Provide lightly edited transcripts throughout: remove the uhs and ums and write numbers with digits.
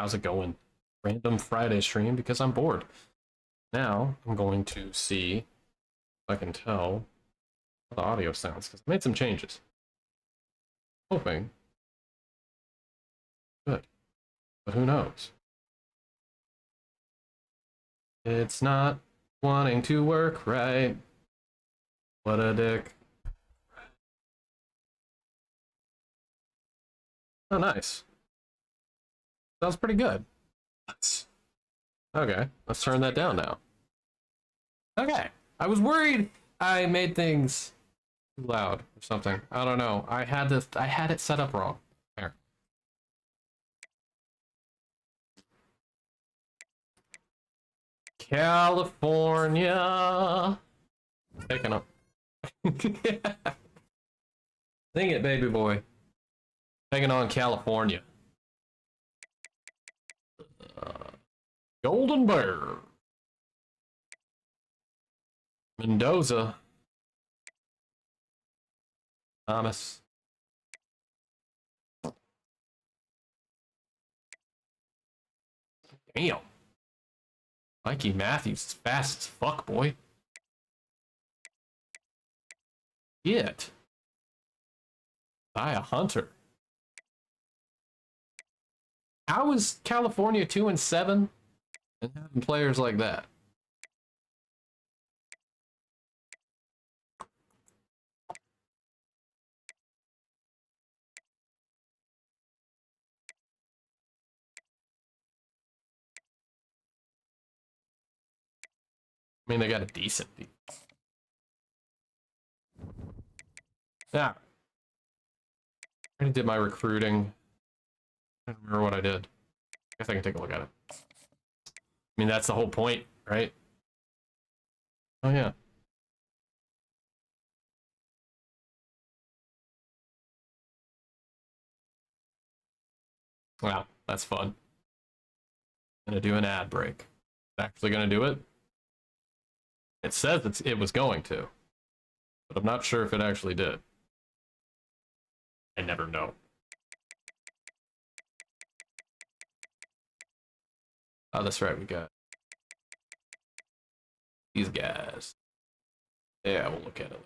how's it going? Random Friday stream because I'm bored. Now I'm going to see if I can tell how the audio sounds because I made some changes. Hoping. Good. But who knows? It's not wanting to work right. What a dick. Oh, nice. Sounds pretty good. Okay, let's turn that down now. Okay, I was worried I made things too loud or something. I don't know. I had it set up wrong. Here. California. Picking up. Sing it, baby boy. Taking on California. Golden Bear. Mendoza. Thomas. Damn. Mikey Matthews is fast as fuck, boy. Get. Buy a Hunter. How is California 2-7 and having players like that? I mean, they got a decent defense. Yeah. I already did my recruiting. I don't remember what I did. I guess I can take a look at it. I mean, that's the whole point, right? Oh, yeah. Wow, that's fun. Gonna do an ad break. Actually gonna do it? It says it was going to, but I'm not sure if it actually did. I never know. Oh, that's right, we got these guys. Yeah, we'll look at it.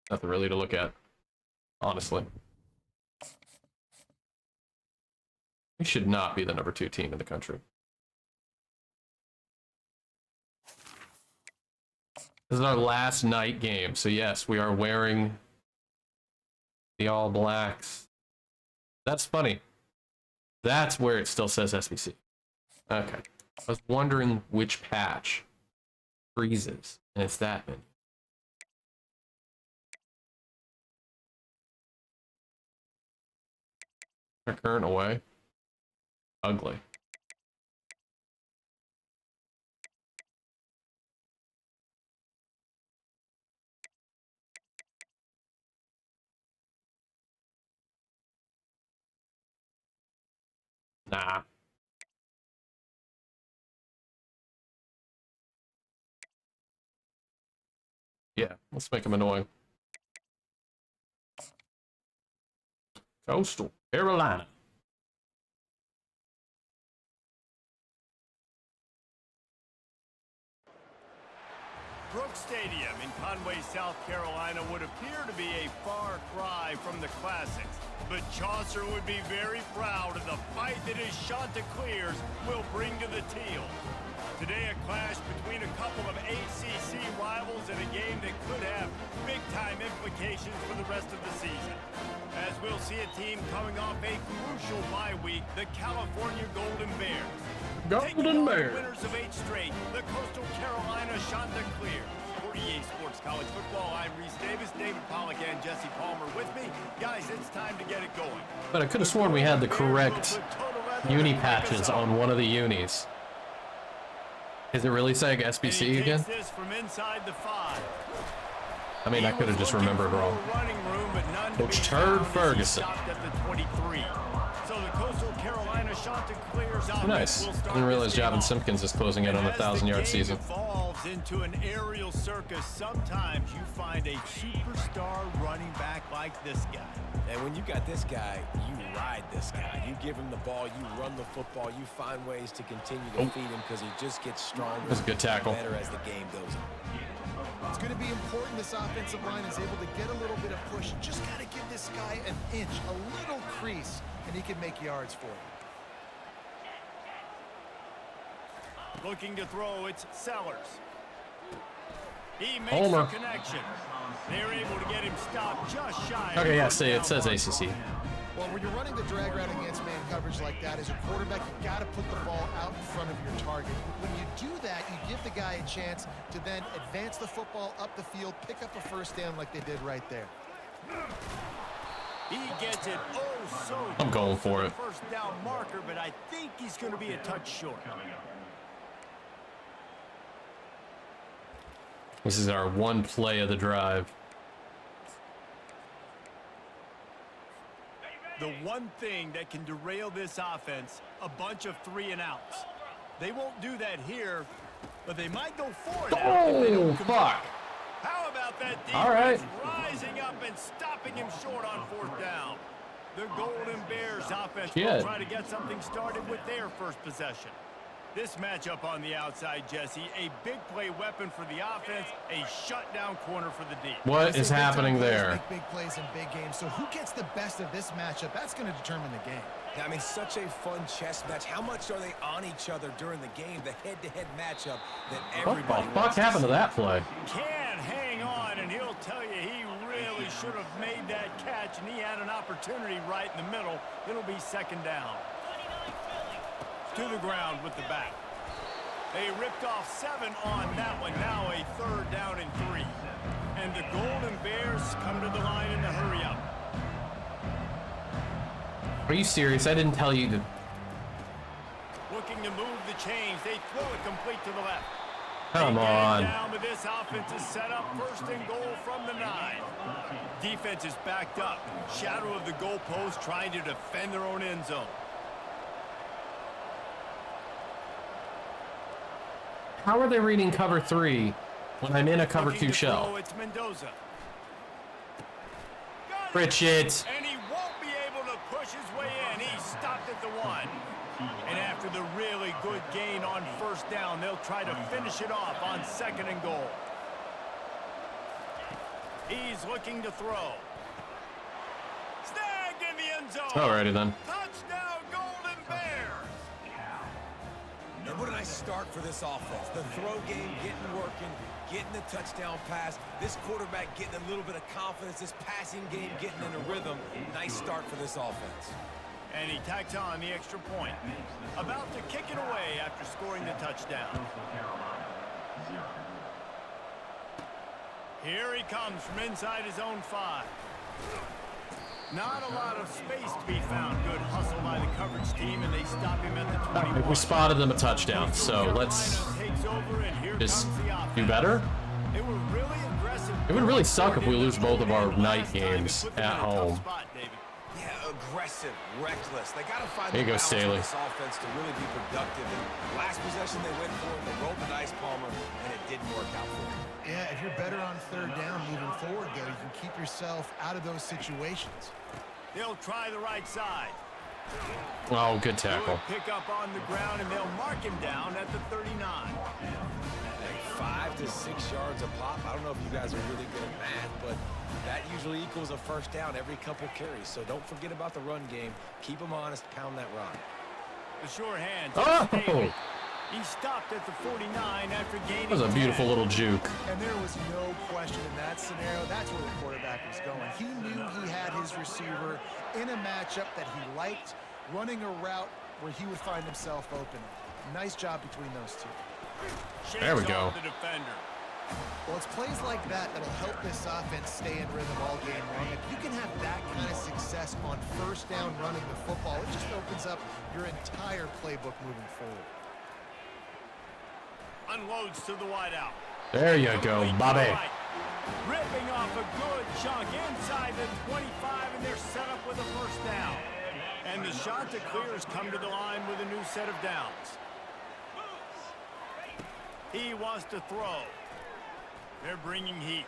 Nothing really to look at, honestly. We should not be the number 2 team in the country. This is our last night game, so yes, we are wearing the All Blacks. That's funny. That's where it still says SBC. Okay. I was wondering which patch freezes, and it's that many. Our current away. Ugly. Nah. Yeah, let's make him annoying. Coastal Carolina. Brooks Stadium in Conway, South Carolina would appear to be a far cry from the classics, but Chaucer would be very proud of the fight that his Chanticleers will bring to the teal. Today, a clash between a couple of ACC rivals in a game that could have big-time implications for the rest of the season. As we'll see a team coming off a crucial bye week, the California Golden Bears. Golden Bears. Winners of 8 straight, the Coastal Carolina Chanticleers. For EA Sports College Football, I'm Reese Davis, David Pollack, and Jesse Palmer with me. Guys, it's time to get it going. But I could have sworn we had the correct uni patches on one of the unis. Is it really saying SBC again? I mean, I could have just remembered wrong. Coach Turd Ferguson. Oh, nice. I didn't realize Javon Simpkins is closing in on a 1,000-yard season. Evolves into an aerial circus. Sometimes you find a superstar running back like this guy. And when you got this guy, you ride this guy. You give him the ball, you run the football, you find ways to continue to feed him because he just gets stronger. That's a good tackle. Better as the game goes on. It's going to be important this offensive line is able to get a little bit of push. You just got to give this guy an inch, a little crease, and he can make yards for you. Looking to throw, it's Sellers. He makes Homer. the connection. They're able to get him stopped just shy. Okay, yeah, say it says ACC. Well, when you're running the drag route against man coverage like that, as a quarterback, you got to put the ball out in front of your target. When you do that, you give the guy a chance to then advance the football up the field, pick up a first down like they did right there. He gets it so I'm going for it. First down marker, but I think he's going to be a touch short. This is our one play of the drive. The one thing that can derail this offense, a bunch of 3-and-outs. They won't do that here, but they might go for it. Oh, fuck. How about that defense All right. rising up and stopping him short on fourth down? The Golden Bears offense Shit. will try to get something started with their first possession. This matchup on the outside, Jesse, a big play weapon for the offense, a shutdown corner for the D. What is happening there? Make big plays in big games. So who gets the best of this matchup? That's going to determine the game. I mean, such a fun chess match. How much are they on each other during the game, the head-to-head matchup that What everybody the fuck wants happened to that play? Can hang on, and he'll tell you he really should have made that catch, and he had an opportunity right in the middle. It'll be second down. To the ground with the back. They ripped off 7 on that one. Now a third down and 3. And the Golden Bears come to the line in the hurry up. Are you serious? I didn't tell you to. Looking to move the chains. They throw it complete to the left. Come They get on. down, but this offense is set up first and goal from the 9. Defense is backed up. Shadow of the goalpost trying to defend their own end zone. How are they reading cover 3 when I'm in a cover 2 shell? Throw, it's Mendoza. Got it. Pritchett. And he won't be able to push his way in. He stopped at the 1. And after the really good gain on first down, they'll try to finish it off on second and goal. He's looking to throw. Snagged in the end zone. Alrighty then. Touchdown, Golden Bears. And what a nice start for this offense. The throw game getting working, getting the touchdown pass. This quarterback getting a little bit of confidence. This passing game getting in a rhythm. Nice start for this offense. And he tacks on the extra point. About to kick it away after scoring the touchdown. Here he comes from inside his own 5. Not a lot of space to be found. Good hustle by the coverage team, and they stop him at the 21. We spotted them a touchdown, so let's just do better. They were really aggressive. It would really suck if we lose both of our night games at home. Yeah, aggressive, reckless. They got to find There you the go, balance Staley. of this offense to really be productive. And last possession they went for it, they rolled the dice, Palmer, and it didn't work out for them. Yeah, if you're better on third down moving forward, though, you can keep yourself out of those situations. They'll try the right side. Oh, good tackle. Pick up on the ground, and they'll mark him down at the 39. 5 to 6 yards a pop. I don't know if you guys are really good at math, but that usually equals a first down every couple carries. So don't forget about the run game. Keep them honest. Pound that rock. The sure hand. Oh! He stopped at the 49 after gaining. That was a beautiful 10. little juke. And there was no question in that scenario. That's where the quarterback was going. He knew he had his receiver in a matchup that he liked, running a route where he would find himself open. Nice job between those two. There we go. The defender. Well, it's plays like that that'll help this offense stay in rhythm all game long. If you can have that kind of success on first down running the football, it just opens up your entire playbook moving forward. Unloads to the wideout. There you go, Bobby. Right. Ripping off a good chunk inside the 25, and they're set up with a first down. And the shot to clear has come to the line with a new set of downs. He wants to throw. They're bringing heat.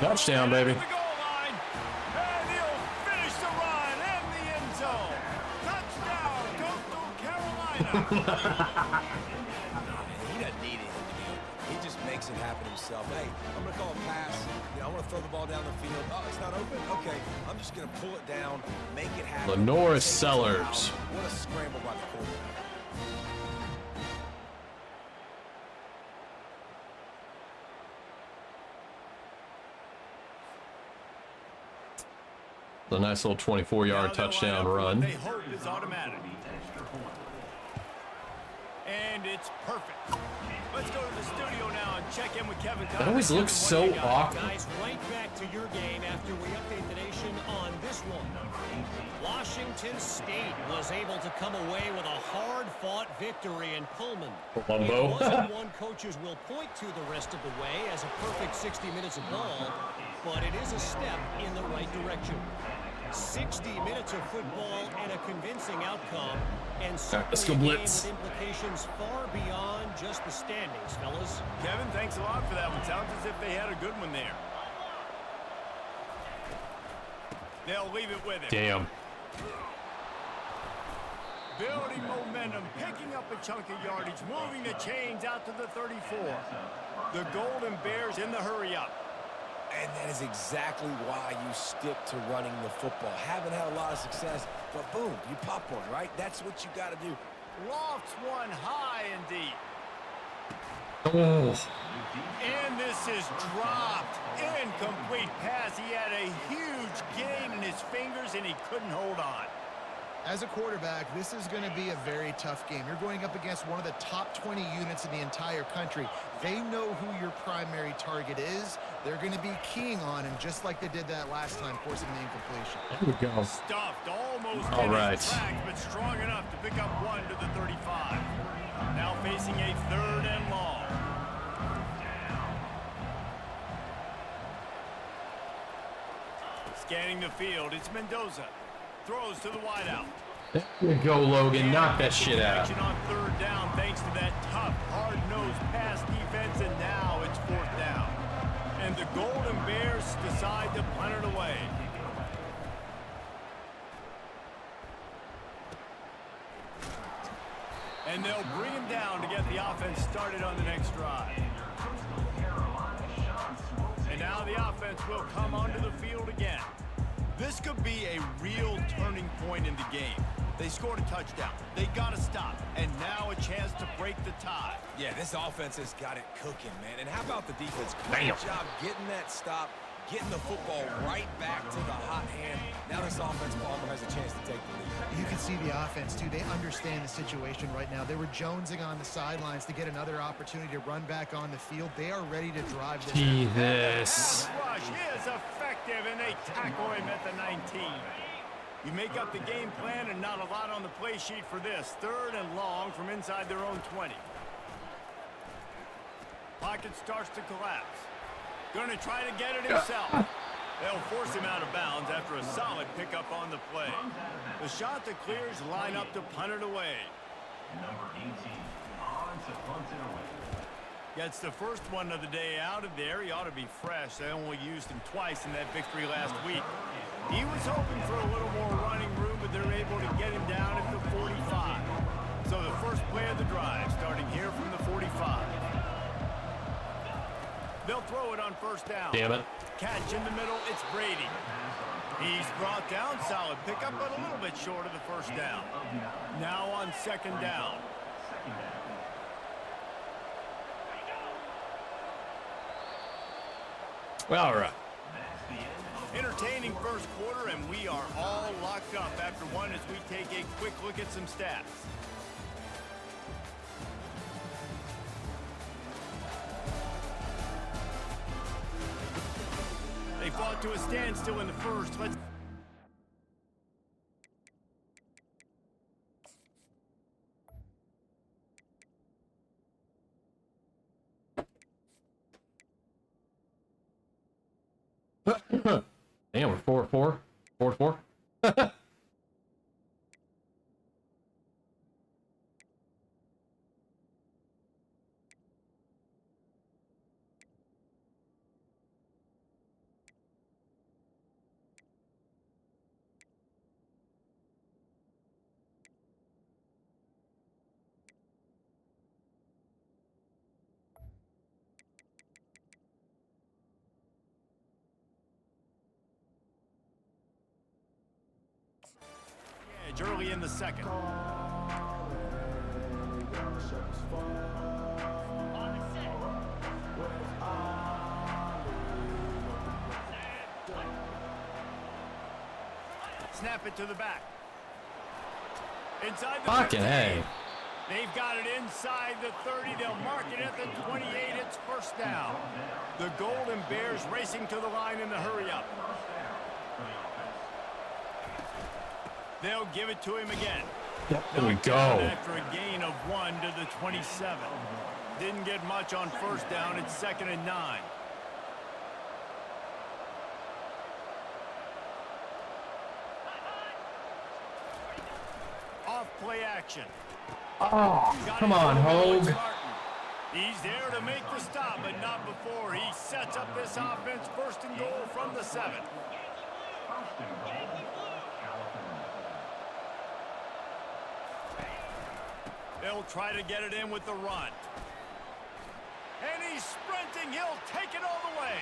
Touchdown, baby. The goal line, line. And he'll finish the run in the end zone. Touchdown, Coastal Carolina. He doesn't need it. He just makes it happen himself. Hey, I'm going to call a pass. You know, I want to throw the ball down the field. Oh, it's not open? Okay. I'm just going to pull it down, make it happen. Lenore Sellers. What a scramble by the quarterback. A nice little 24-yard touchdown run. They hope is automatic. And it's perfect. Let's go to the studio now and check in with Kevin. That always looks so awkward. Guys, right back to your game after we update the nation on this one. Washington State was able to come away with a hard-fought victory in Pullman. Columbo. It wasn't one coaches will point to the rest of the way as a perfect 60 minutes of ball, but it is a step in the right direction. 60 minutes of football and a convincing outcome, and Let's go certainly a game blitz. with implications far beyond just the standings, fellas. Kevin, thanks a lot for that one. Sounds as if they had a good one there. They'll leave it with him. Damn. Building momentum, picking up a chunk of yardage, moving the chains out to the 34. The Golden Bears in the hurry up. And that is exactly why you stick to running the football. Haven't had a lot of success, but boom, you pop one, right? That's what you got to do. Lofts one high and deep. Oh. And this is dropped. Incomplete pass. He had a huge gain in his fingers, and he couldn't hold on. As a quarterback, this is going to be a very tough game. You're going up against one of the top 20 units in the entire country. They know who your primary target is. They're going to be keying on him, just like they did that last time, forcing the incompletion. There we go. Stuffed, almost All in right. his tracks, but strong enough to pick up one to the 35. Now facing a 3rd and long. Scanning the field, it's Mendoza. Throws to the wideout. There you go, Logan. Knock that shit out. Action on 3rd down thanks to that tough, hard-nosed pass defense, and now it's 4th down. And the Golden Bears decide to punt it away. And they'll bring him down to get the offense started on the next drive. And now the offense will come onto the field again. This could be a real turning point in the game. They scored a touchdown. They got to stop. And now a chance to break the tie. Yeah, this offense has got it cooking, man. And how about the defense? Bam. Great job getting that stop, getting the football right back to the hot hand. Now this offense, Palmer, has a chance to take the lead. You can see the offense, too. They understand the situation right now. They were jonesing on the sidelines to get another opportunity to run back on the field. They are ready to drive this. Jesus. Rush is effective, and they tackle him at the 19. You make up the game plan, and not a lot on the play sheet for this. 3rd and long from inside their own 20. Pocket starts to collapse. Going to try to get it himself. They'll force him out of bounds after a solid pickup on the play. The shot that clears line up to punt it away. Number 18 on to punt it away. Gets the first one of the day out of there. He ought to be fresh. They only used him twice in that victory last week. He was hoping for a little more running room, but they're able to get him down at the 45. So the first play of the drive starting here from the 45. They'll throw it on 1st down. Damn it. Catch in the middle, it's Brady. He's brought down, solid pickup, but a little bit short of the 1st down. Now on 2nd down. Well, all right. Entertaining first quarter, and we are all locked up after one as we take a quick look at some stats. They fought to a standstill in the first. Let's Damn, we're 4-4. 4-4. Edge early in the second. Snap it to the back. Inside the Fucking 15. hey. They've got it inside the 30. They'll mark it at the 28. It's first down. The Golden Bears racing to the line in the hurry-up. They'll give it to him again. Yep, there we Knocked down go. after a gain of 1 to the 27. Didn't get much on first down. It's 2nd and 9. Off play action. Oh, Got come it on, over to Hogue. Martin. He's there to make the stop, but not before he sets up this offense. 1st and goal from the 7. First and goal, California. They'll try to get it in with the run. And he's sprinting. He'll take it all the way.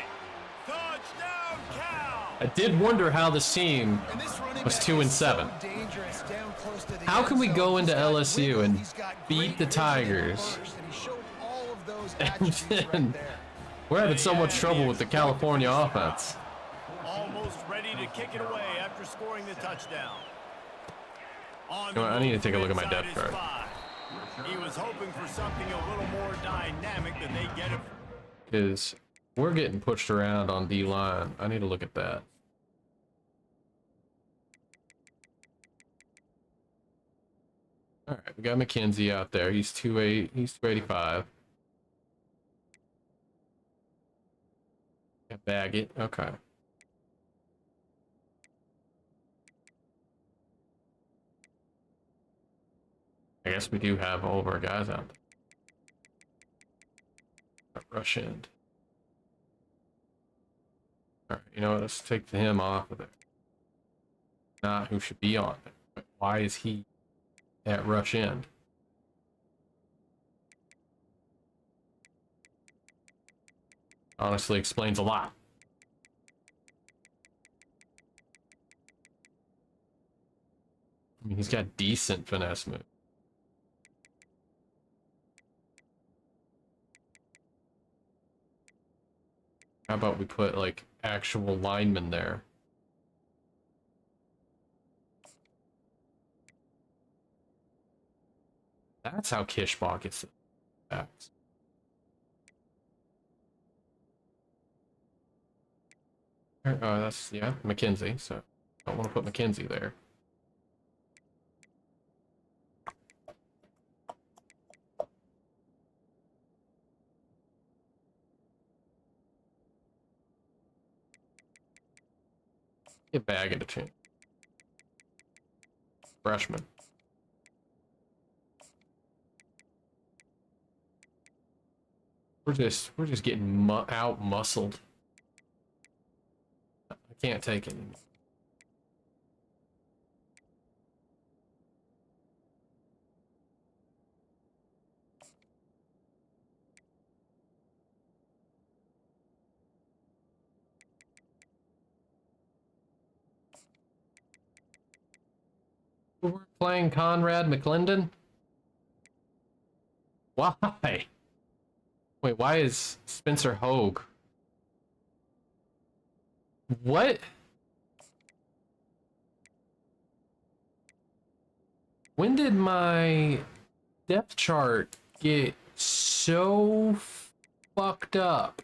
Touchdown, Cal! I did wonder how this team And this running was back 2 and is so 7. dangerous down close to the How end can we zone. go He's into got LSU wiggle, and he's got beat great the vision and Tigers? burst, and he showed all of those attributes right then there. We're having so much trouble with the California offense. Almost ready to kick it away after scoring the touchdown. On You know what, I the need to move take a look at my inside depth his chart. 5. He was hoping for something a little more dynamic than they get him. Is we're getting pushed around on D-line. I need to look at that. All right, we got McKenzie out there. He's 2'8". He's 285. Got Baggett. Okay. I guess we do have all of our guys out there. Rush end. All right, you know what? Let's take him off of there. Not who should be on there. But why is he at rush end? Honestly, explains a lot. I mean, he's got decent finesse move. How about we put like actual linemen there? That's how Kishbaugh gets the backs. That's, yeah, McKenzie, so I don't want to put McKenzie there. Get Baggett a chance. Freshman. We're just getting out muscled. I can't take it anymore. We're playing Conrad McClendon? Why? Wait, why is Spencer Hogue? What? When did my depth chart get so fucked up?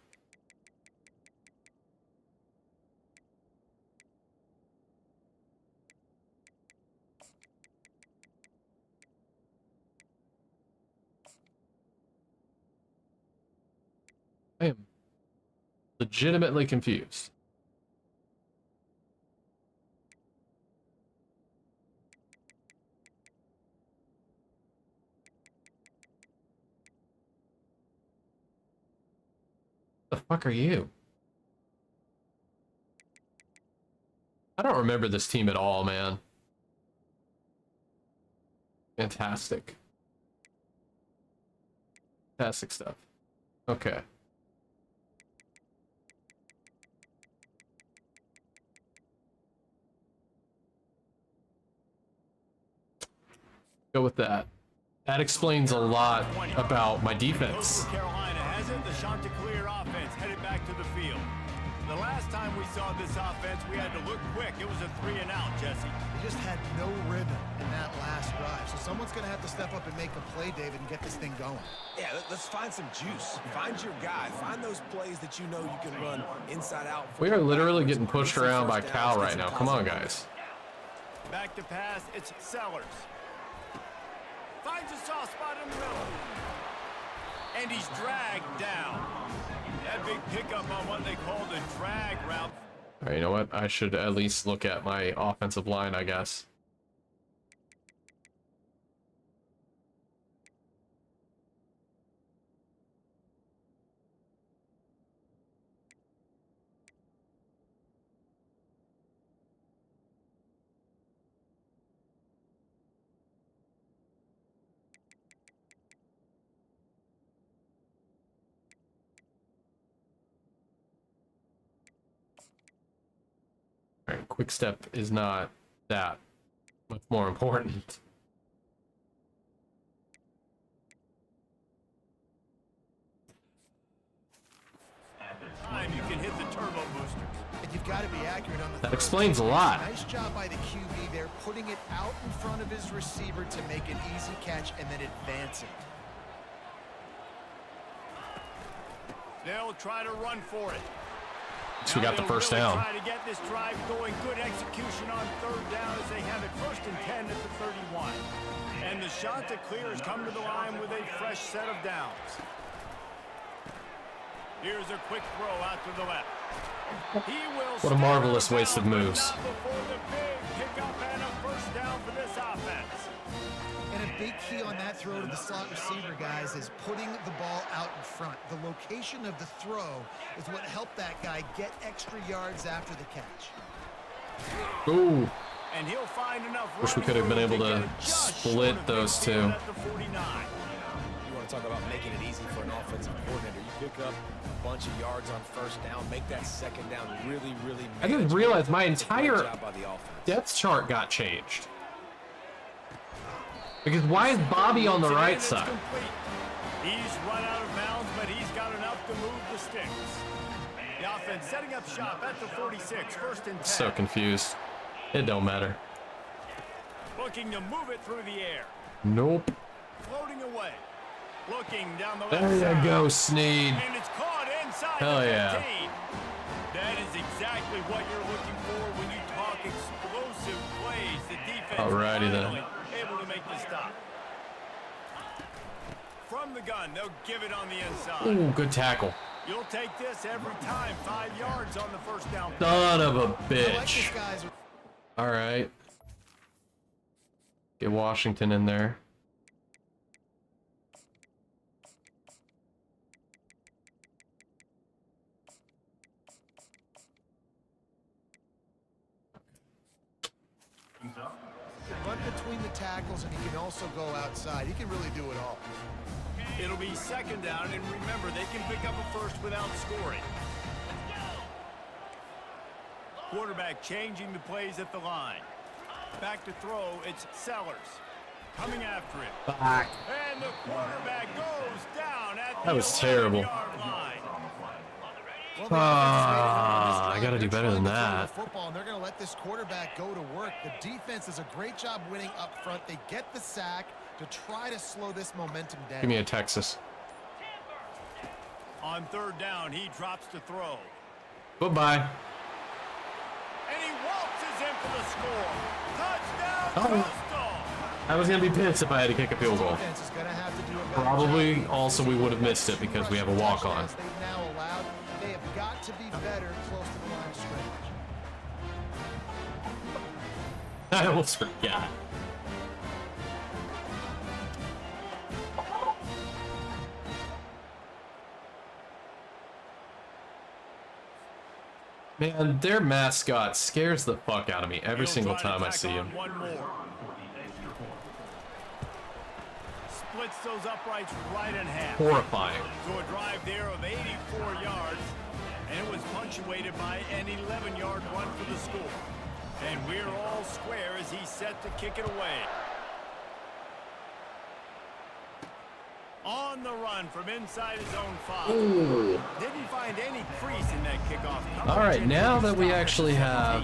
I am legitimately confused. The fuck are you? I don't remember this team at all, man. Fantastic. Fantastic stuff. Okay. Go with that. That explains a lot about my defense. Coastal Carolina has it. The Chanticleer offense headed back to the field. The last time we saw this offense, we had to look quick. It was a 3-and-out, Jesse. They just had no rhythm in that last drive. So someone's going to have to step up and make a play, David, and get this thing going. Yeah, let's find some juice. Find your guy. Find those plays that you know you can run inside out. We are literally getting pushed around by Cal right now. Come on, guys. Back to pass, it's Sellers. Finds a soft spot in the middle. And he's dragged down. That big pickup on what they call the drag route. All right, you know what? I should at least look at my offensive line, I guess. All right, quick step is not that much more important. Time you can hit the turbo boosters. And you've got to be accurate on the That explains a lot. Nice job by the QB there, putting it out in front of his receiver to make an easy catch and then advance it. They'll try to run for it. So we got the first down. Try to get this drive going. Good execution on third down as they have it 1st and 10 at the 31. And the Chanticleers come to the line with a fresh set of downs. Here's a quick throw out to the left. He will What a marvelous waste of moves. Before the big pickup and a first down for this offense. And a big key on that throw to the slot receiver, guys, is putting the ball out in front. The location of the throw is what helped that guy get extra yards after the catch. Ooh. And he'll find enough. Wish we could have been able to split those two. You want to talk about making it easy for an offensive coordinator. You pick up a bunch of yards on first down, make that second down really, really I didn't realize my It's a great entire job by the offense. depth chart got changed. Because why is Bobby on the right side? He's run out of bounds, but he's got enough to move the sticks. The offense setting up shop at the 46, 1st and 10. So confused. It don't matter. Looking to move it through the air. Nope. Floating away. Looking down the left There side. you go, Sneed. And it's caught inside Hell the 15. yeah. That is exactly what you're looking for when you talk explosive plays. The defense Alrighty then. finally able to make the stop. From the gun, they'll give it on the inside. Ooh, good tackle. You'll take this every time. 5 yards on the first down. Son of a I like this bitch. guy's. All right. Get Washington in there. Run between the tackles, and he can also go outside. He can really do it all. It'll be 2nd down, and remember, they can pick up a first without scoring. Quarterback changing the plays at the line. Back to throw, it's Sellers. Coming after it. Back. And the quarterback goes down at the That was terrible. 11-yard line. Well, the offense is ready to run this I drive. gotta do They're better than trying to throw the that. Football, and they're going to let this quarterback go to work. The defense does a great job winning up front. They get the sack to try to slow this momentum down. Give me a Texas. On 3rd down, he drops to throw. Bye-bye. And he waltzes in for the score. Touchdown, Oh. Coastal. I was gonna be pissed if I had to kick a field goal. Defense is going to have to do a better Probably job. also we would have missed it because we have a walk-on. They've now allowed. They have got to be better close to the line of scrimmage. I almost forgot. Man, their mascot scares the fuck out of me every He'll single try to time I tack see him. on one more. Splits those uprights right in half. Horrifying. So a drive there of 84 yards, and it was punctuated by an 11-yard run for the score. And we're all square as he's set to kick it away. On the run from inside his own 5. Ooh. Didn't find any crease in that kickoff coverage. All right, and now didn't that we stop at actually have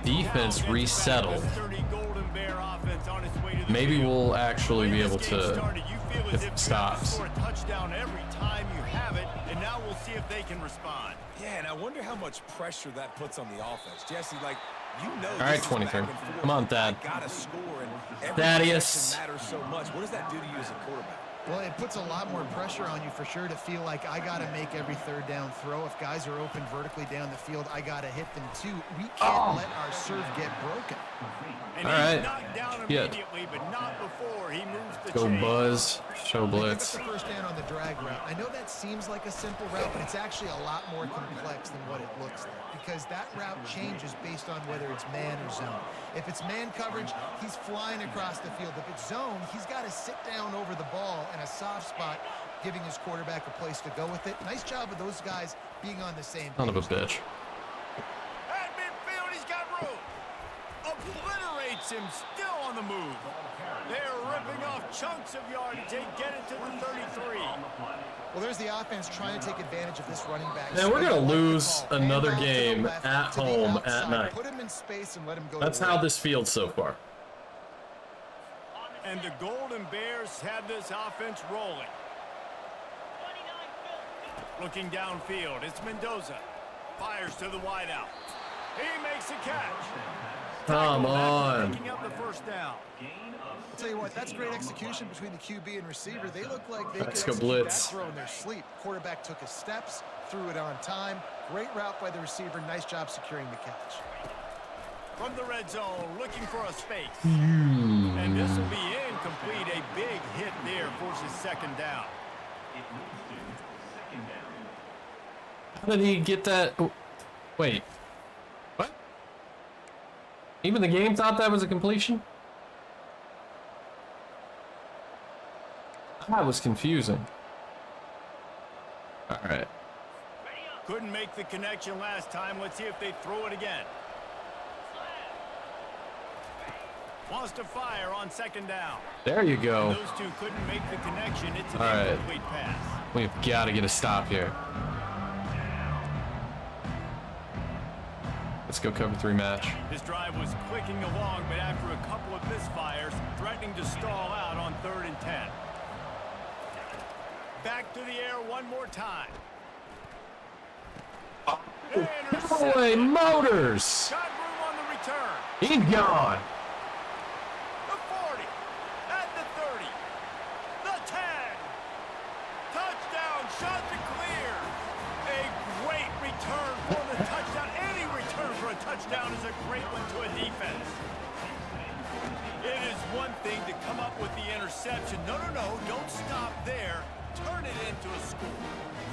17. defense Now gets resettled, back the sturdy Golden Bear offense on its way to the maybe field. we'll actually When be this able game to started, you feel as get if you have to stops. score a touchdown every time you have it, and now we'll see if they can respond. Yeah, and I wonder how much pressure that puts on the offense. Jesse, like, you know, All right, this is 23. back and forth. Come on, Thad. I gotta score, and every Thaddeus. possession matters so much. What does that do to you as a quarterback? Well, it puts a lot more pressure on you for sure to feel like I got to make every third down throw. If guys are open vertically down the field, I got to hit them too. We can't let our serve get broken. And All he's right. knocked down Yeah. immediately, but not before he moves the Go chain. Buzz, show Pick up blitz. the first down on the drag route. I know that seems like a simple route, but it's actually a lot more complex than what it looks like because that route changes based on whether it's man or zone. If it's man coverage, he's flying across the field. If it's zone, he's got to sit down over the ball in a soft spot, giving his quarterback a place to go with it. Nice job of those guys being on the same Son of a page. bitch. At midfield, he's got room. Obliterates him, still on the move. They're ripping off chunks of yardage. They get it to the 33. Well, there's the offense trying to take advantage of this running back. Man, we're gonna lose Hand another off to the game left, at to the home at outside. night. Put him in space and let him go. That's to how work. this feels so far. And the Golden Bears have this offense rolling. Looking downfield, it's Mendoza. Fires to the wideout. He makes a catch. Come Tackled after on. Picking up the first down. I'll tell you what, that's great execution between the QB and receiver. They look like they Let's could go execute blitz. that throw in their sleep. Quarterback took his steps, threw it on time. Great route by the receiver. Nice job securing the catch. From the red zone, looking for a space. And this will be incomplete. A big hit there forces second down. How did he get that? Oh, wait. What? Even the game thought that was a completion? That was confusing. All right. Couldn't make the connection last time. Let's see if they throw it again. Wants to fire on second down. There you go. Those two couldn't make the connection. It's an All right. incomplete pass. We've got to get a stop here. Let's go cover 3 match. This drive was clicking along, but after a couple of misfires, threatening to stall out on 3rd and 10. Back to the air one more time. Holy motors! Got room on the return. He's gone. The 40. At the 30. The 10. Touchdown. Shot to clear. A great return for the touchdown. Any return for a touchdown is a great one to a defense. It is one thing to come up with the interception. No, don't stop there. Turn it into a score.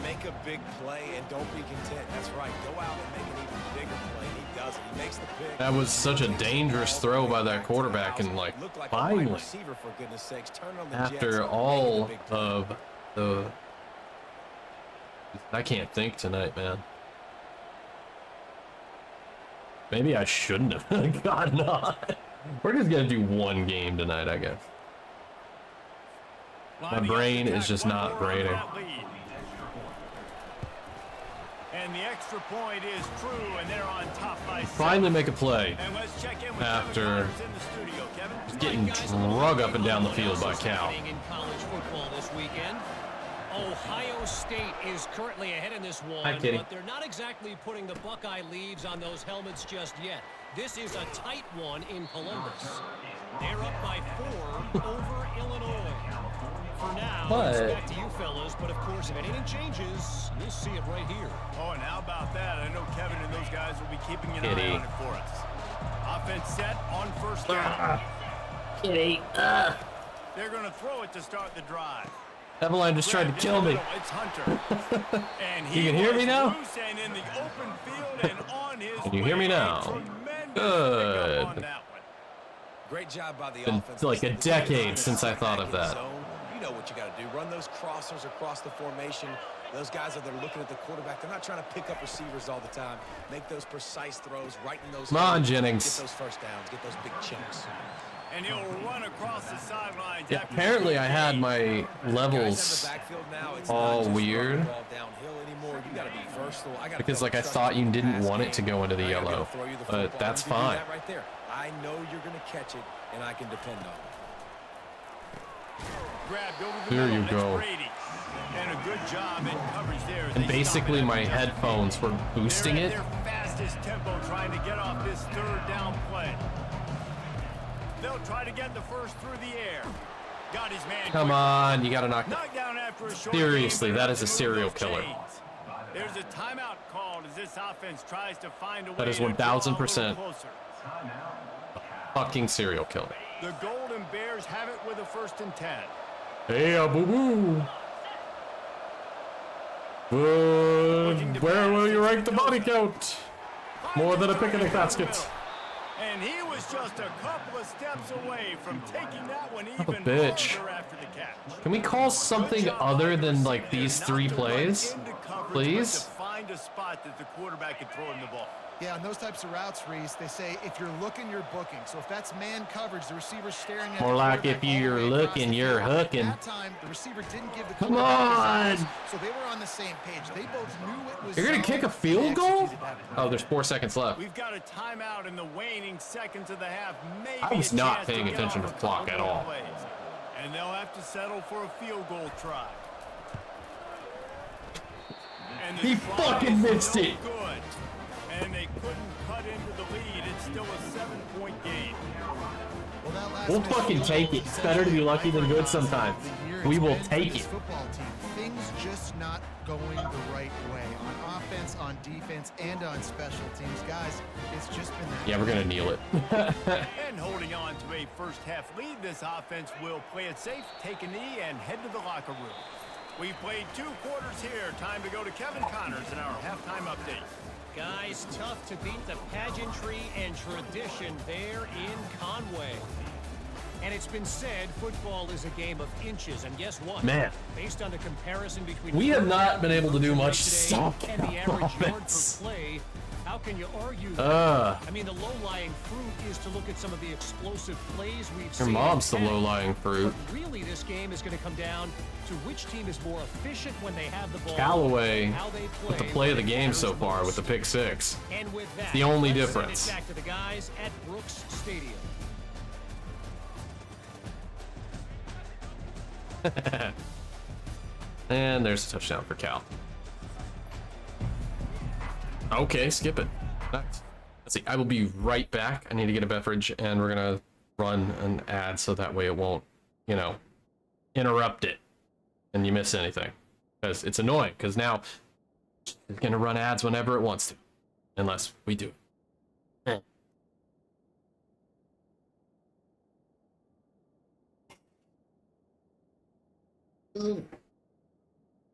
Make a big play and don't be content. That's right. Go out and make an even bigger play. And he does it. He makes the pick. That was such a dangerous throw by that quarterback, and like Looked like a wide finally, receiver, for goodness sakes. Turn on the after Jets, all make a big play. of the, I can't think tonight, man. Maybe I shouldn't have gotten on. We're just gonna do one game tonight, I guess. My brain is just not braining. And the extra point is true, and they're on top by 7. Finally make a play And let's check in with after Kevin Connors in the studio. Kevin? getting drug up and down the field by Cal. In college football this weekend, Ohio State is currently ahead in this one, Hi, Kitty. but they're not exactly putting the Buckeye leaves on those helmets just yet. This is a tight one in Columbus. They're up by 4 over Illinois. For now, it's But- back to you fellas, but of course, if anything changes, you'll see it right here. Oh, and how about that? I know Kevin and those guys will be keeping an Kitty. eye on it for us. Offense set on first down. Kitty. They're going to throw it to start the drive. Eveline just tried to Grabbed in kill the me. middle, It's Hunter. And he You can hear me was now? loose and in the open field and on his Can you hear me way. now? Tremendous Good. pickup on that one. Great job by the Been offense. like a decade since I thought of that. Zone. You know what you got to do. Run those crossers across the formation. Those guys are there looking at the quarterback. They're not trying to pick up receivers all the time. Make those precise throws right in those. Come on, holes. Jennings. Get those first downs. Get those big chunks. And he'll run across the sidelines. Yeah, apparently I had my levels all weird. Because like I thought you didn't want it to go into the yellow, but that's fine. I know you're going to catch it, and I can depend on it. There you go. And a good job in coverage there. And basically my headphones were boosting it. Their fastest tempo trying to get off this third down play. They'll try to get the first through the air. Got his man. Come on, you gotta knock Knocked down after a short Seriously, game, that is a to move serial those killer. chains. There's a timeout called as this offense tries to find a way That is to draw a little 1000% closer. fucking serial killer. The Golden Bears have it with a 1st and 10. Hey, boo-boo. Where will you rank the body count? More than a picnic basket. And he was just a couple of steps away from taking that one even bitch. farther after the catch. Can we call something other than like these 3 plays? Please? To find a spot that the quarterback can throw him the ball. Yeah, on those types of routes, Reese, they say if you're looking, you're booking. So if that's man coverage, the receiver's staring at More the like quarterback if all the you're way across looking, the you're field. hooking. At that time, the receiver didn't give the Come quarterback his on. eyes, so they were on the same page. They both knew it was You're gonna zone. kick a They field goal? executed that play. Oh, there's 4 seconds left. We've got a timeout in the waning seconds of the half. Maybe I was a not chance paying get attention off to the a clock couple at more all. plays. And they'll have to settle for a field goal try. And the He try fucking is missed no it. Good. And they couldn't cut into the lead. It's still a 7-point game. Well, that last We'll miss fucking was take it. It's better to be lucky than good sometimes. the year We it's will been for take this it. Football team. Things just not going the right way on offense, on defense, and on special teams. Guys, it's just been that. Yeah, we're gonna kneel it. And holding on to a first-half lead, this offense will play it safe, take a knee, and head to the locker room. We've played 2 quarters here. Time to go to Kevin Connors in our halftime update. Guys, tough to beat the pageantry and tradition there in Conway. And it's been said football is a game of inches, and guess what? Man. Based on the comparison between We have not been able to do much today stop and the average yard offense. per play, how can you argue that? I mean, the low-lying fruit is to look at some of the explosive plays we've Your seen. mom's the And low-lying fruit. really, this game is going to come down to which team is more efficient when they have the ball. Callaway and how they with the play of the when it game matters so far most. with the pick 6. And with that, the only let's send difference. it back to the guys at Brooks Stadium. And there's a touchdown for Cal. Okay, skip it. Nice. Let's see. I will be right back. I need to get a beverage, and we're gonna run an ad so that way it won't, you know, interrupt it and you miss anything. Because it's annoying. Because now it's gonna run ads whenever it wants to, unless we do.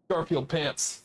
Garfield pants.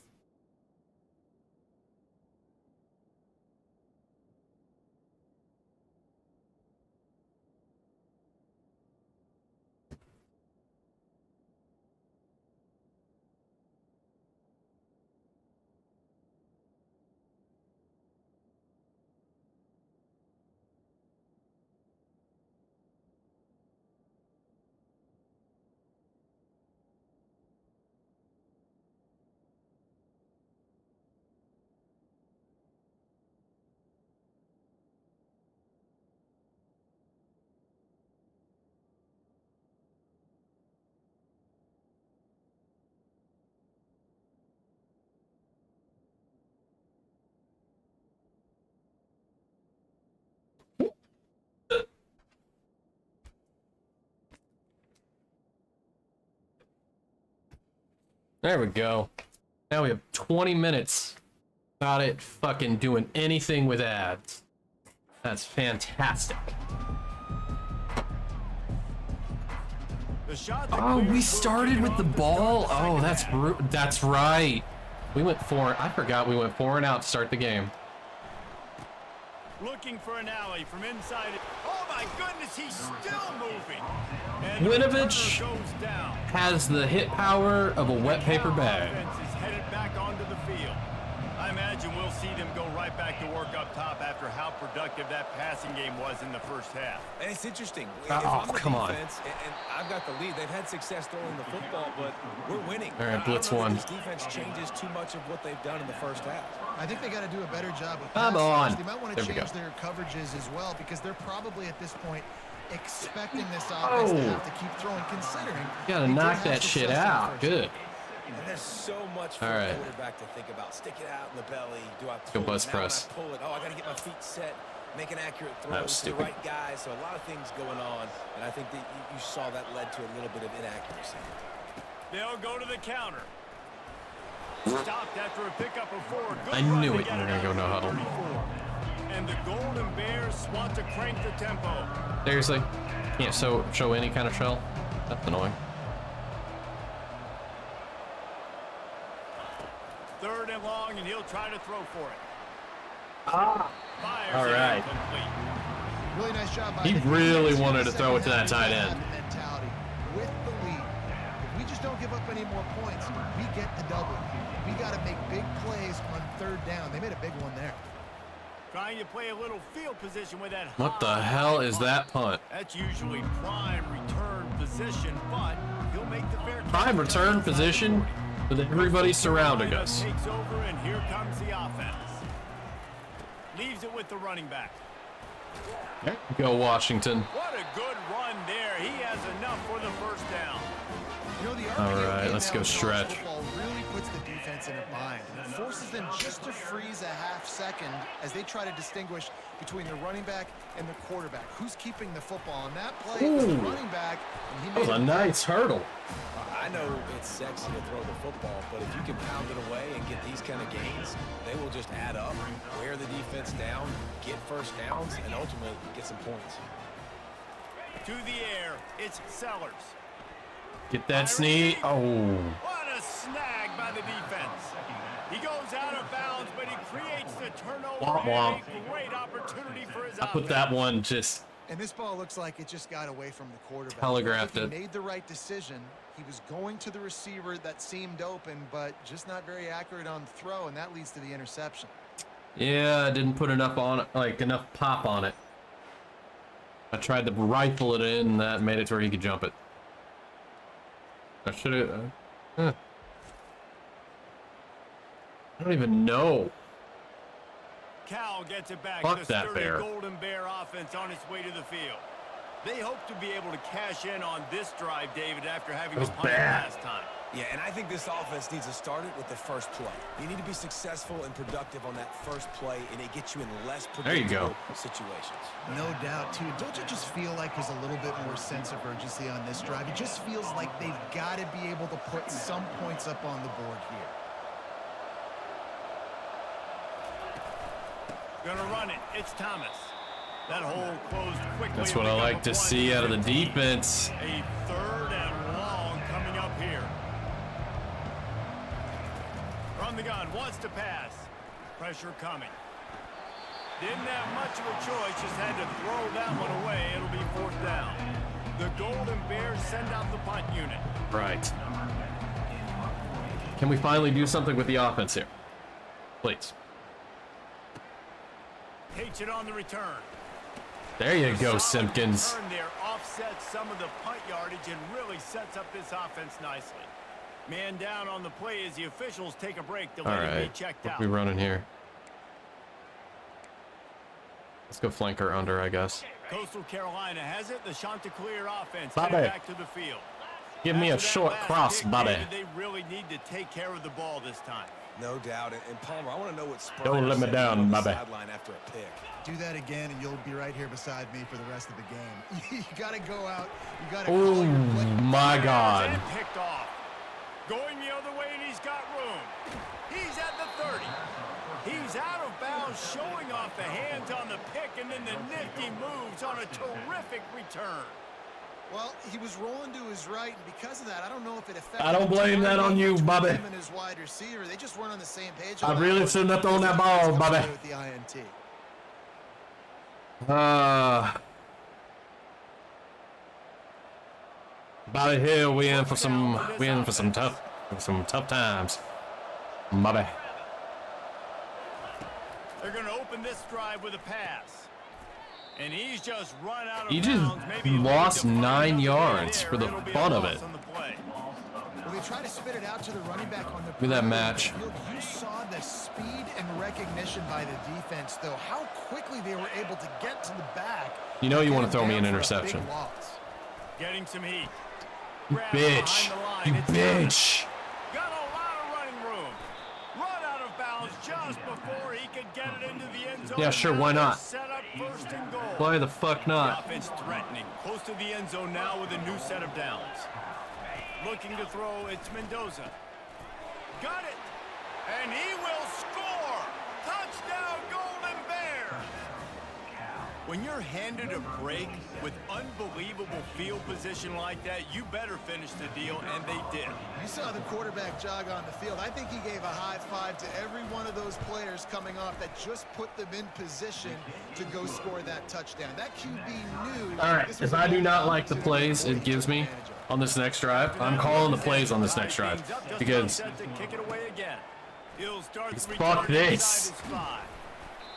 There we go. Now we have 20 minutes without it fucking doing anything with ads. That's fantastic. Oh, we started with the ball? Oh, that's right. We went 4. I forgot we went 4 and out to start the game. Looking for an alley from inside. Oh my goodness, he's still moving. And Winovich goes down. has the hit power of a wet paper bag. Offense is headed back onto the field. I imagine we'll see them go right right back to work up top after how productive that passing game was in the first half. And it's interesting. Oh, if I'm the come on. defense, and I've got the lead, they've had success throwing the football, but we're winning. All right, blitz I don't know one. that this defense changes too much of what they've done in the first half. I think they got to do a better job of Come pass rush. on. They might want There to we go. change their coverages as well because they're probably at this point expecting this offense to have to keep throwing, considering You gotta they did knock have that success shit in the out. first Good. half. And there's so much for All right. a quarterback to think about. Stick it out in the belly. Do I Go pull buzz it? Now when press. I pull it. Oh, I got to get my feet set. Make an accurate That throw was to the stupid. right guy. So a lot of things going on, and I think that you saw that led to a little bit of inaccuracy. They'll go to the counter. Stopped after a pickup of 4. Good I run knew to it. get We're gonna out go of no huddle. 34. And the Golden Bears want to crank the tempo. Seriously? Can't show any kind of shell? That's annoying. 3rd and long, and he'll try to throw for it. Ah. Fires All it right. incomplete. Really nice job by He the really defense. wanted to throw it to that Second tight half, end. we gotta have the mentality. With the lead, if we just don't give up any more points, we get the double. We got to make big plays on 3rd down. They made a big one there. Trying to play a little field position with that. What the high hell is punt. that punt? That's usually prime return position, but he'll make the fair catch. Prime return position with everybody surrounding us. Takes over, and here comes the offense. Leaves it with the running back. Go Washington. What a good run there. He has enough for the first down. You know, the All RPO right, game let's now go in college stretch. football really puts the defense in a bind. It forces them just to freeze a half second as they try to distinguish between the running back and the quarterback. Who's keeping the football? On that play, it was the Ooh. running back, and he That was made a nice hurdle. I know it's sexy to throw the football, but if you can pound it away and get these kind of gains, they will just add up, wear the defense down, get first downs, and ultimately get some points. To the air, it's Sellers. Get that sneak. Oh. What a snag by the defense. He goes out of bounds, but he creates the turnover. Womp womp. And a great opportunity for his I put that one just And this ball looks like it just got away from the quarterback. Telegraphed He it. made the right decision. He was going to the receiver that seemed open, but just not very accurate on the throw, and that leads to the interception. Yeah, I didn't put enough on it, like enough pop on it. I tried to rifle it in, and that made it to where he could jump it. I should have. I don't even know. Cal gets it back. Fuck The that sturdy bear. Golden Bear offense on its way to the field. They hope to be able to cash in on this drive, David, after having That was to punt it bad. last time. Yeah, and I think this offense needs to start it with the first play. You need to be successful and productive on that first play, and it gets you in less There you go. predictable situations. No doubt, too. Don't you just feel like there's a little bit more sense of urgency on this drive? It just feels like they've got to be able to put some points up on the board here. Gonna run it. It's Thomas. That hole closed quickly. That's to what I pick up like a to play see out of the 15. defense. A 3rd and long coming up here. From the gun, wants to pass. Pressure coming. Didn't have much of a choice, just had to throw that one away. It'll be 4th down. The Golden Bears send out the punt unit. Right. Can we finally do something with the offense here? Please. Takes it on the return. There you go, Solid Simpkins. return there offsets some of the punt yardage and really sets up this offense nicely. Man down on the play as the officials take a break to All let him be right. checked What out. are we running here? Let's go flanker under, I guess. Coastal Carolina has it. The Chanticleer offense Bobby. headed back to the field. Give me a After that short last cross, kick, Bobby. David, they really need to take care of the ball this time. No doubt. And Palmer, I want to know what Spurrier Don't let me said down, on the Bobby. sideline after a pick. Do that again, and you'll be right here beside me for the rest of the game. You got to go out. You got to Oh call your play. my God. And picked off. Going the other way, and he's got room. He's at the 30. He's out of bounds, showing off the hands on the pick, and then the nifty moves on a terrific return. Well, he was rolling to his right, and because of that, I don't know if it affected. I don't blame that on you, Bobby. Him and his wide receiver, they just weren't on the same page. I really shouldn't have thrown that ball, Bobby. With the INT. Bobby Hill, we in for some tough times. Bobby. They're going next drive with a pass. And he's just run out of He just bounds. Maybe lost looking to find 9 out yards there. for the It'll be a fun of loss it. on the play. Well, they try to spit it out to the running back on the Look at that match. field. You saw the speed and recognition by the defense, though. How quickly they were able to get to the back. You know you want to Get throw him me an down for a interception. big loss. Getting some heat. You Grab bitch. behind the line. You It's down. bitch. Got a lot of running room. Run out of bounds just before he could get it into the end zone. Yeah, sure, Now why they're not? Set up first and goal. Why the fuck The not? offense threatening. Close to the end zone now with a new set of downs. Looking to throw, it's Mendoza. Got it. And he will score. Touchdown, Golden Bears. When you're handed a break with unbelievable field position like that, you better finish the deal, and they did. You saw the quarterback jog on the field. I think he gave a high five to every one of those players coming off that just put them in position to go score that touchdown. That QB knew. All right, this was if a I do good not like the opportunity plays for him it to gives take me advantage of. on this next drive, I'm calling the plays on this next drive because Set to kick it away again. He'll start the fuck return inside this. his 5.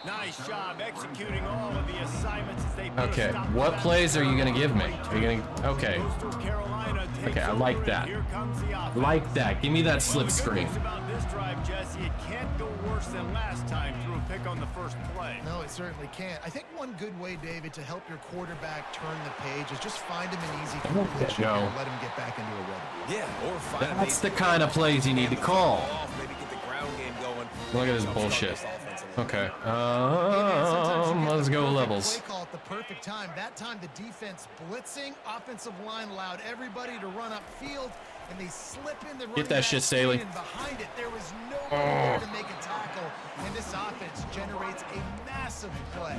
Nice job executing all of the assignments as they put a Okay, stop to what that plays are you third gonna give me? down. Are you gonna okay? Coastal Carolina takes Okay, I like over, that. and here comes the offense. Like that. Give me that Well, slip the good screen. news about this drive, Jesse, it can't go worse than last time through a pick on the first play. No, it certainly can't. I think one good way, David, to help your quarterback turn the page is just find him an easy completion go. and let him get back into a rhythm. Yeah, or find a That's major the kind of plays you need to call. maybe get the ground game going. Look at this Jumpstart bullshit. this offense a little bit. Okay. Sometimes you get Let's the go perfect levels. Play call at the perfect time. That time the defense blitzing, offensive line allowed everybody to run upfield, and they slip in the running that back shit, Staley. screen, and behind it there was nobody there to make a tackle, and this offense generates a massive play.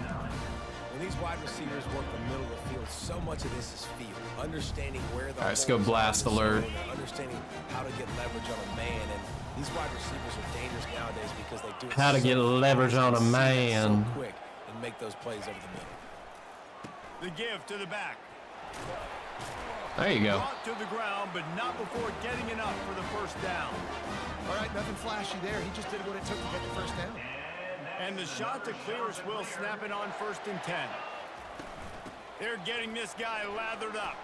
When these wide receivers work the middle of the field, so much of this is feel, understanding where the All right, let's go holes are blast in the alert. zone, and understanding how to get leverage on a man. And these wide receivers are dangerous nowadays because they do it How to so get leverage fast on a and see it man. so quick and make those plays over the middle. The give to the back. There you go. Brought to the ground, but not before getting enough for the first down. All right, nothing flashy there. He just did what it took to get the first down. And the shot to clear is Will snapping on 1st and 10. They're getting this guy lathered up.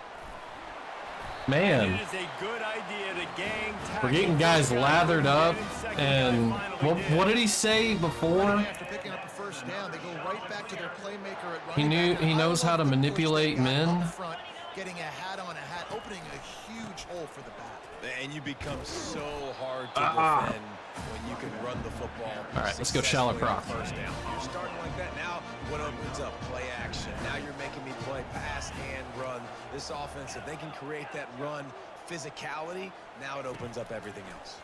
Man, It is a good idea to gang tackle. we're getting guys this guy lathered for up, the second and guy finally what did he say before? After picking up a first down, they go right back to their playmaker at running back. He knows how to manipulate men. Up front, getting a hat on a hat, opening a huge hole for the back. And you become so hard to defend when you can run the football. All right, let's go shallow successfully on croc. first down. You're starting like that. Now what opens up? Play action. Now you're making me play pass and run. This offense, if they can create that run physicality, now it opens up everything else.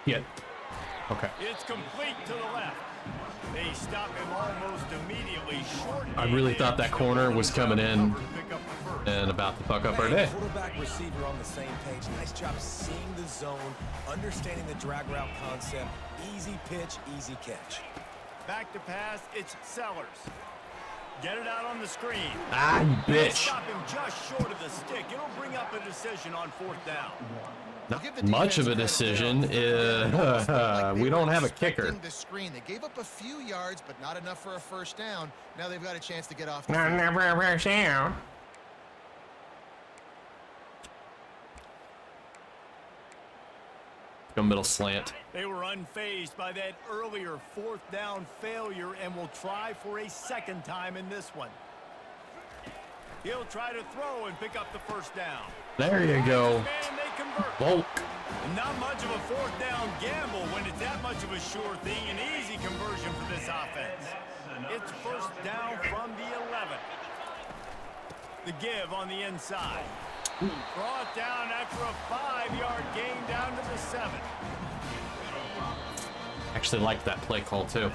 Yeah. Okay. It's complete to the left. They stop him almost immediately. Short I really thought that corner was coming in and about to fuck up our day. Quarterback receiver on the same page. Nice job seeing the zone, understanding the drag route concept. Easy pitch, easy catch. Back to pass, it's Sellers. Get it out on the screen. Ah, you They bitch. stop him just short of the stick. It'll bring up a decision on 4th down. Not much of a decision. We don't have a kicker. The screen. They gave up a few yards, but not enough for a first down. Now they've got a chance to get off the field. Go middle slant. They were unfazed by that earlier 4th down failure and will try for a second time in this one. He'll try to throw and pick up the first down. There you go. And they convert. Volk. Not much of a 4th down gamble when it's that much of a sure thing. An easy conversion for this offense. It's first down from the 11. The give on the inside. Brought down after a 5-yard gain down to the 7. Actually liked that play call too.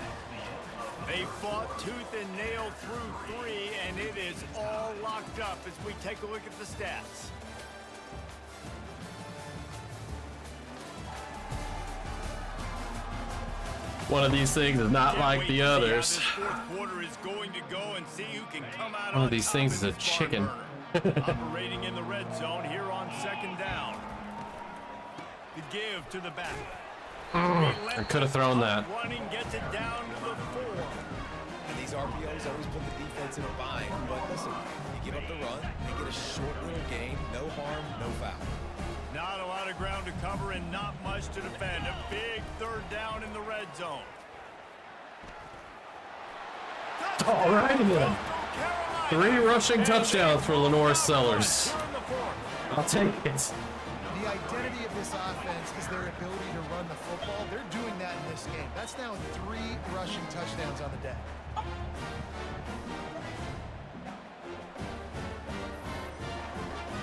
They fought tooth and nail through 3, and it is all locked up as we take a look at the stats. One of these things is not Can't like wait the to see how others. this 4th quarter is going to go and see who can come out One of on these top things in is a this chicken. barn burner. Operating in the red zone here on 2nd down. The give to the back. I could have thrown that. Running gets it down to the 4. And these RPOs always put the defense in a bind. But listen, you give up the run, they get a short little gain, no harm, no foul. Not a lot of ground to cover and not much to defend. A big 3rd down in the red zone. All righty then. 3 rushing touchdowns for Lenore Sellers. I'll take it. The identity of this offense is their ability to run the football. They're doing that in this game. That's now 3 rushing touchdowns on the day.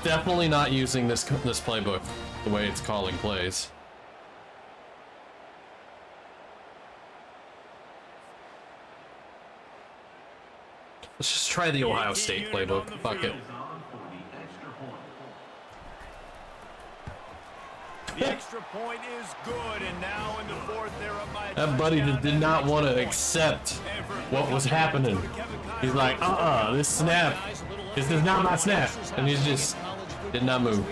Definitely not using this playbook the way it's calling plays. Let's just try the Ohio State playbook. Fuck it. The extra point is good, and now in the 4th, they're up by a That buddy touchdown. did not want to accept what was happening. He's like, this snap. This is not my snap. And he just did not move.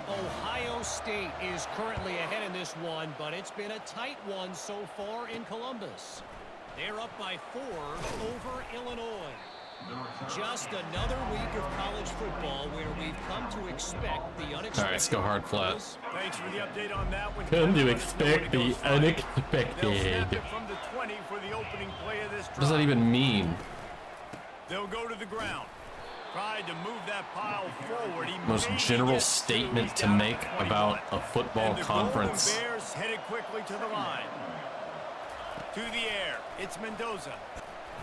Ohio State is currently ahead in this one, but it's been a tight one so far in Columbus. They're up by 4 over Illinois. Just another week of college football where we've come to expect the unexpected. All right, let's go hard flat. Thanks for the update on that one. Come to expect the They'll snap unexpected. it from the 20 for the opening play of this drive. What does that even mean? They'll go to the ground. Tried to move that pile forward. He Most maybe general gets statement through. to He's make down at 21. about a football And the conference. Golden Bears headed quickly to the line. To the air. It's Mendoza.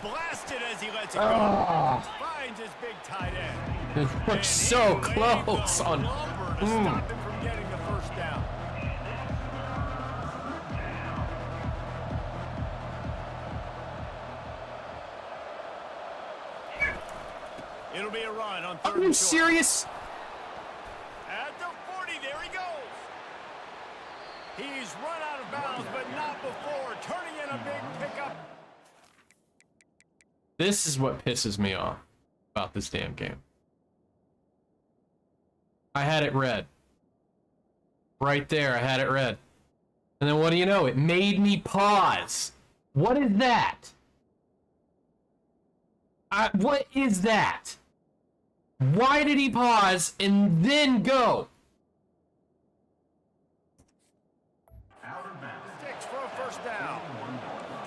Blasted as he lets it go. Finds his big tight end. We're And so he close laid on. the lumber to stop him from getting the 1st down. It'll be a run on 3rd Are you and short. serious? At the 40, there he goes. He's run out of bounds, but not before. Turning in a big pickup. This is what pisses me off about this damn game. I had it red. Right there, I had it red. And then what do you know? It made me pause. What is that? What is that? Why did he pause and then go? Six for a 1st down.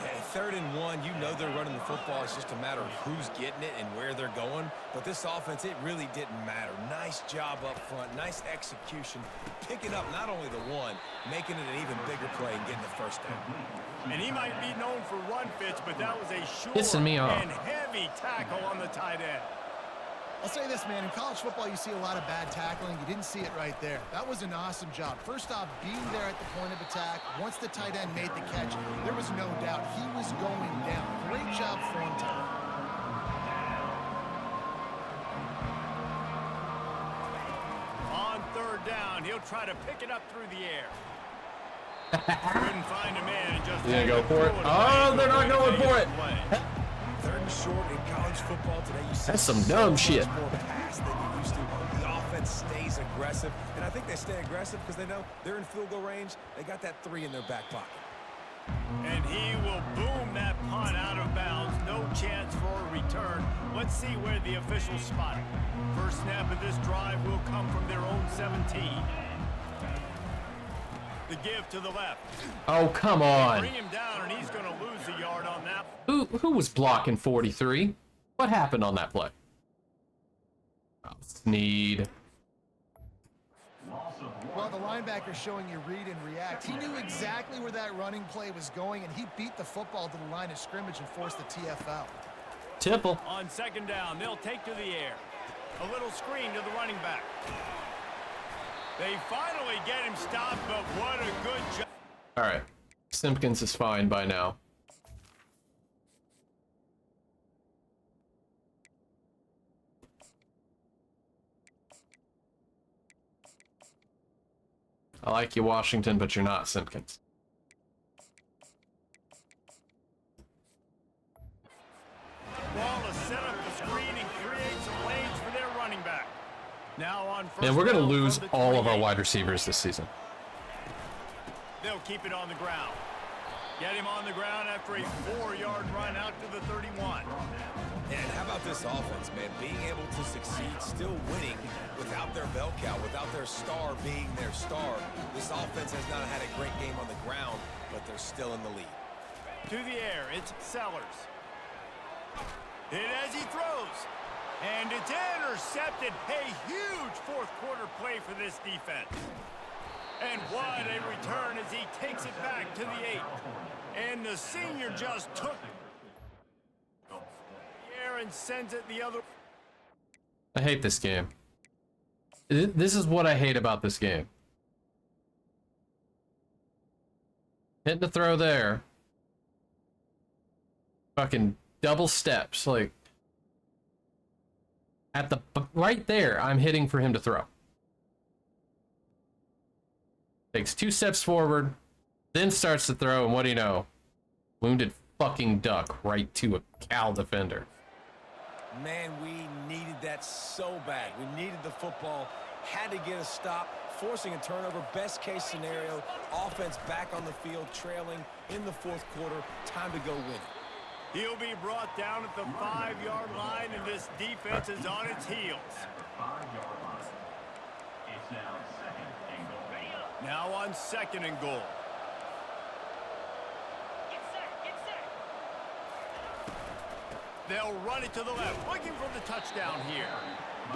At 3rd and 1, you know they're running the football. It's just a matter of who's getting it and where they're going. But this offense, it really didn't matter. Nice job up front. Nice execution. Picking up not only the 1, making it an even bigger play and getting the 1st down. And he might be known for run fits, but that was a short Pissing me off. and heavy tackle on the tight end. I'll say this, man. In college football, you see a lot of bad tackling. You didn't see it right there. That was an awesome job. First off, being there at the point of attack. Once the tight end made the catch, there was no doubt he was going down. Great job for him tonight. On 3rd down, he'll try to pick it up through the air. Couldn't find a man and just You gonna had go to for throw it? away Oh, they're not before going they for get it. away. 3rd and short in college football today. You see That's some so dumb much shit. more pass than you used to. The offense stays aggressive, and I think they stay aggressive because they know they're in field goal range. They got that 3 in their back pocket. And he will boom that punt out of bounds. No chance for a return. Let's see where the officials spot it. First snap of this drive will come from their own 17. The give to the left. Oh, come on. Bring him down, and he's going to lose a yard on that. Who was blocking 43? What happened on that play? Oh, Sneed. Well, the linebacker's showing you read and react. He knew exactly where that running play was going, and he beat the football to the line of scrimmage and forced the TFL. Tipple. On 2nd down, they'll take to the air. A little screen to the running back. They finally get him stopped, but what a good job. All right. Simpkins is fine by now. I like you, Washington, but you're not Simpkins. Ball to set up the screen and create some lanes for their running back. Now on first Man, we're going to down lose from the all of our 28. wide receivers this season. They'll keep it on the ground. Get him on the ground after a 4-yard run out to the 31. And how about this offense, man? Being able to succeed, still winning without their bell cow, without their star being their star. This offense has not had a great game on the ground, but they're still in the lead. To the air, it's Sellers. Hit as he throws. And it's intercepted. A huge fourth-quarter play for this defense. And what a return as he takes it back to the 8. And the senior just took the air and sends it the other. I hate this game. This is what I hate about this game. Hitting the throw there. Fucking double steps, like at the right there, I'm hitting for him to throw. Takes 2 steps forward, then starts to throw, and what do you know? Wounded fucking duck right to a Cal defender. Man, we needed that so bad. We needed the football, had to get a stop, forcing a turnover. Best case scenario, offense back on the field, trailing in the fourth quarter. Time to go win it. He'll be brought down at the 5-yard line, and this defense is on its heels. 5-yard line. It's now 2nd and goal. Now on 2nd and goal. They'll run it to the left, looking for the touchdown here.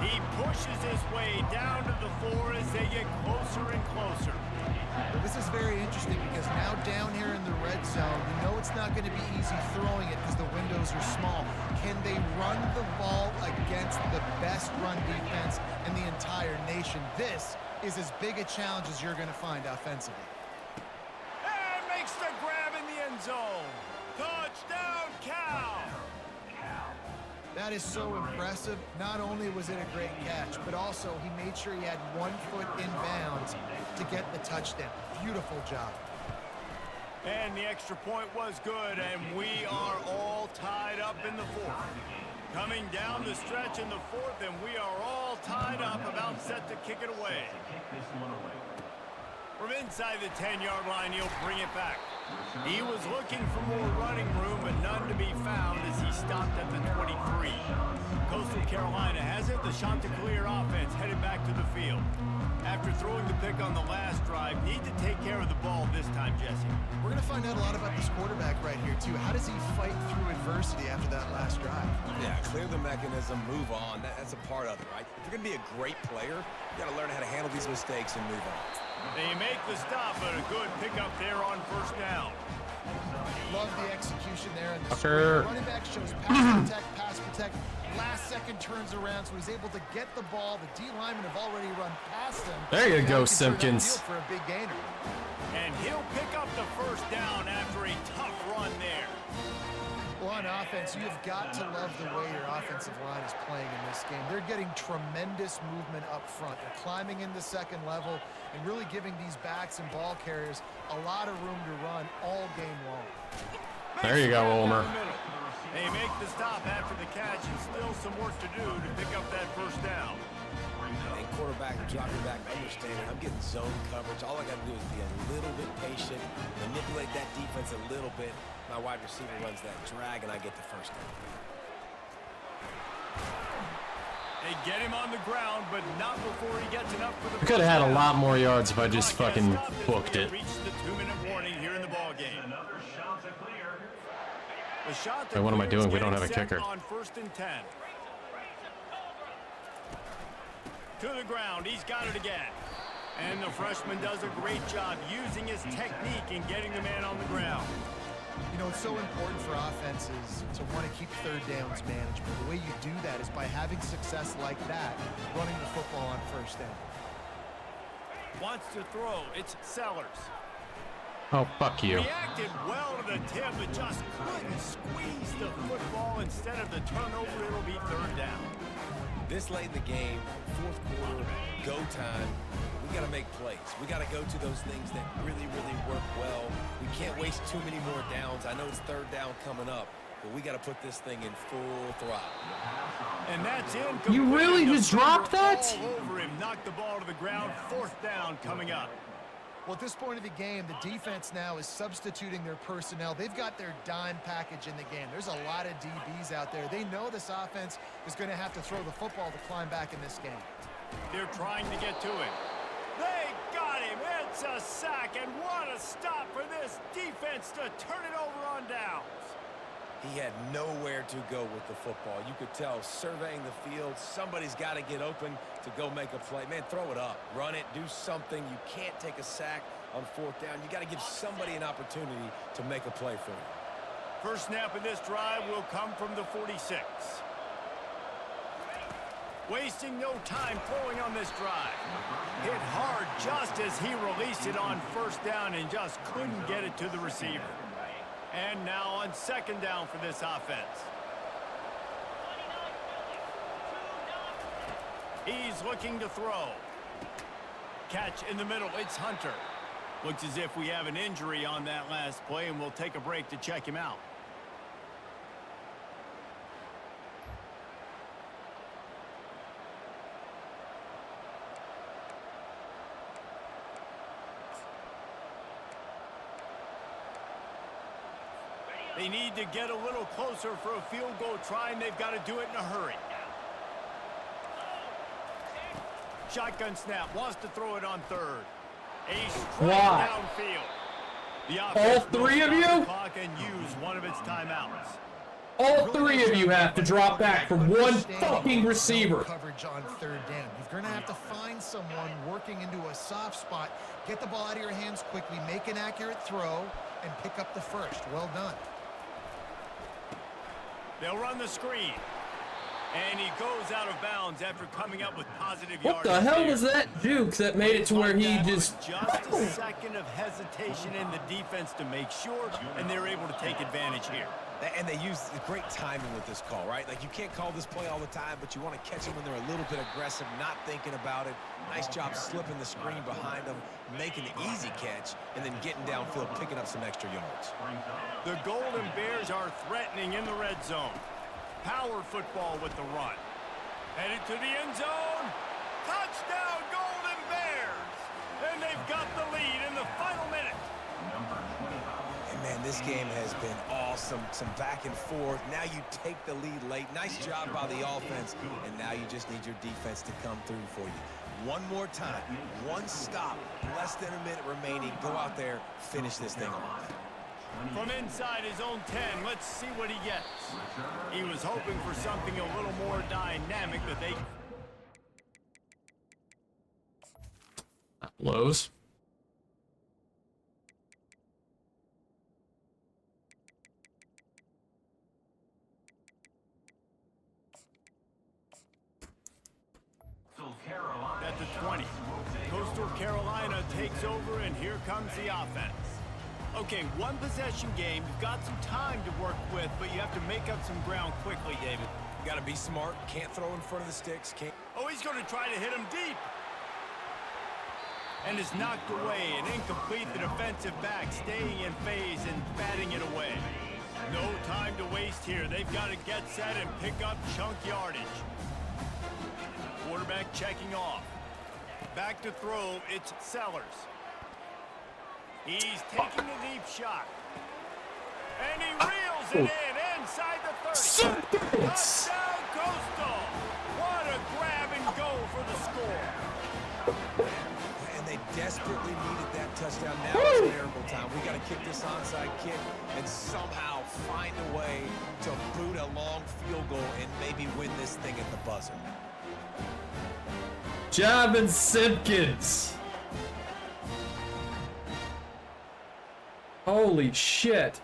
He pushes his way down to the 4 as they get closer and closer. Well, this is very interesting because now down here in the red zone, you know it's not going to be easy throwing it because the windows are small. Can they run the ball against the best run defense in the entire nation? This is as big a challenge as you're going to find offensively. And makes the grab in the end zone. Touchdown, Cal! That is so impressive. Not only was it a great catch, but also he made sure he had 1 foot in bounds to get the touchdown. Beautiful job. And the extra point was good, and we are all tied up in the 4th. Coming down the stretch in the 4th, and we are all tied up, about set to kick it away. From inside the 10-yard line, he'll bring it back. He was looking for more running room, but none to be found as he stopped at the 23. Coastal Carolina has it. The Chanticleer offense headed back to the field. After throwing the pick on the last drive, need to take care of the ball this time, Jesse. We're going to find out a lot about this quarterback right here, too. How does he fight through adversity after that last drive? Yeah, clear the mechanism, move on. That's a part of it, right? If you're going to be a great player, you got to learn how to handle these mistakes and move on. They make the stop, but a good pickup there on 1st down. Love the execution there in the Sure. screen. Running back shows pass protect. Last second turns around, so he's able to get the ball. The D linemen have already run past him. There you Now go, he can turn Simpkins. upfield for a big gainer. And he'll pick up the 1st down after a tough run there. Well, on offense, you've got to love the way your offensive line is playing in this game. They're getting tremendous movement up front. They're climbing into 2nd level and really giving these backs and ball carriers a lot of room to run all game long. There you go, Ulmer. They make the stop after the catch, and still some work to do to pick up that 1st down. And quarterback, dropping back, understanding I'm getting zone coverage. All I got to do is be a little bit patient, manipulate that defense a little bit. My wide receiver runs that drag, and I get the 1st down. They get him on the ground, but not before he gets enough for the. We could have had a first lot down. more yards if I just Clock has fucking stopped as booked we it. Reached the 2-minute warning here in the ball game. Another shot to clear. The shot Hey, what am I doing? We don't getting have a set kicker. On 1st and 10. To the ground, he's got it again. And the freshman does a great job using his technique and getting the man on the ground. You know, it's so important for offenses to want to keep 3rd downs manageable. The way you do that is by having success like that, running the football on 1st down. Wants to throw. It's Sellers. Oh, fuck you. Reacted well to the tip, but just couldn't squeeze the football. Instead of the turnover, it'll be 3rd down. This late in the game, 4th quarter, go time. We got to make plays. We got to go to those things that really, really work well. We can't waste too many more downs. I know it's 3rd down coming up, but we got to put this thing in full throttle. And that's in. You really just dropped that? All over him, knocked the ball to the ground. 4th down coming up. Well, at this point of the game, the defense now is substituting their personnel. They've got their dime package in the game. There's a lot of DBs out there. They know this offense is going to have to throw the football to climb back in this game. They're trying to get to him. They got him. It's a sack, and what a stop for this defense to turn it over on downs. He had nowhere to go with the football. You could tell surveying the field, somebody's got to get open to go make a play. Man, throw it up, run it, do something. You can't take a sack on fourth down. You got to give somebody an opportunity to make a play for you. First snap of this drive will come from the 46. Wasting no time throwing on this drive. Hit hard just as he released it on first down and just couldn't get it to the receiver. And now on second down for this offense. He's looking to throw. Catch in the middle. It's Hunter. Looks as if we have an injury on that last play, and we'll take a break to check him out. They need to get a little closer for a field goal try, and they've got to do it in a hurry. Shotgun snap, wants to throw it on third. A strike downfield. The All three of you? Clock and use one of its timeouts. All three of you have to drop back from one fucking receiver. Coverage on third down. You're going to have to find someone working into a soft spot, get the ball out of your hands quickly, make an accurate throw, and pick up the first. Well done. They'll run the screen. And he goes out of bounds after coming up with positive What yards. the hell was that juke that made it to where he just... Just a second of hesitation in the defense to make sure, and they're able to take advantage here. And they use great timing with this call, right? Like, you can't call this play all the time, but you want to catch them when they're a little bit aggressive, not thinking about it. Nice job slipping the screen behind them, making the easy catch, and then getting downfield, picking up some extra yards. The Golden Bears are threatening in the red zone. Power football with the run. Headed to the end zone. Touchdown, Golden Bears! And they've got the lead in the final minute. And man, this game has been awesome. Some back and forth. Now you take the lead late. Nice job by the offense. And now you just need your defense to come through for you. One more time. One stop. Less than a minute remaining. Go out there. Finish this thing off. From inside his own 10, let's see what he gets. He was hoping for something a little more dynamic, but they... Blows. At the 20, Coastal Carolina takes over, and here comes the offense. Okay, one possession game. You've got some time to work with, but you have to make up some ground quickly, David. You got to be smart. Can't throw in front of the sticks. Can't. Oh, he's going to try to hit him deep. And is knocked away. An incomplete. The defensive back staying in phase and batting it away. No time to waste here. They've got to get set and pick up chunk yardage. Quarterback checking off. Back to throw. It's Sellers. He's taking a deep shot. And he reels it in inside the 30. Touchdown, Coastal. What a grab and go for the score. And they desperately needed that touchdown. Now it's miracle time. We got to kick this onside kick and somehow find a way to boot a long field goal and maybe win this thing at the buzzer. Javin Simpkins. Holy shit.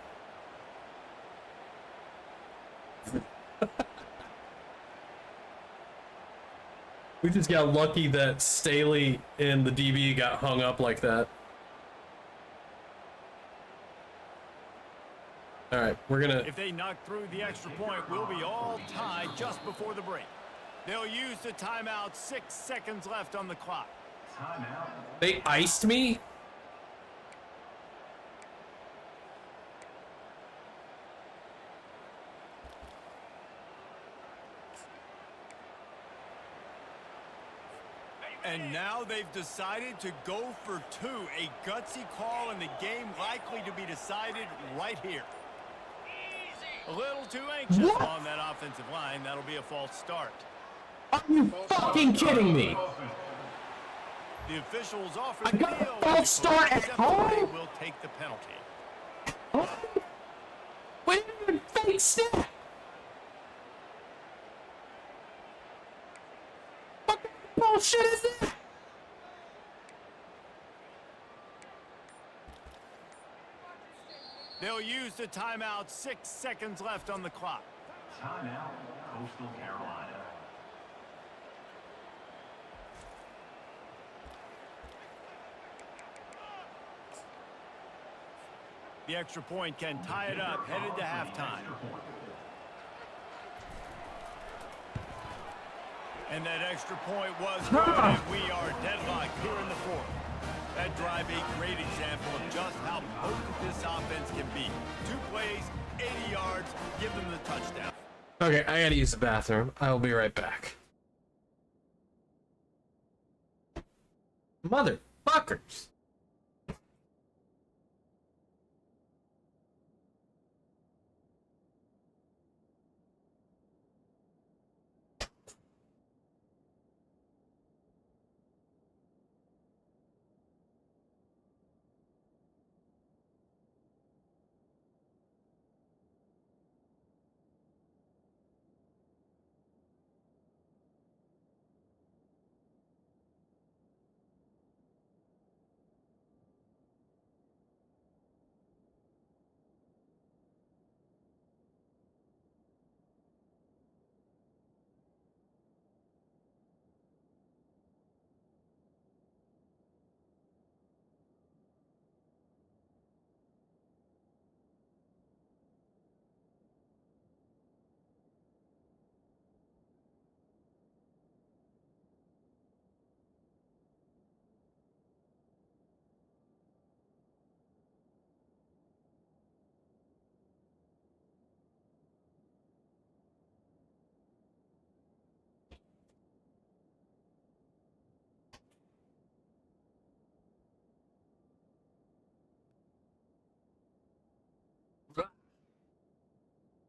We just got lucky that Staley and the DB got hung up like that. All right, we're gonna... If they knock through the extra point, we'll be all tied just before the break. They'll use the timeout. 6 seconds left on the clock. Timeout. They iced me? And now they've decided to go for two. A gutsy call, and the game likely to be decided right here. A little too anxious on that offensive line. That'll be a false start. Are you fucking kidding me? The officials offer I the got a deal. false start at home? Will take the penalty. Wait a minute, fake snap! What kind of bullshit is that? They'll use the timeout. 6 seconds left on the clock. Timeout, Coastal Carolina. The extra point can tie it up, headed to halftime. And that extra point was good, and we are deadlocked here in the fourth. That drive a great example of just how potent this offense can be. 2 plays, 80 yards, give them the touchdown. Okay, I gotta use the bathroom. I will be right back. Motherfuckers!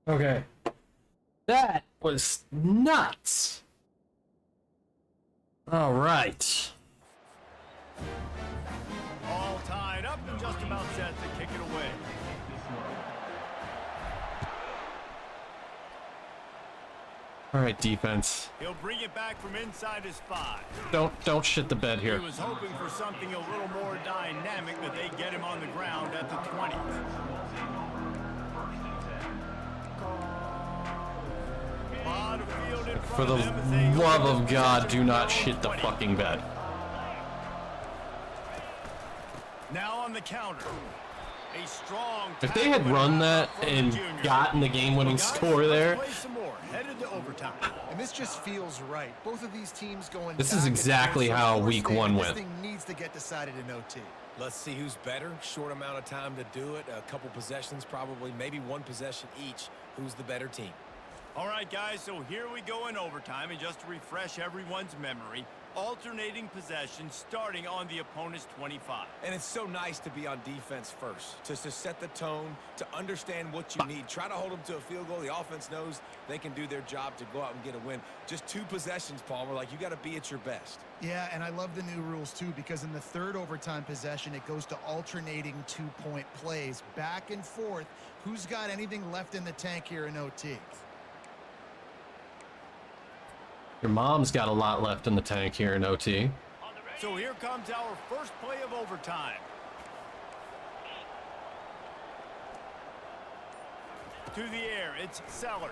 Okay. That was nuts. All right. All tied up and just about set to kick it away. All right, defense. He'll bring it back from inside his 5. Don't shit the bed here. He was hoping for something a little more dynamic, but they get him on the ground at the 20. Lot of field in front For the of them as they love go of to God, do not 20. shit the fucking bed. Now on the counter. A strong If they had run that and gotten the game-winning score there, Play some more. Headed to overtime. And this just feels right. Both of these teams going This back is and exactly forth, how so week forced 1 in. went. This thing needs to get decided in OT. Let's see who's better. Short amount of time to do it. A couple possessions, probably, maybe 1 possession each. Who's the better team? All right, guys, so here we go in overtime. And just to refresh everyone's memory, alternating possession starting on the opponent's 25. And it's so nice to be on defense first, to set the tone, to understand what you need. Try to hold them to a field goal. The offense knows they can do their job to go out and get a win. Just 2 possessions, Palmer. Like, you got to be at your best. Yeah, and I love the new rules, too, because in the third overtime possession, it goes to alternating 2-point plays. Back and forth. Who's got anything left in the tank here in OT? Your mom's got a lot left in the tank here in OT. So here comes our first play of overtime. To the air, it's Sellers.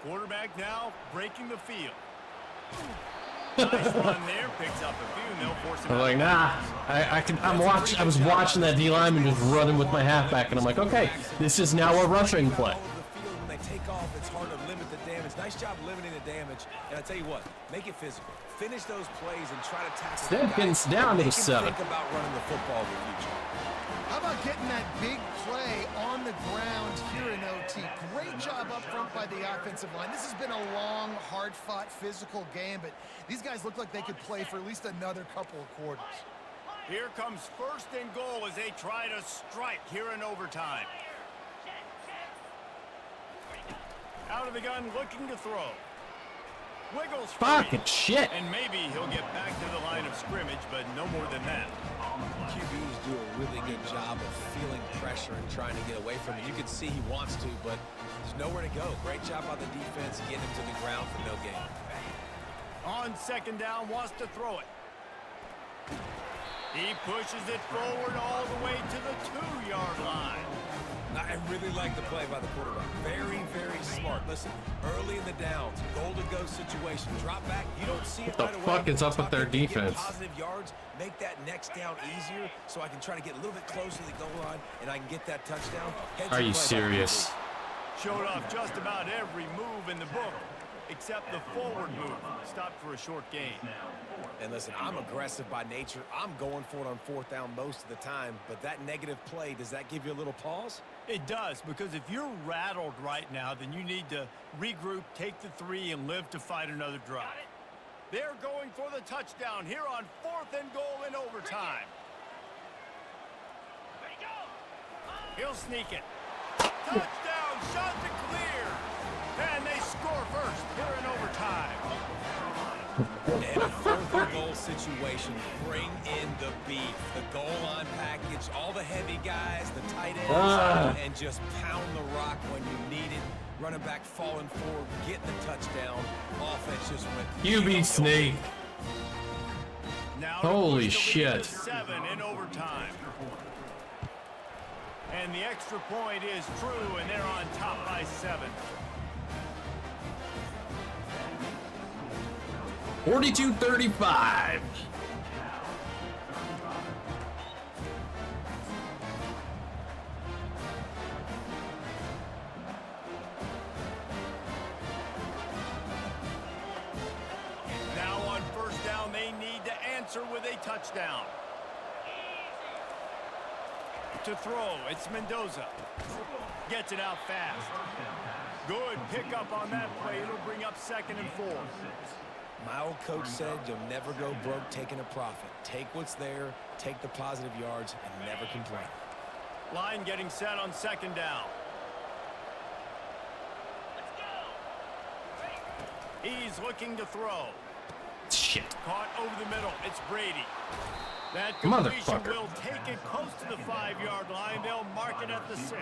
Quarterback now breaking the field. Nice run there, picks up a few, and they'll force him I'm out. like, nah. I was watching that D lineman just running with my halfback, and I'm like, okay, this is now a rushing play. When they take off, it's hard to limit the damage. Nice job limiting the damage. And I tell you what, make it physical. Finish those plays and try to tackle Simpkins down to the 7. Think about running the football in the future. How about getting that big play on the ground here in OT? Great job up front by the offensive line. This has been a long, hard-fought, physical game, but these guys look like they could play for at least another couple of quarters. Here comes 1st and goal as they try to strike here in overtime. Out of the gun, looking to throw. Wiggles free. Fucking shit. And maybe he'll get back to the line of scrimmage, but no more than that. QBs do a really good job of feeling pressure and trying to get away from it. You can see he wants to, but there's nowhere to go. Great job on the defense, getting him to the ground for no gain. On 2nd down, wants to throw it. He pushes it forward all the way to the 2-yard line. I really like the play by the quarterback. Very, very smart. Listen, early in the downs, goal-to-go situation, drop back. You don't see it right away. What the fuck is up with their defense? Positive yards, make that next down easier so I can try to get a little bit closer to the goal line and I can get that touchdown. Are you serious? Showed off just about every move in the book, except the forward move. Stopped for a short gain. And listen, I'm aggressive by nature. I'm going for it on 4th down most of the time, but that negative play, does that give you a little pause? It does, because if you're rattled right now, then you need to regroup, take the 3, and live to fight another drive. They're going for the touchdown here on 4th and goal in overtime. He'll sneak it. Touchdown, shot to clear. And they score first here in overtime. In a 4th and goal situation, bring in the beef, the goal line package, all the heavy guys, the tight ends, and just pound the rock when you need it. Running back falling forward, getting the touchdown. Offense just went. QB sneak. Now Holy to shit. 7 in overtime. And the extra point is true, and they're on top by 7. 42-35. Now on 1st down, they need to answer with a touchdown. To throw, it's Mendoza. Gets it out fast. Good pickup on that play. It'll bring up 2nd and 4. My old coach said you'll never go broke taking a profit. Take what's there, take the positive yards, and never complain. Line getting set on 2nd down. He's looking to throw. Shit. Caught over the middle. It's Brady. That completion Motherfucker. will take it close to the 5-yard line. They'll mark it at the 6.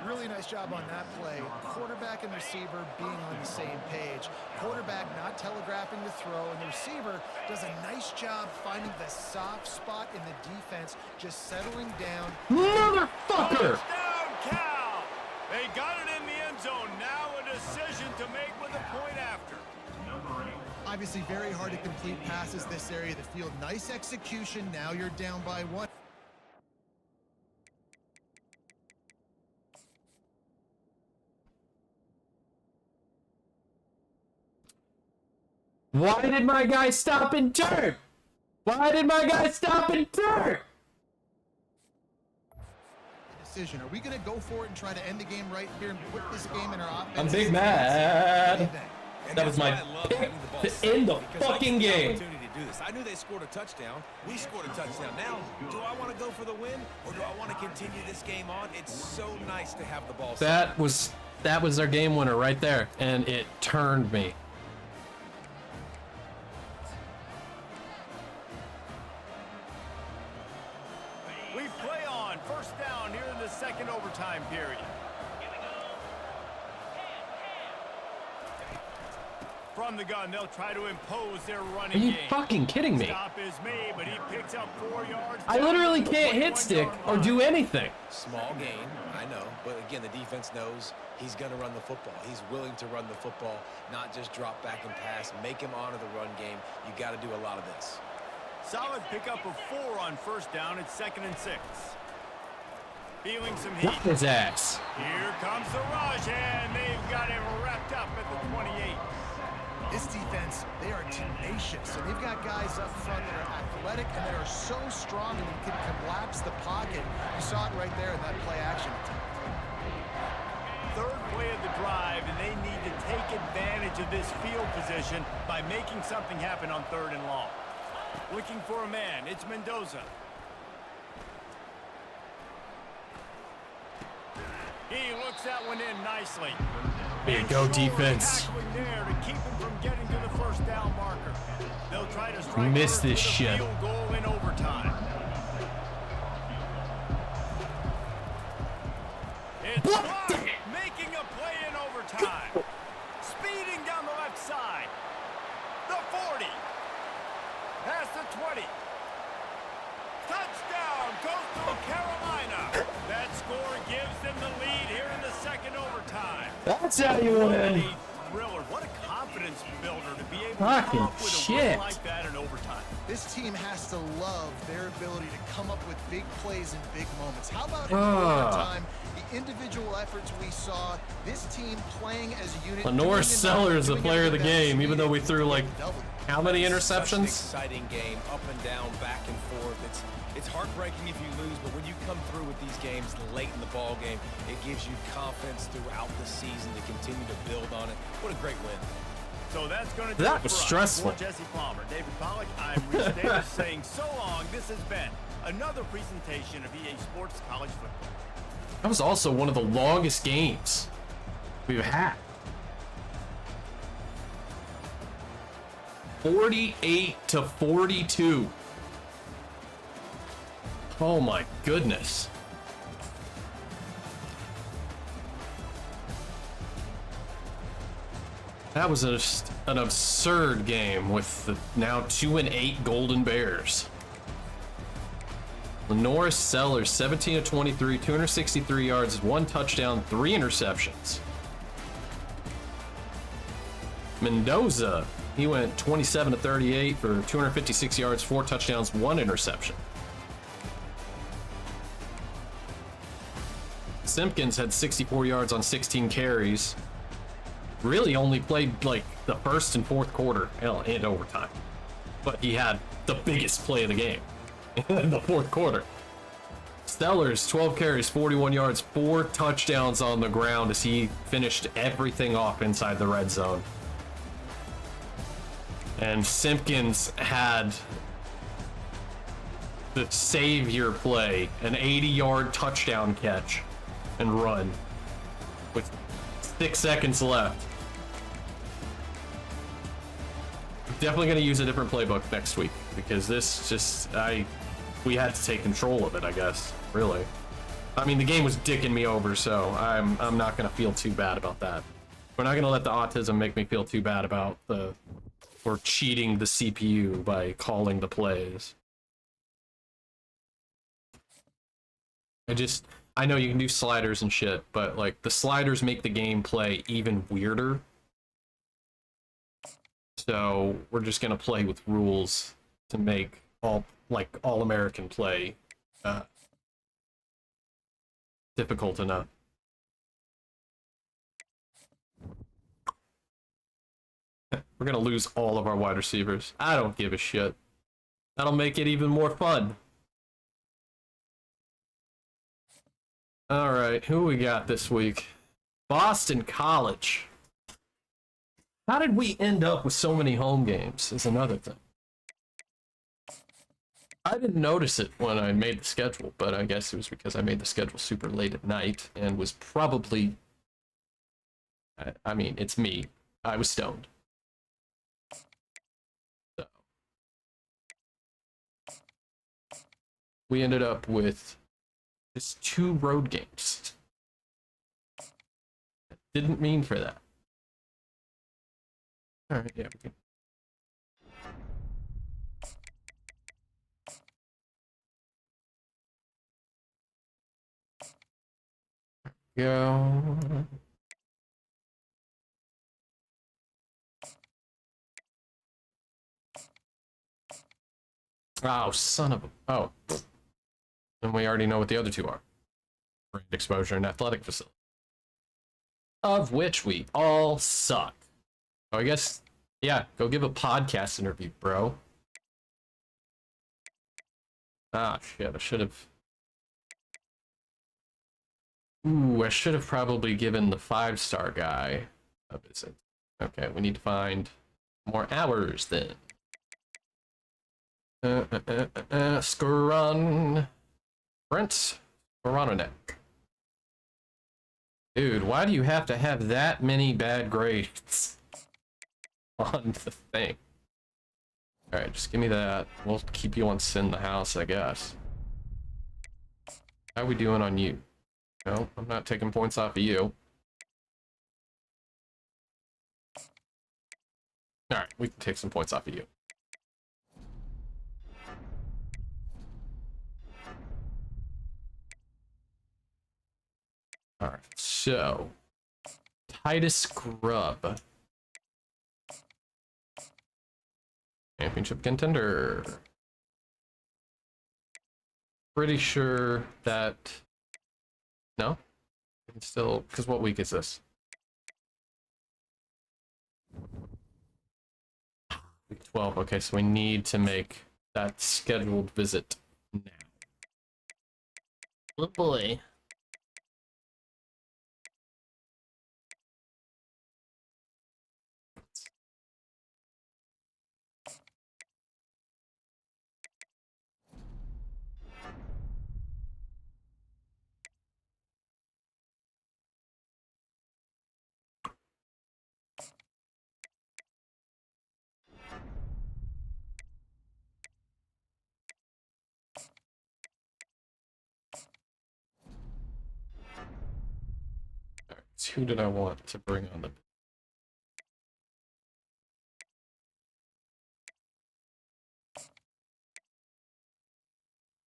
Really nice job on that play. Quarterback and receiver being on the same page. Quarterback not telegraphing the throw, and the receiver does a nice job finding the soft spot in the defense, just settling down. Motherfucker! Touchdown, Cal! They got it in the end zone. Now a decision to make with a point after. Obviously very hard to complete passes this area of the field. Nice execution. Now you're down by 1. Why did my guy stop and turn? Why did my guy stop and turn? Decision. Are we going to go for it and try to end the game right here and put this game in our offense? I'm big mad. That was my pick to end the fucking game. I knew they scored a touchdown. We scored a touchdown. Now, do I want to go for the win, or do I want to continue this game on? It's so nice to have the ball. That was their game winner right there, and it turned me. We play on 1st down here in the 2nd overtime period. From the gun, they'll try to impose their running Are you game. fucking kidding me? Stop is made, but he picks up 4 yards. I literally can't hit stick or do anything. Small gain, I know, but again, the defense knows he's going to run the football. He's willing to run the football, not just drop back and pass, make him honor the run game. You got to do a lot of this. Solid pickup of 4 on 1st down. It's 2nd and 6. Feeling some Got heat. his ass. Here comes the rush, and they've got him wrapped up at the 28. This defense, they are tenacious, and they've got guys up front that are athletic and that are so strong and can collapse the pocket. You saw it right there in that play action attempt. Third play of the drive, and they need to take advantage of this field position by making something happen on 3rd and long. Looking for a man, it's Mendoza. He looks that one in nicely. There you go, defense. There to keep him from getting to the first down marker. They'll try to strike Miss this with a shit. field goal in overtime. It's blocked, making a play in overtime. Speeding down the left side. The 40. Past the 20. Touchdown, Coastal Carolina. That score gives them the lead here in the second overtime. That's how you What win. a thriller. What a confidence builder to be able to Fucking come up with a shit. win like that in overtime. This team has to love their ability to come up with big plays in big moments. How about in Ah. overtime, the individual efforts we saw, this team playing as a unit. Lenore doing Sellers is the doing player of the everything game, that's even though we needed threw to like get double. how many Such an interceptions? exciting game, up and down, back and forth. It's heartbreaking if you lose, but when you come through with these games late in the ball game, it gives you confidence throughout the season to continue to build on it. What a great win. So that's going to do That it was for us. stressful. For Jesse Palmer, David Pollack, I'm Reese Davis saying so long. This has been another presentation of EA Sports College Football. That was also one of the longest games we've had. 48-42. Oh my goodness. That was an absurd game with the now 2-8 Golden Bears. Lenore Sellers, 17 of 23, 263 yards, 1 touchdown, 3 interceptions. Mendoza, he went 27 to 38 for 256 yards, 4 touchdowns, 1 interception. Simpkins had 64 yards on 16 carries. Really only played like the first and fourth quarter and overtime. But he had the biggest play of the game in the fourth quarter. Stellers, 12 carries, 41 yards, 4 touchdowns on the ground as he finished everything off inside the red zone. And Simpkins had the savior play, an 80-yard touchdown catch and run with 6 seconds left. Definitely going to use a different playbook next week because this just we had to take control of it, I guess. Really, I mean the game was dicking me over, so I'm not going to feel too bad about that. We're not going to let the autism make me feel too bad about we're cheating the CPU by calling the plays. I know you can do sliders and shit, but like the sliders make the gameplay even weirder. So we're just gonna play with rules to make all American play difficult enough. We're gonna lose all of our wide receivers. I don't give a shit. That'll make it even more fun. All right, who we got this week? Boston College. How did we end up with so many home games is another thing. I didn't notice it when I made the schedule, but I guess it was because I made the schedule super late at night and was probably, I mean, it's me. I was stoned. So we ended up with just 2 road games. Didn't mean for that. All right, yeah, we can. Go. Oh, son of a. Oh. And we already know what the other 2 are. brand exposure and athletic facility, of which we all suck. So I guess, yeah, go give a podcast interview, bro. Ah, shit, I should have... Ooh, I should have probably given the 5-star guy a visit. Okay, we need to find more hours then. Skoran. Brent Skoronek. Dude, why do you have to have that many bad grades on the thing? Alright, just give me that. We'll keep you on Sin the House, I guess. How we doing on you? No, I'm not taking points off of you. Alright, we can take some points off of you. Alright, so... Titus Scrub. Championship contender. Pretty sure that... No? We can still... Because what week is this? Week 12. Okay, so we need to make that scheduled visit now. Oh boy. Alright, so who did I want to bring on the...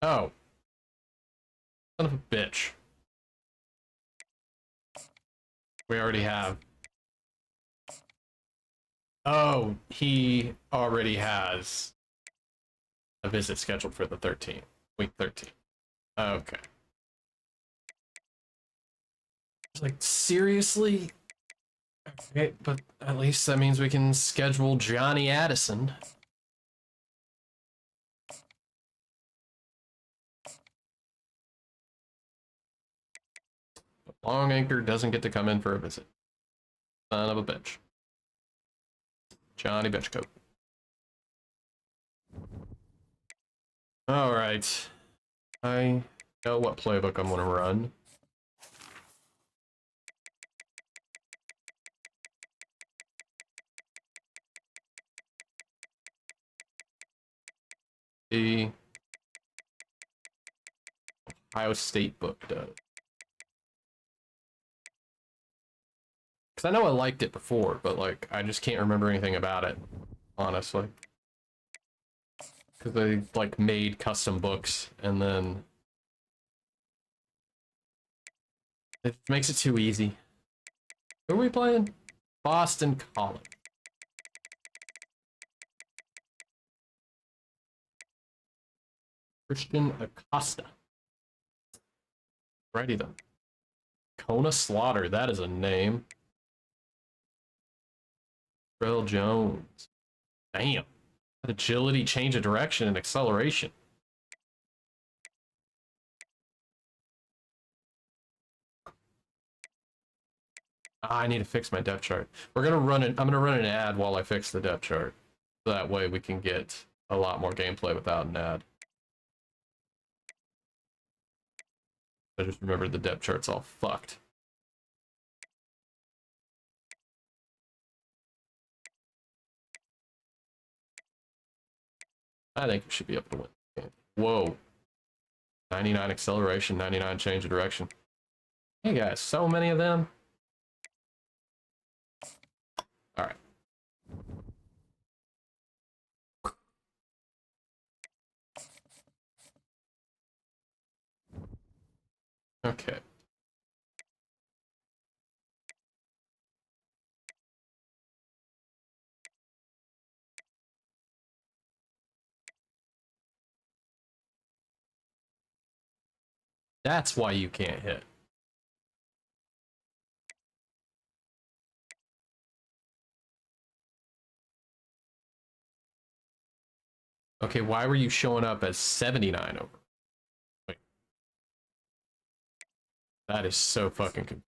Oh. Son of a bitch. We already have... Oh, he already has a visit scheduled for the 13th. Week 13. Okay. Like, seriously? Okay, but at least that means we can schedule Johnny Addison. But Long Anchor doesn't get to come in for a visit. Son of a bitch. Johnny Bitchcoat. Alright. I know what playbook I'm going to run. The Ohio State book does. Because I know I liked it before, but like I just can't remember anything about it, honestly. Because they like made custom books and then it makes it too easy. Who are we playing? Boston College. Christian Acosta. Righty then. Kona Slaughter, that is a name. Terrell Jones. Damn. Agility, change of direction, and acceleration. I need to fix my depth chart. We're gonna run it. I'm gonna run an ad while I fix the depth chart. So that way we can get a lot more gameplay without an ad. I just remembered the depth chart's all fucked. I think we should be able to win. Whoa. 99 acceleration, 99 change of direction. Hey guys, so many of them. Alright. Okay. That's why you can't hit. Okay, why were you showing up as 79 over? Wait. That is so fucking confusing.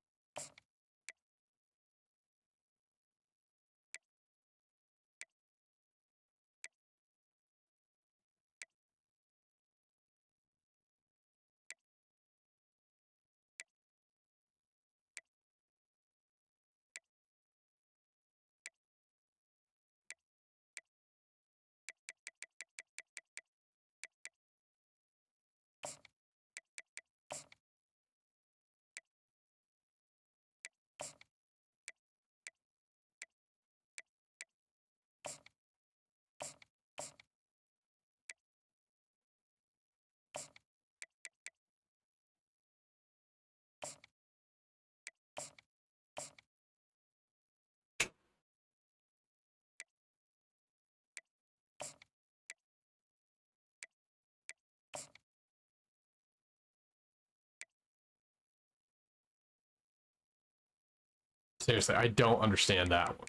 Seriously, I don't understand that one.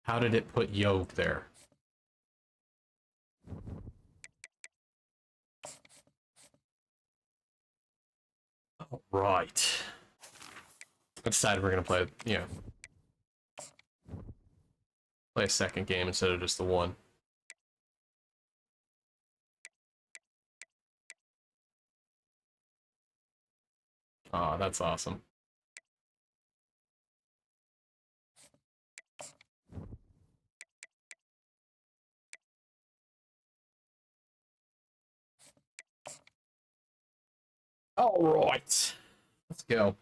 How did it put Yoke there? All right. I decided we're gonna play, play a second game instead of just the one. Aw, that's awesome. All right. Let's go.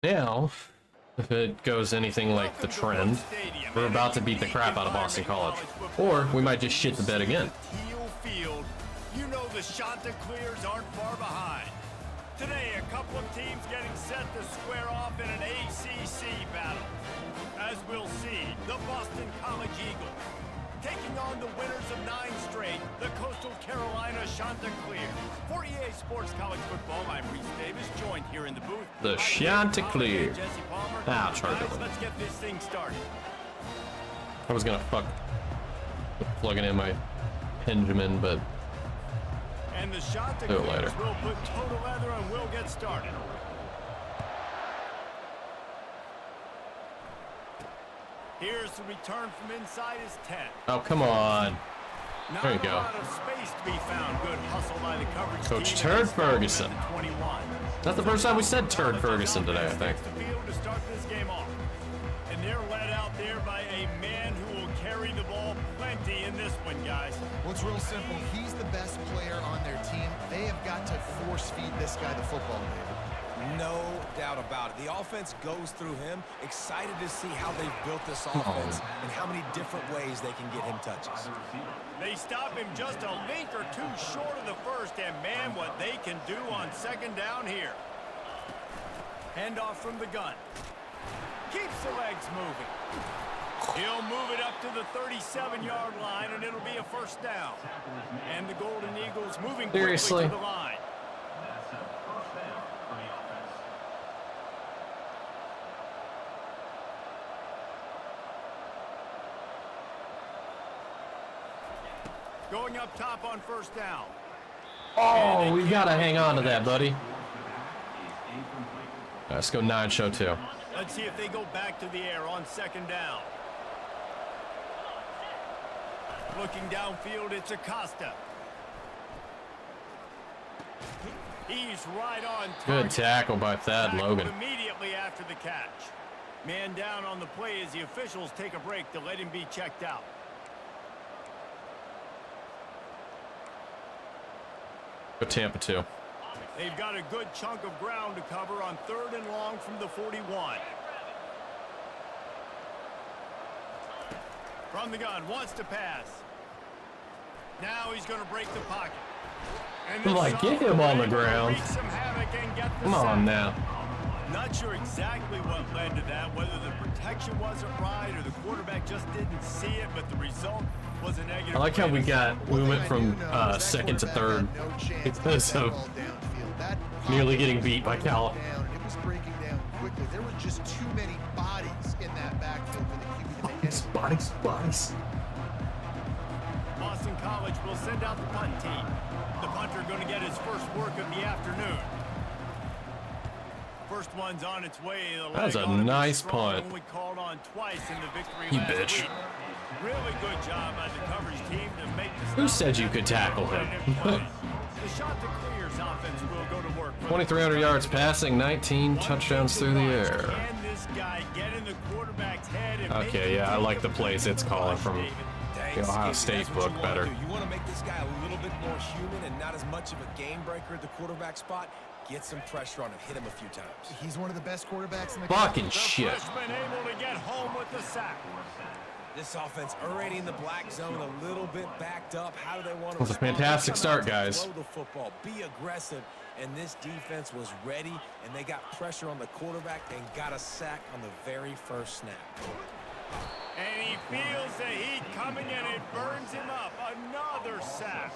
Now, if it goes anything like the trend, we're about to beat the crap out of Boston College. Or we might just shit the bed again. Teal Field. You know the Chanticleers aren't far behind. Today, a couple of teams getting set to square off in an ACC battle. As we'll see, the Boston College Eagles taking on the winners of 9 straight, the Coastal Carolina Chanticleers. For EA Sports College Football, I'm Reese Davis, joined here in the booth. The Chanticleer. Ah, charge it. Let's get this thing started. I was gonna fuck with plugging in my Benjamin, but And the do it Chanticleers later. will put total leather and we'll get started. Here's the return from inside his 10. Oh, come on. Not There you a go. lot of space to be found. Good hustle by the coverage Coach team. Turd And it's down Ferguson. at the 21. That's the first time we said Turd Ferguson today, I think. Takes the field to start this game off. And they're led out there by a man who will carry the ball plenty in this one, guys. Well, it's real simple. He's the best player on their team. They have got to force feed this guy the football, David. No doubt about it. The offense goes through him. Excited to see how they've built this offense and how many different ways they can get him touches. They stop him just a link or two short of the first, and man, what they can do on second down here. Handoff from the gun. Keeps the legs moving. He'll move it up to the 37-yard line, and it'll be a first down. And the Golden Eagles moving quickly Seriously? to the line. That's a first down for the offense. Going up top on first down. Oh, we gotta hang on to that, buddy. All right, let's go 9, show 2. Let's see if they go back to the air on second down. Looking downfield, it's Acosta. He's right on target. Good tackle by Thad Tackled Logan. immediately after the catch. Man down on the play as the officials take a break to let him be checked out. Go Tampa 2. They've got a good chunk of ground to cover on 3rd and long from the 41. From the gun, wants to pass. Now he's going to break the pocket. And I'm like, get him on the ground. wreak some havoc and get the Come on sack. now. Not sure exactly what led to that, whether the protection wasn't right or the quarterback just didn't see it, but the result was a negative. I like how we One went thing I from do know is that second to quarterback third had no chance because to get of that ball downfield. That nearly pocket getting was beat by broken Cal. down, and it was breaking down quick quickly. There were just too many bodies in that backfield for the QB to make any. Bodies. Boston College will send out the punt team. The punter going to get his first work of the afternoon. First one's on its way. That was a nice punt. We called on twice in the victory You last bitch. week. Really good job by the coverage team to make the Who stop. said you could tackle him? The shot to clear's offense will go to work. 2,300 yards passing, 19 touchdowns through the air. Can this guy get in the quarterback's head and Okay, yeah, I like the plays it's calling from the Ohio That's State what book you wanna better. do. You want to make this guy a little bit more human and not as much of a game breaker at the quarterback spot. Get some pressure on him, hit him a few times. He's one of the best quarterbacks in the Fucking The shit. freshman able to get home with the sack. This offense already in the black zone, a little bit backed up. How do they want to That's a fantastic start, guys. Throw the football, be aggressive, and this defense was ready, and they got pressure on the quarterback and got a sack on the very first snap. And he feels the heat coming and it burns him up. Another sack.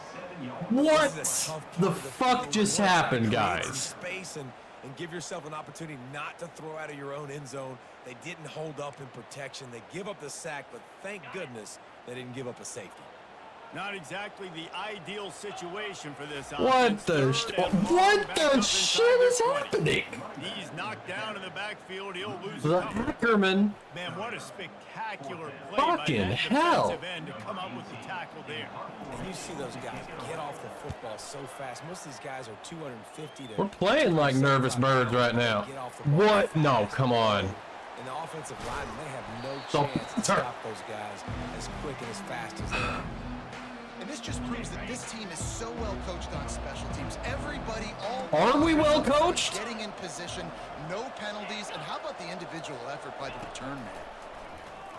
What This is a tough the part of fuck field. just You want to happened, create some guys? Space and give yourself an opportunity not to throw out of your own end zone. They didn't hold up in protection. They give up the sack, but thank goodness they didn't give up a safety. Not exactly the ideal situation for this What offense. the Third and long, back up shit inside is their 20. happening? He's knocked down in the backfield. He'll lose The a couple. Ackerman. Man, what a spectacular play Fucking by that hell. defensive end to come up with the tackle there. And you see those guys get off the football so fast. Most of these guys are 250 to... We're playing like nervous birds right now. What? No, come on. And the offensive linemen, they have no So- chance to stop those guys as quick and as fast as they are. And this just proves that this team is so well coached on special teams. Everybody, all Are we well coached? Getting in position, no penalties, and how about the individual effort by the return man?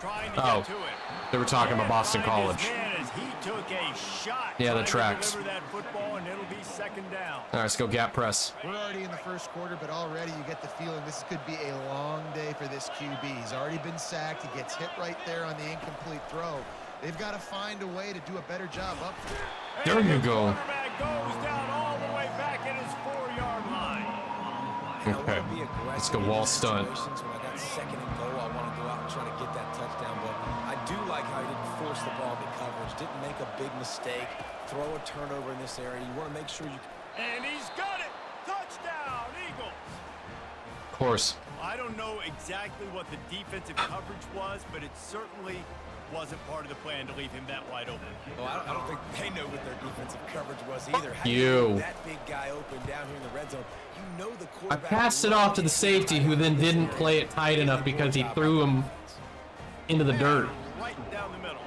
Trying to Oh, get to it. they were talking about Boston Find his College. man as he took a shot. Yeah, the trying to tracks. deliver that football, and it'll be second down. All right, let's go gap press. We're already in the first quarter, but already you get the feeling this could be a long day for this QB. He's already been sacked. He gets hit right there on the incomplete throw. They've got to find a way to do a better job up there. There you And the go. quarterback goes down all the way back at his 4-yard line. And I Okay. wanna be Let's aggressive go in wall these stunt. situations. When I got second and goal, I want to go out and try to get that touchdown. But I do like how he didn't force the ball to coverage, didn't make a big mistake, throw a turnover in this area. You want to make sure you... And he's got it. Touchdown, Eagles. Of course. I don't know exactly what the defensive coverage was, but it certainly wasn't part of the plan to leave him that wide open. Well, I don't think they know what their defensive coverage was either. How do you. leave that big guy open down here in the red zone? You know the I quarterback passed it off to the loves safety, who then didn't play it tight enough because he threw him into the dirt. Right down the middle.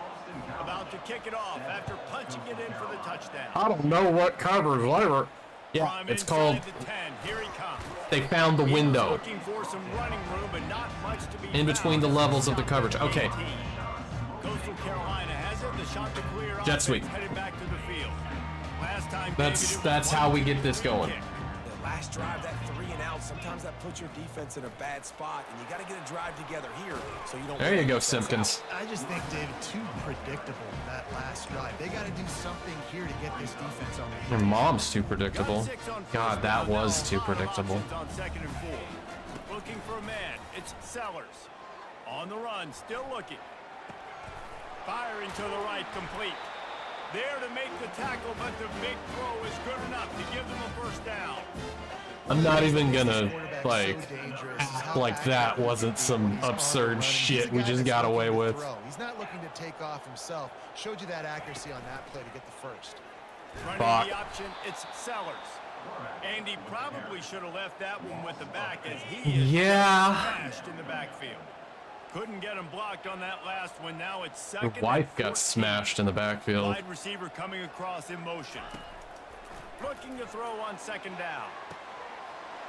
About to kick it off after punching it in for the touchdown. I don't know what coverage they were. Yeah, From it's inside called the 10. Here he comes. they found the He was window looking for some running room, but not much to be in between the found. levels of the coverage. Okay. Coastal Carolina has it. The shot to clear. Jet offense sweep. headed back to the field. Last time, That's David, it was how we one get this going. kick. The last drive, that 3 and out, sometimes that puts your defense in a bad spot, and you got to get a drive together here so you don't... There you go, let the defense Simpkins. I just think, David, too predictable that last drive. They got to do something here to get this defense on their Your heels. mom's too predictable. Gun six on first God, that down. Now was a too lot of predictable. options on second and 4. Looking for a man. It's Sellers. On the run, still looking. Firing to the right, complete. There to make the tackle, but the big throw is good enough to give them a first down. I'm not even gonna Quarterback's like so dangerous. Is how like that accurate wasn't some he's on the absurd run. He's shit a we guy just that's got away looking to with. throw. He's not looking to take off himself. Showed you that accuracy on that play to get the first. Running Fuck. the option, it's Sellers. And he probably should have left that one with the back as he is Yeah. smashed in the backfield. Couldn't get him blocked on that last one. Now it's Your second. wife and got 14. smashed in the backfield. Wide receiver coming across in motion. Looking to throw on second down.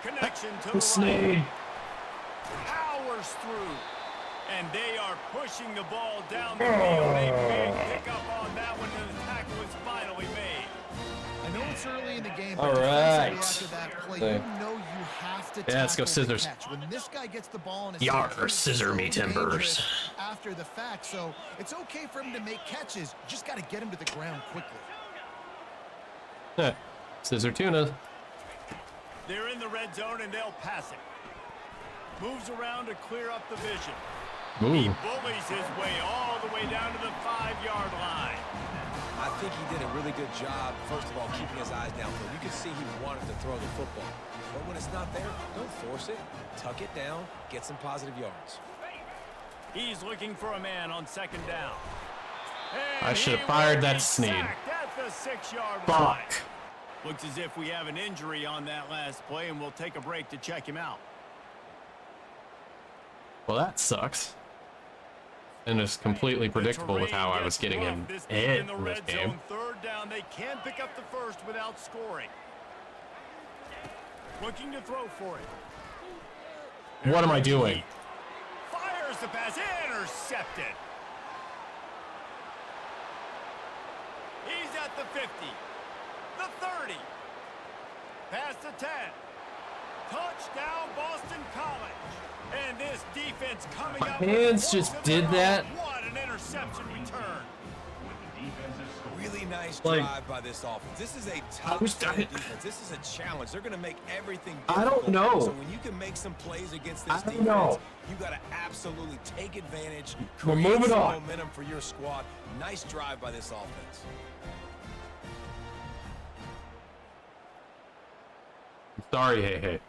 Connection to the right. Sneed. Powers through. And they are pushing the ball down the field. A big pick up on that one, and the tackle is finally made. I know it's early in the game, All but defensively right. after that play, Say. you know you have to Yeah, let's go tackle the scissors. catch. When this guy gets the ball in his Yar, hands, he's scissor so me timbers. dangerous after the fact, so it's okay for him to make catches. You just got to get him to the ground quickly. Scissor tuna. They're in the red zone, and they'll pass it. Moves around to clear up the vision. Ooh. He bullies his way all the way down to the 5-yard line. I think he did a really good job, first of all, keeping his eyes downfield. You can see he wanted to throw the football. But when it's not there, don't force it. Tuck it down, get some positive yards. He's looking for a man on second down. And I should have he fired will that be Snead. sacked at the 6-yard line. Fuck. Looks as if we have an injury on that last play, and we'll take a break to check him out. Well, that sucks. And it's completely predictable with how I was getting him hit in the in this red game. zone. Third down, they can pick up the first without scoring. Looking to throw for it. What am I doing? Fires the pass, intercepted. He's at the 50, the 30, past the 10. Touchdown, Boston College. And this defense coming up. My hands just did that. What an interception return. Really nice Like, drive by this offense. This is a top defense. This is a challenge. They're going to make everything difficult. I don't know. So when you can make some plays against this I don't defense, know. you got to absolutely take advantage. We're Create moving some on. momentum for your squad. Nice drive by this offense. Sorry, hey.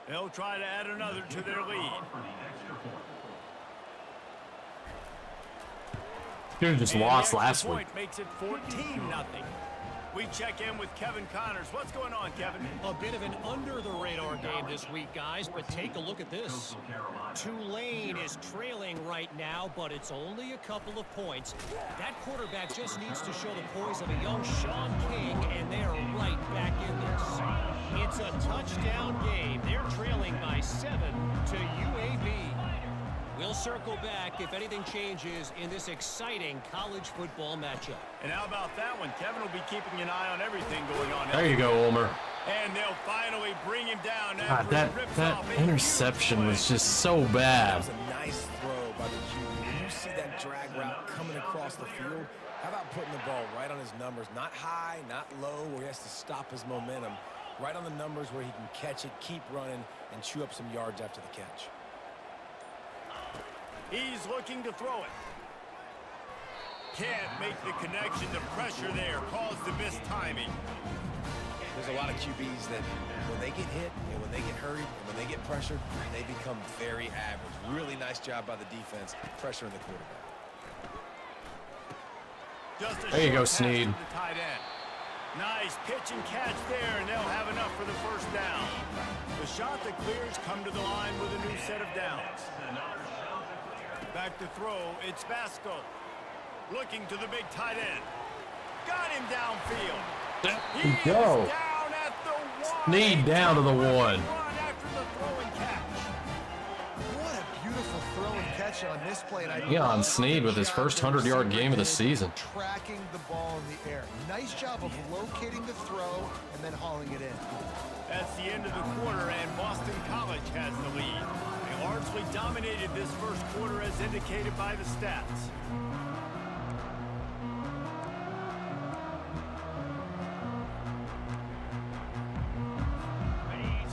They'll try to add another to their lead. Should have just And the lost extra last week. point makes it 14-0. We check in with Kevin Connors. What's going on, Kevin? A bit of an under-the-radar game this week, guys, but take a look at this. Tulane is trailing right now, but it's only a couple of points. That quarterback just needs to show the poise of a young Sean King, and they are right back in this. It's a touchdown game. They're trailing by 7 to UAB. We'll circle back if anything changes in this exciting college football matchup. And how about that one? Kevin will be keeping an eye on everything going on. There you go, Ulmer. And they'll finally bring him down. God, after he rips that off a interception huge was play. just so That bad. was a nice throw by the QB. When you see that drag route coming across the field, how about putting the ball right on his numbers? Not high, not low, where he has to stop his momentum. Right on the numbers where he can catch it, keep running, and chew up some yards after the catch. He's looking to throw it. Can't make the connection. The pressure there caused the missed timing. There's a lot of QBs that when they get hit and when they get hurried and when they get pressured, they become very average. Really nice job by the defense pressuring the quarterback. Just a There you go, short pass Snead. to the tight end. Nice pitch and catch there, and they'll have enough for the first down. The shot that clears come to the line with a new set of downs. Back to throw, it's Basco. Looking to the big tight end. Got him downfield. There He you is go. down at the 1. Snead down to the 1. Run after the throw and catch. What a beautiful throw and catch on this play. And I Leon love Snead the with his job first the 100-yard receiver game of the did season. Tracking the ball in the air. Nice job of locating the throw and then hauling it in. That's the end of the quarter, and Boston College has the lead. They largely dominated this first quarter as indicated by the stats.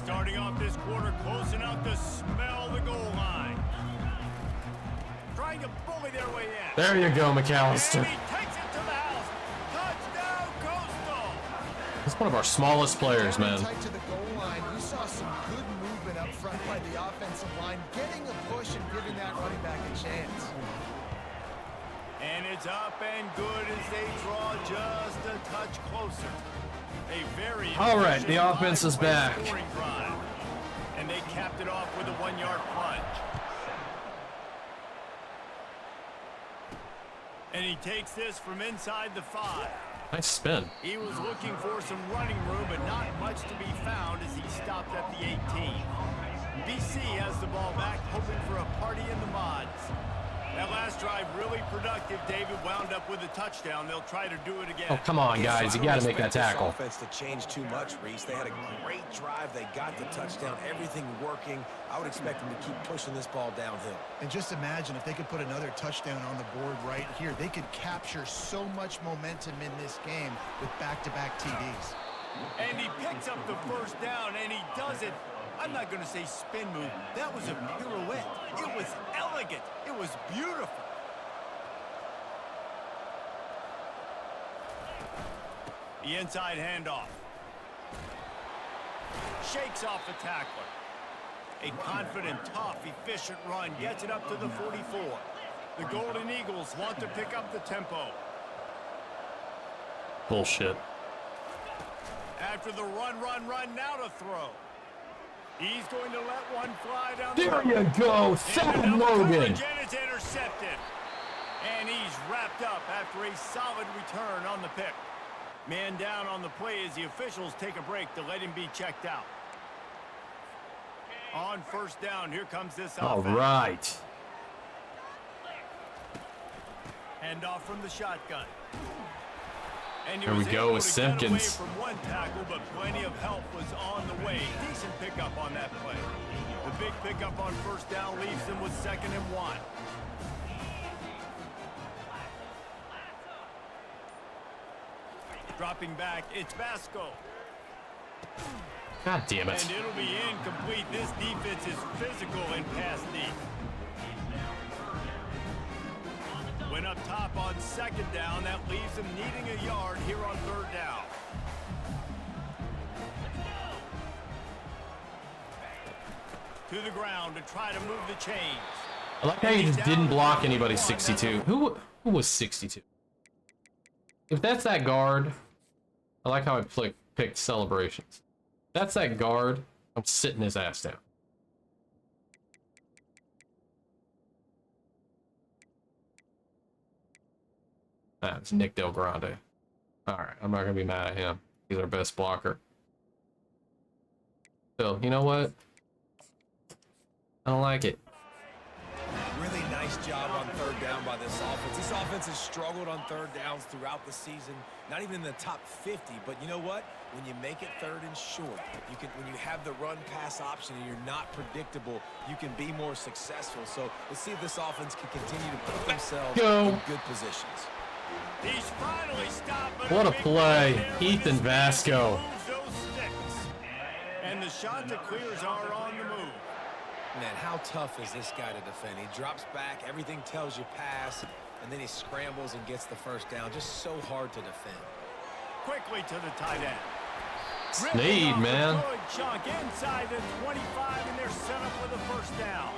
Starting off this quarter, close enough to smell the goal line. Trying to bully their way in. There you go, And McAllister. he takes it to the house. Touchdown, Coastal. He's one of our smallest players, Down man. tight to the goal line. You saw some good movement up front by the offensive line, getting a push and giving that running back a chance. And it's up and good as they draw just a touch closer. A very All right, the efficient offense is five-play back. scoring drive. And they capped it off with a 1-yard plunge. And he takes this from inside the 5. Nice spin. He was looking for some running room, but not much to be found as he stopped at the 18. BC has the ball back, hoping for a party in the mods. That last drive really productive. David wound up with a touchdown. They'll try to do it again. Oh, come on, guys. You got to make that tackle. Offense to change too much, Reese. They had a great drive. They got the touchdown. Everything working. I would expect them to keep pushing this ball downhill. And just imagine if they could put another touchdown on the board right here. They could capture so much momentum in this game with back-to-back TDs. And he picks up the first down, and he does it. I'm not going to say spin move. That was a pirouette. It was elegant. It was beautiful. The inside handoff. Shakes off the tackler. A confident, tough, efficient run gets it up to the 44. The Golden Eagles want to pick up the tempo. Bullshit. After the run, now to throw. He's going to let one fly down There the you go. Seth Logan. And it's intercepted. And he's wrapped up after a solid return on the pick. Man down on the play as the officials take a break to let him be checked out. On first down, here comes this offense. All right. Hand off from the shotgun. And There we go with Simpkins. From one tackle, but plenty of help was on the way. Decent pickup on that play. The big pickup on first down leaves them with 2nd and 1. Dropping back, it's Vasco. God damn it. And it'll be incomplete. This defense is physical and pass deep. Went up top on 2nd down. That leaves them needing a yard here on 3rd down. To the ground to try to move the chains. I like how you just didn't block anybody 62. Who was 62? If that's that guard, I like how I picked celebrations. If that's that guard, I'm sitting his ass down. It's Nick Del Grande. Alright, I'm not going to be mad at him. He's our best blocker. So, you know what? I don't like it. Really nice job on 3rd down by this offense. This offense has struggled on 3rd downs throughout the season. Not even in the top 50, but you know what? When you make it 3rd and short, when you have the run-pass option and you're not predictable, you can be more successful. So let's see if this offense can continue to put themselves in good positions. He's finally stopped. What a play. Ethan Vasco. And the shot that clears are on the move. Man, how tough is this guy to defend? He drops back, everything tells you pass, and then he scrambles and gets the first down. Just so hard to defend. Quickly to the tight end. Sneed, man. Good chunk inside the 25, and they're set up with a first down.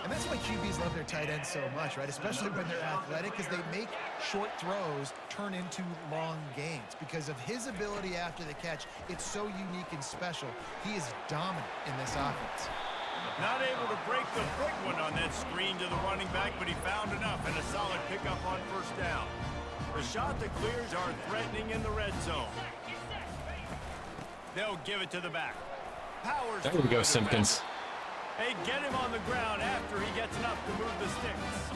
And that's why QBs love their tight ends so much, right? Especially when they're athletic, because they make short throws turn into long gains. Because of his ability after the catch, it's so unique and special. He is dominant in this offense. Not able to break the big one on that screen to the running back, but he found enough and a solid pickup on first down. The shot that clears are threatening in the red zone. They'll give it to the back. Powers. There we go, Simpkins. They get him on the ground after he gets enough to move the sticks.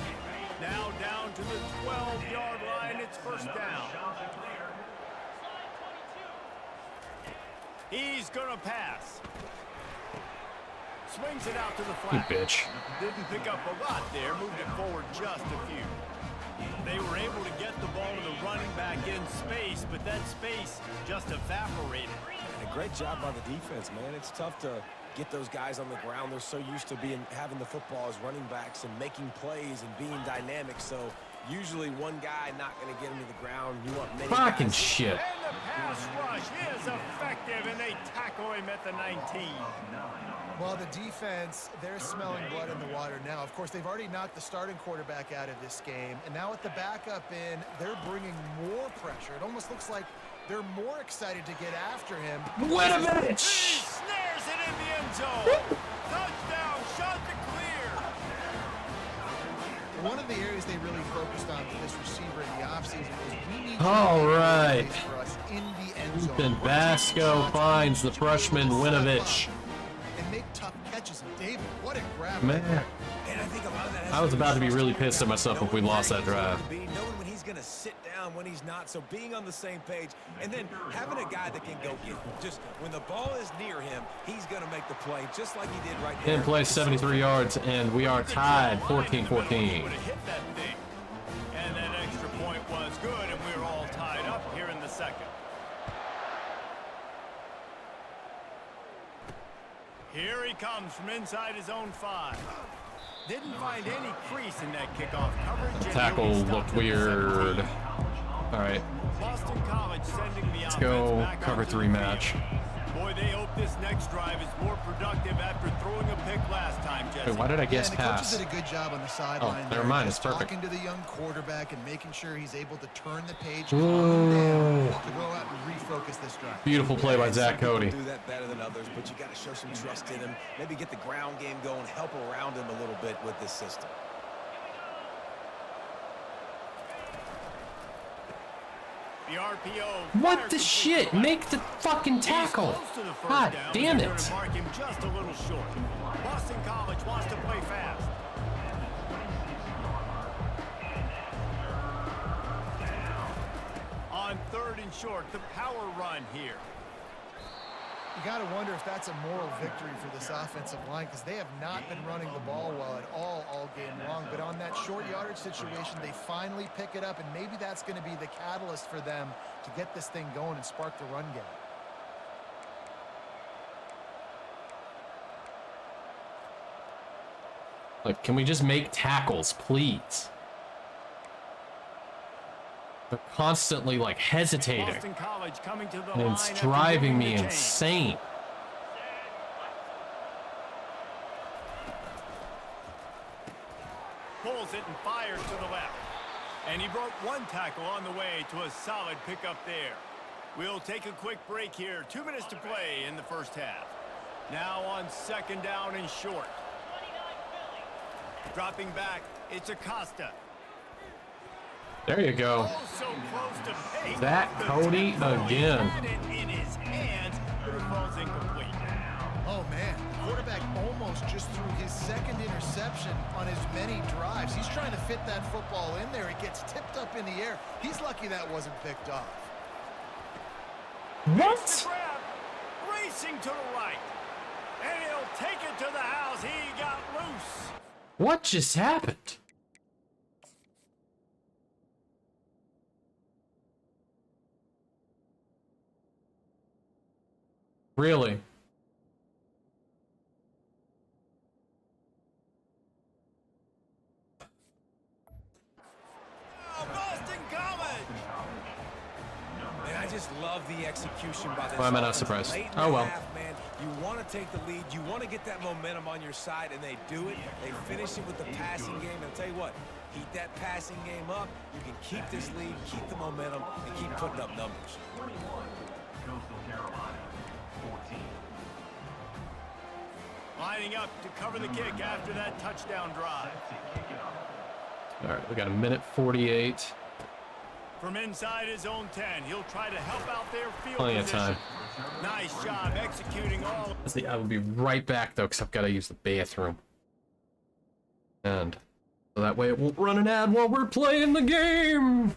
Now down to the 12-yard line. It's first down. He's going to pass. Swings it out to the flat. You bitch. Didn't pick up a lot there. Moved it forward just a few. They were able to get the ball to the running back in space, but that space just evaporated. And a great job by the defense, man. It's tough to get those guys on the ground. They're so used to having the football as running backs and making plays and being dynamic. So usually one guy not going to get him to the ground. You want many Fucking guys. shit. And the pass rush is effective, and they tackle him at the 19. Well, the defense, they're smelling blood in the water now. Of course, they've already knocked the starting quarterback out of this game. And now with the backup in, they're bringing more pressure. It almost looks like they're more excited to get after him. Winovich! He snares it in the end zone. Touchdown, shot to clear. One of the areas they really focused on for this receiver in the offseason was we need All right. for us in the end zone. Ethan Vasco finds the freshman Winovich. And make tough catches. And David, what a grab. Man. And I think a lot of that I was about to be really pissed at myself if we lost that drive. Knowing when he's going to sit down, when he's not, so being on the same page, and then having a guy that can go get just when the ball is near him, he's going to make the play just like he did right there. In play, 73 yards, and we are tied 14-14. And that extra point was good, and we're all tied up here in the second. Here he comes from inside his own 5. Didn't find any crease in that kickoff coverage. Tackle looked weird. All right. Boston College sending the Let's go back cover onto 3 the match. field. Boy, they hope this next drive is more productive after throwing a pick last time, Jesse. Wait, why did I guess and the pass? coaches did a good job on the sideline. never mind, it's perfect. Talking to the young quarterback and making sure he's able to turn the page, calm him down to go out and refocus this drive. Beautiful play by Zach Cody. Do that better than others, but you got to show some trust in him. Maybe get the ground game going, help around him a little bit with this system. The RPO. What the shit? Make the fucking tackle. God damn it. Mark him just a little short. Boston College wants to play fast. On 3rd and short, the power run here. You got to wonder if that's a moral victory for this offensive line because they have not been running the ball well at all game long. But on that short yardage situation, they finally pick it up, and maybe that's going to be the catalyst for them to get this thing going and spark the run game. Like, can we just make tackles, please? They're constantly, like, hesitating. Boston College coming to the And line it's after driving moving me the chain. insane. Pulls it and fires to the left. And he broke one tackle on the way to a solid pickup there. We'll take a quick break here. 2 minutes to play in the first half. Now on 2nd down and short. Dropping back, it's Acosta. There you go. Oh, so close to pace. That The Cody tempo, he again. had it in his hands, but it falls incomplete. Oh, man. The quarterback almost just threw his 2nd interception on as many drives. He's trying to fit that football in there. It gets tipped up in the air. He's lucky that wasn't picked off. What? The grab, racing to the right. And he'll take it to the house. He got loose. What just happened? Really? Oh, Boston College. And I just love the execution by this. Why am I not offense. surprised? Late in Oh, the well. half, man, you want to take the lead. You want to get that momentum on your side, and they do it. They finish it with the passing game. And I'll tell you what, keep that passing game up. You can keep this lead, keep the momentum, and keep putting up numbers. 21, Coastal Carolina, 14. Lining up to cover the kick after that touchdown drive. All right, we got a minute 48. From inside his own 10, he'll try to help out their field Plenty of position. time. Nice job executing all. See, I will be right back though, because I've got to use the bathroom. And so that way it won't run an ad while we're playing the game.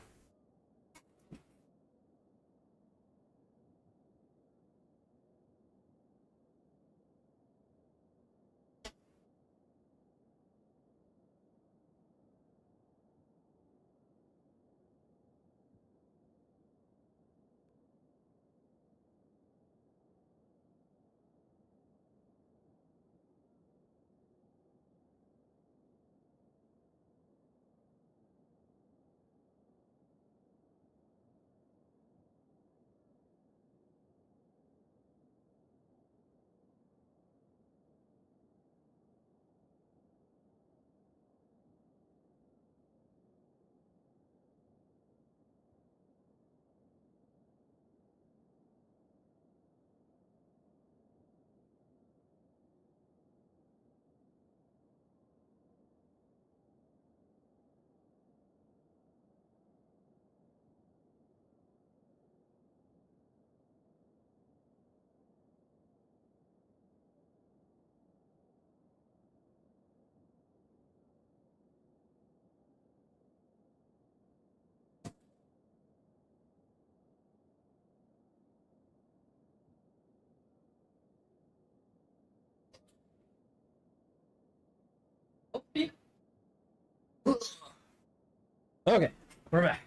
Okay, we're back.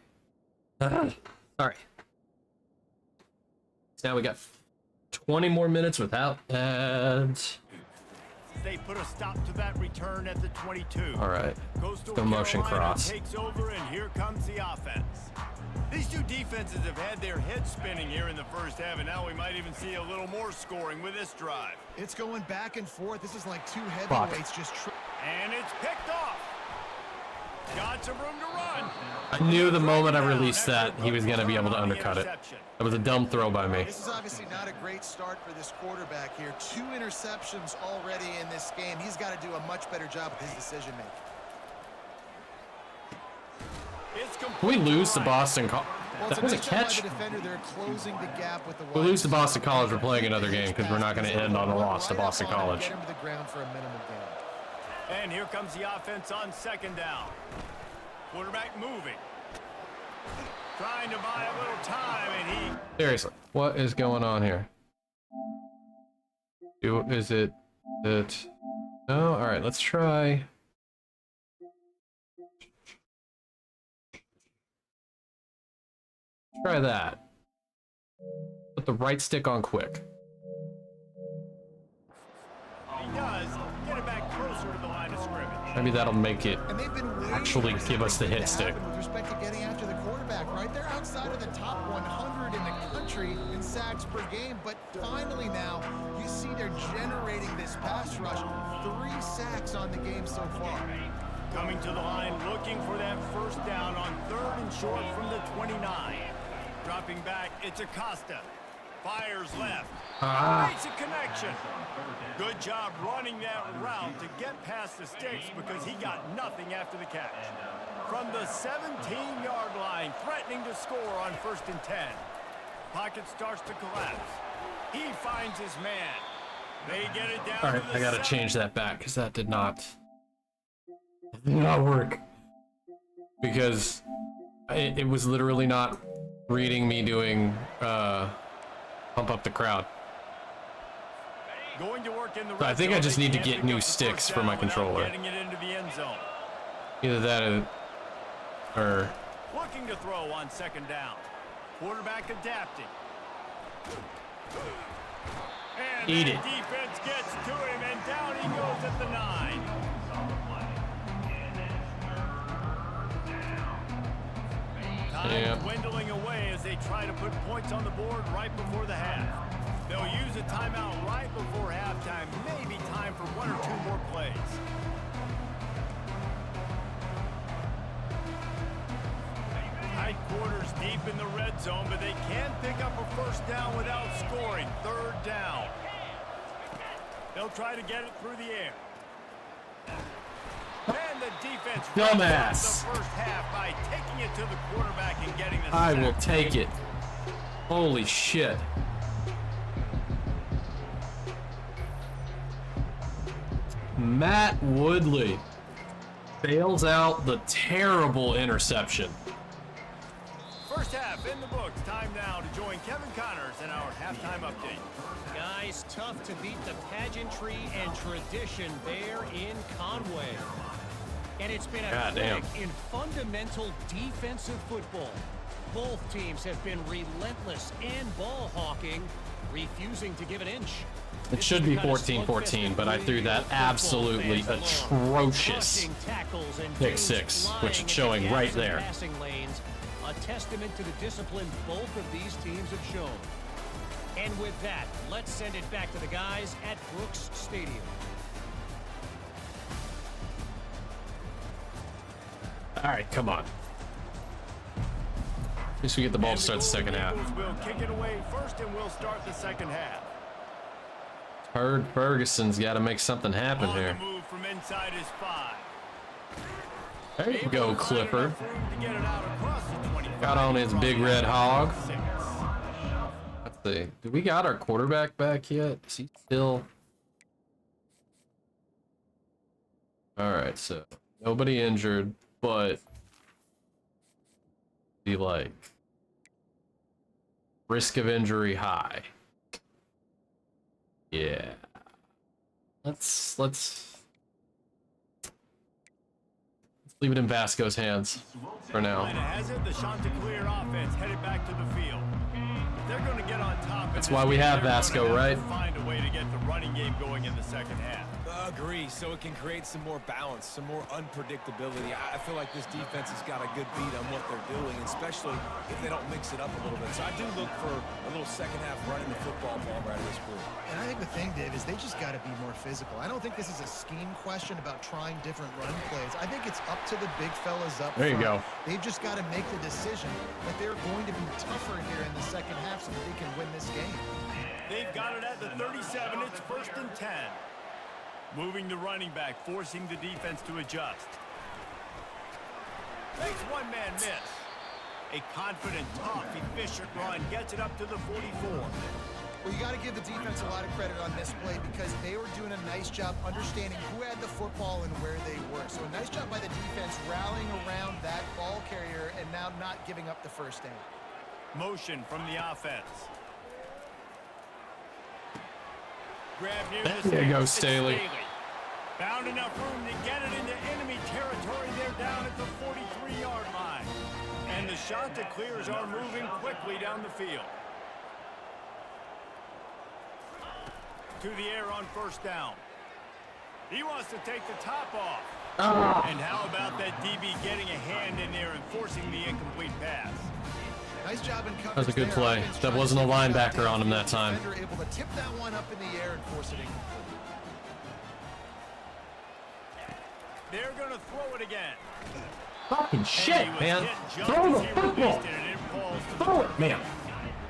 Sorry. Now we got 20 more minutes without ads. They put a stop to that return at the 22. All right. Coastal The motion Carolina cross. takes over, and here comes the offense. These two defenses have had their heads spinning here in the first half, and now we might even see a little more scoring with this drive. It's going back and forth. This is like two heavyweights just... And it's picked off. Got some room to run. I knew the moment I released that he was going to be able to undercut it. That was a dumb throw by me. This is obviously not a great start for this quarterback here. 2 interceptions already in this game. He's got to do a much better job with his decision-making. Can we lose to Boston College? Well, That was a catch. the defender. They're closing the gap with the We lose to Boston College. We're playing another game because we're not going to end on a loss to Boston College. Get him to the ground for a minimum gain. And here comes the offense on second down. Quarterback moving. Trying to buy a little time, and he... Seriously, what is going on here? Is it that... No? Alright, let's try... Try that. Put the right stick on quick. He does get it back closer to the line of scrimmage. Maybe that'll make it And they've been actually give us the hit stick. with respect to getting after the quarterback, right? They're outside of the top 100 in the country in sacks per game, but finally now you see they're generating this pass rush. 3 sacks on the game so far. Coming to the line, looking for that first down on 3rd and short from the 29. Dropping back, it's Acosta. Fires left. Makes a connection. Good job running that route to get past the sticks because he got nothing after the catch. From the 17-yard line, threatening to score on 1st and 10. Pocket starts to collapse. He finds his man. They get it down. Alright, I gotta change that back because that did not work. Because it was literally not reading me doing pump up the crowd. Going to work in the I think I just need to get new sticks for my controller. Getting it into the end zone. Either that or... Looking to throw on 2nd down. Quarterback adapting. And Eat the it. defense gets to him, and down he goes at the 9. Time dwindling away as they try to put points on the board right before the half. They'll use a timeout right before halftime. Maybe time for 1 or 2 more plays. Tight quarters deep in the red zone, but they can pick up a first down without scoring. 3rd down. They'll try to get it through the air. And the defense Dumbass. the first half by taking it to the quarterback and getting the I sack. will take it. Holy shit. Matt Woodley bails out the terrible interception. First half in the books. Time now to join Kevin Connors in our halftime update. Guys, tough to beat the pageantry and tradition there in Conway. And it's been a Goddamn. clinic in fundamental defensive football. Both teams have been relentless and ball hawking, refusing to give an inch. It should be 14-14, but I threw that absolutely atrocious pick 6, which is showing right there. Passing lanes, a testament to the discipline both of these teams have shown. And with that, let's send it back to the guys at Brooks Stadium. All right, come on. At least we get the ball to start the second half. We'll kick it away first, and we'll start the second half. Heard Ferguson's got to make something happen On here. the move from inside his 5. There you go, Clifford. Enough room to get it out across the 25. Got on his big red hog. Let's see. Do we got our quarterback back yet? Is he still? All right, so nobody injured, but be like risk of injury high. Yeah. Let's Leave it in Vasco's hands for now. Carolina has it. The Chanticleer offense headed back to the field. If they're going to get on top. That's why we have Vasco, right? Find a way to get the running game going in the second half. Agree, so it can create some more balance, some more unpredictability. I feel like this defense has got a good beat on what they're doing, especially if they don't mix it up a little bit. So I do look for a little second half running the football ball right of this group. And I think the thing, Dave, is they just got to be more physical. I don't think this is a scheme question about trying different run plays. I think it's up to the big fellas up There you front. go. They've just got to make the decision that they're going to be tougher here in the second half so that they can win this game. They've got it at the 37. It's 1st and 10. Moving the running back, forcing the defense to adjust. Makes one man miss. A confident, tough, efficient run gets it up to the 44. Well, you got to give the defense a lot of credit on this play because they were doing a nice job understanding who had the football and where they were. So a nice job by the defense rallying around that ball carrier and now not giving up the first down. Motion from the offense. Grab near the There you go, sticks. It's Staley. Found enough room to get it into enemy territory. They're down at the 43-yard line. And the Chanticleers are moving quickly down the field. To the air on 1st down. He wants to take the top off. And how about that DB getting a hand in there and forcing the incomplete pass? Nice job in coverage. That was a good there. play. Offense That trying to wasn't a take the shot linebacker on him that downfield. time. Defender able to tip that one up in the air and force it incomplete. They're going to throw it again. Fucking shit, And he was man. hit just Throw the as he football. released it, and it falls to the Throw it, 30. man.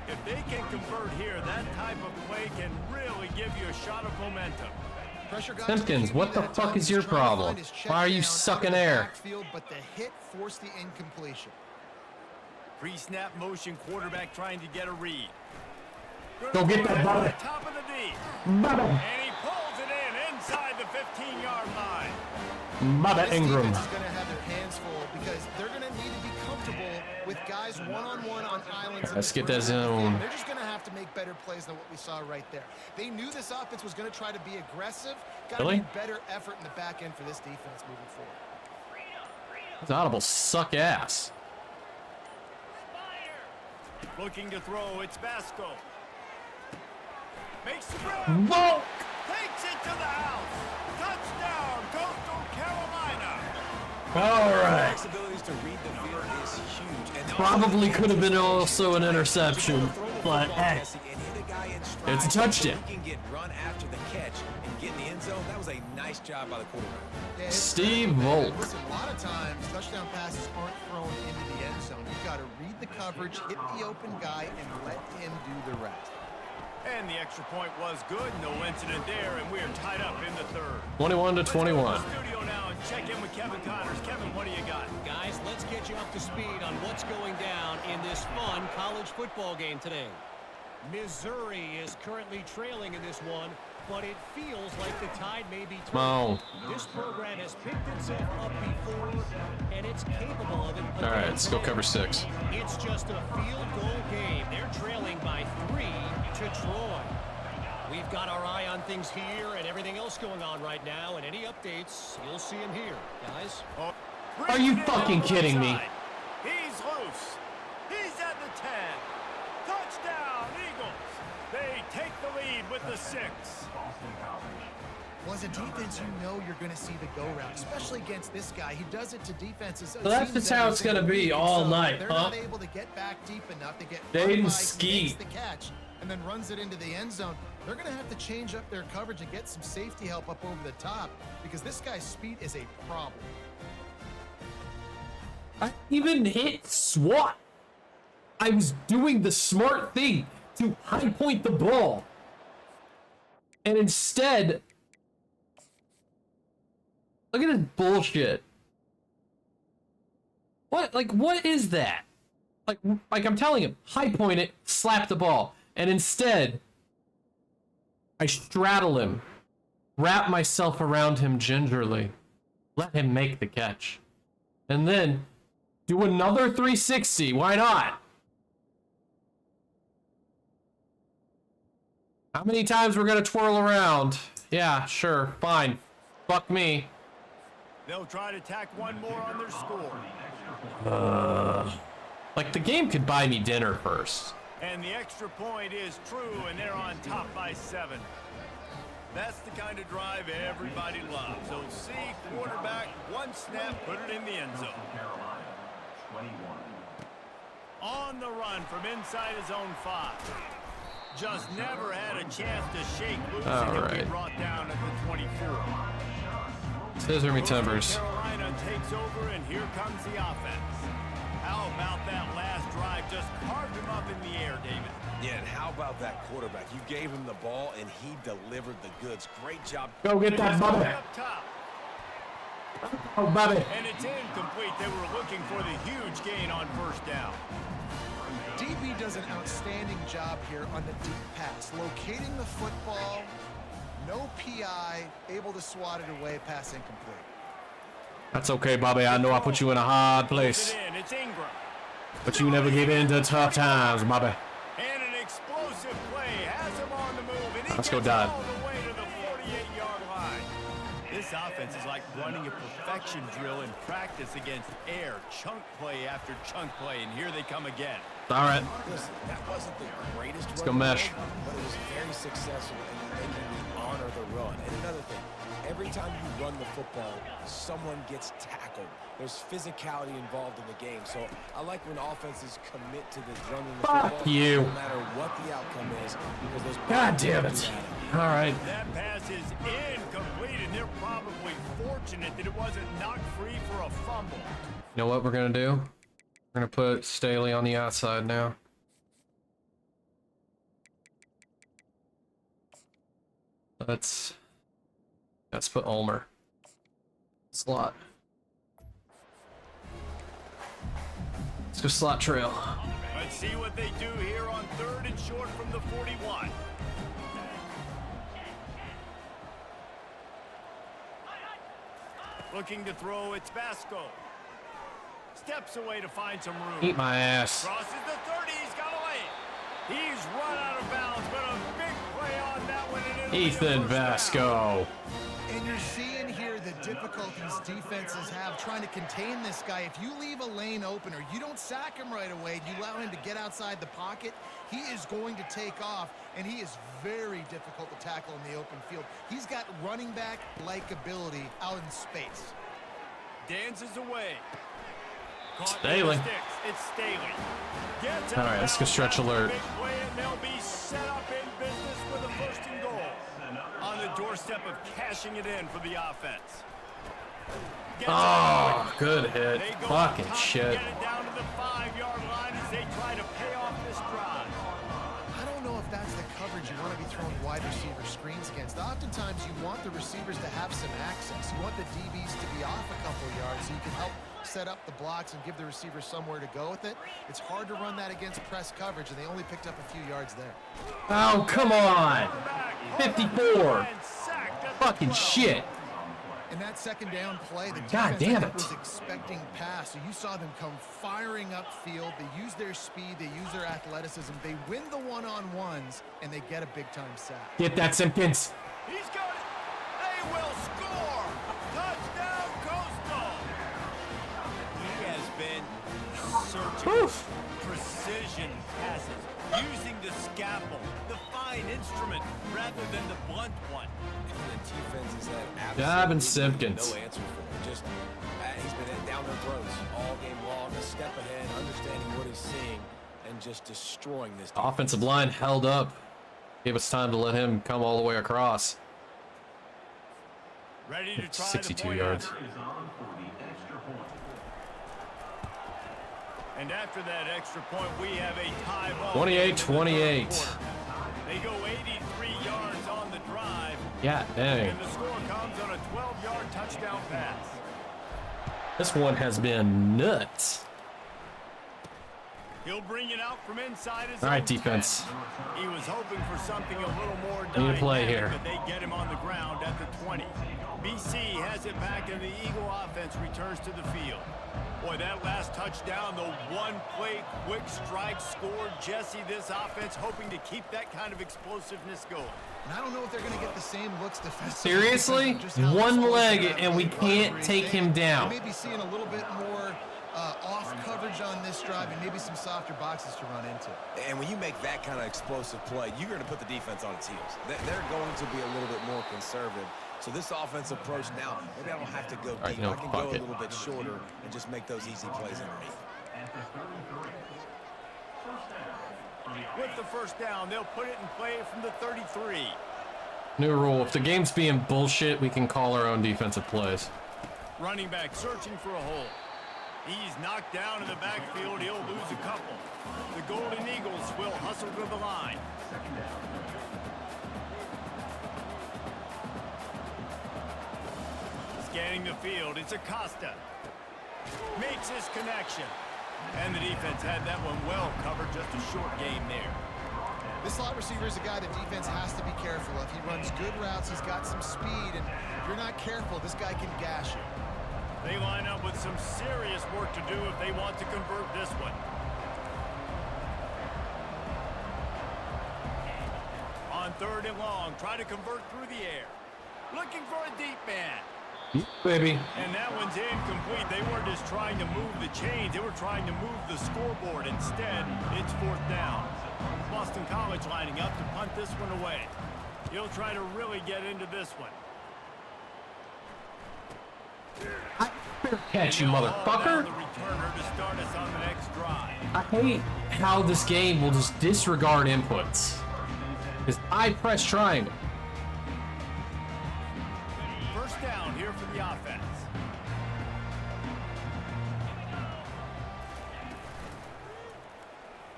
If they can convert here, that type of play can really give you a shot of momentum. Pressure got Simpkins, to what the that fuck time. is He's your trying to problem? find his check Why are you down out of sucking the air? backfield, but the hit forced the incompletion. Pre-snap motion, quarterback trying to get a read. Go get that ball. Top of the D. Mother, And he pulls it in inside the 15-yard line. Mother This Ingram. defense is going to have their hands full because they're going to need to be comfortable with guys one-on-one on islands. Let's get that zone. They're just going to have to make better plays than what we saw right there. They knew this offense was going to try to be aggressive. Got to Really? be better effort in the back end for this defense moving forward. These audibles suck ass. Looking to throw, it's Vasco. Makes the grab. Whoa! Takes it to the house. Touchdown, Coastal Carolina. All right. Flexibilities to read the field is huge. And Probably could have been also an interception, but hey, it's a touchdown. He can get run after the catch and get in the end zone. That was a nice job by the quarterback. Yeah, it's Steve perfect, man. Volk. Listen, a lot of times, touchdown passes aren't thrown into the end zone. You've got to read the coverage, hit the open guy, and let him do the rest. And the extra point was good. No incident there, and we're tied up in the third. 21 to Let's go to 21. the studio now and check in with Kevin Connors. Kevin, what do you got? Guys, let's get you up to speed on what's going down in this fun college football game today. Missouri is currently trailing in this one, but it feels like the tide may be Come on. turning. This program has picked itself up before, and it's capable of it. All right, let's go cover 6. It's just a field goal game. They're trailing by 3 to Troy. We've got our eye on things here and everything else going on right now, and any updates, you'll see them here, guys. Are you Bring it fucking in on the kidding me? side. He's loose. He's at the 10. Touchdown, Eagles. They take the lead with the 6. Well, as a defense, you know you're going to see the go route, especially against this guy. He does it to defenses. So that's just how it's gonna be all night, They're huh? not able to get back deep enough to get Jaden run by, Skeet. makes the catch, and then runs it into the end zone. They're going to have to change up their coverage and get some safety help up over the top because this guy's speed is a problem. I even hit SWAT. I was doing the smart thing to high point the ball. And instead, look at this bullshit. What is that? Like I'm telling him, high point it, slap the ball. And instead, I straddle him, wrap myself around him gingerly, let him make the catch. And then do another 360. Why not? How many times we're gonna twirl around? Yeah, sure, fine. Fuck me. They'll try to tack one more on their score. Like, the game could buy me dinner first. And the extra point is true, and they're on top by 7. That's the kind of drive everybody loves. So see, quarterback, one snap, put it in the end zone. Carolina, 21. On the run from inside his own 5. Just never had a chance to shake loose and he'll be brought down at the 24. Scissor me timbers. Carolina takes over, and here comes the offense. How about that last drive? Just carved him up in the air, David. Yeah, and how about that quarterback? You gave him the ball, and he delivered the goods. Great job. Go get that bubble. Up top. Oh, Bobby. And it's incomplete. They were looking for the huge gain on first down. DB does an outstanding job here on the deep pass, locating the football, no PI, able to swat it away, pass incomplete. That's okay, Bobby. I know I put you in a hard place. It's Ingram. But you never give in to tough times, Bobby. And an explosive play has him on the move. And he Let's go, gets Dodd. all the way to the 48-yard line. This offense is like running a perfection drill in practice against air. Chunk play after chunk play, and here they come again. All right. Listen, that wasn't the greatest Let's run go of the mesh. game, but it was very successful in making me honor the run. And another thing, every time you run the football, someone gets tackled. There's physicality involved in the game. So I like when offenses commit to the running the Fuck football, you. no matter what the outcome is. Because those God damn it. All right. That pass is incomplete, and they're probably fortunate that it wasn't knocked free for a fumble. You know what we're going to do? We're going to put Staley on the outside now. Let's put Ulmer. Slot. Let's go slot trail. Let's see what they do here on 3rd and short from the 41. Looking to throw, it's Vasco. Steps away to find some room. Eat my ass. Crosses the 30, he's got away. He's run out of bounds, but a big play on that one. And it'll be a Ethan first down. Vasco. And you're seeing here the difficulties defenses have trying to contain this guy. If you leave a lane open or you don't sack him right away, you allow him to get outside the pocket, he is going to take off, and he is very difficult to tackle in the open field. He's got running back-like ability out in space. Dances away. Caught Staley. with the sticks. It's Staley. Gets All right, let's go stretch alert. Big play, and they'll be set up in business with a 1st and goal. On the doorstep of cashing it in for the offense. Gets Oh, it. good hit. They go Fucking up top to shit. Get it down to the 5-yard line as they try to pay off this drive. I don't know if that's the coverage you want to be throwing wide receiver screens against. Oftentimes, you want the receivers to have some access. You want the DBs to be off a couple yards so you can help set up the blocks and give the receiver somewhere to go with it. It's hard to run that against press coverage, and they only picked up a few yards there. Oh, come on. Back, 54. and sacked at the Fucking 12. shit. In that second down play, the God defense damn I think, it. was expecting pass, so you saw them come firing upfield. They use their speed, they use their athleticism, they win the one-on-ones, and they get a big-time sack. Get that, Simpkins. He's got it. They will score. Touchdown, Coastal. He has been searching. Oof. Precision passes, using the scalpel, the fine instrument, rather than the blunt one. The defense has had Dobbin absolutely Simpkins. no answer for him. Just he's been down their throats all game long, a step ahead, understanding what he's seeing, and just destroying this defense. Offensive line held up. Gave us time to let him come all the way across. Ready to try 62 the point yards. after. Is on for the extra point. And after that extra point, we have a tie ball. 28-28. They go 83 yards on the drive, Yeah, dang. and the score comes on a 12-yard touchdown pass. This one has been nuts. He'll bring it out from inside his All right, own defense. 10. He was hoping for something a little more Need dynamic, a play here. but they get him on the ground at the 20. BC has it back, and the Eagle offense returns to the field. Boy, that last touchdown, the one-play quick strike scored. Jesse, this offense hoping to keep that kind of explosiveness going. And I don't know if they're going to get the same looks defensively. Seriously? Just how One exposed leg they are and we to the can't rivalry. take him down. They may be seeing a little bit more off coverage on this drive and maybe some softer boxes to run into. And when you make that kind of explosive play, you're going to put the defense on its heels. They're going to be a little bit more conservative. So this offense approach now, maybe I don't have to go deep. No, I can go a little bit shorter and just make those easy plays underneath. With the first down, they'll put it in play from the 33. New rule, if the game's being bullshit, we can call our own defensive plays. Running back searching for a hole. He's knocked down in the backfield. He'll lose a couple. The Golden Eagles will hustle to the line. Scanning the field, it's Acosta. Makes his connection. And the defense had that one well covered, just a short game there. This slot receiver is a guy the defense has to be careful of. He runs good routes, he's got some speed, and if you're not careful, this guy can gash you. They line up with some serious work to do if they want to convert this one. On 3rd and long, try to convert through the air. Looking for a deep man. Baby. And that one's incomplete. They weren't just trying to move the chains. They were trying to move the scoreboard. Instead, it's 4th down. Boston College lining up to punt this one away. He'll try to really get into this one. I better catch you, motherfucker. The returner to start us on the next drive. I hate how this game will just disregard inputs. Because I press triangle. First down here for the offense.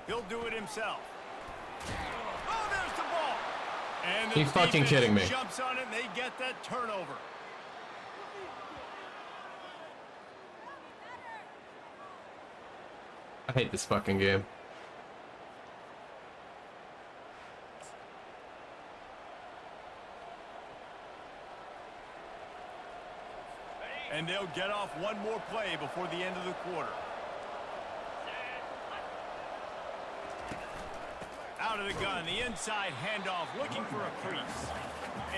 He'll do it himself. Oh, there's the ball. And the You fucking kidding me. jumps on it and they get that turnover. I hate this fucking game. And they'll get off one more play before the end of the quarter. Out of the gun, the inside handoff, looking for a crease.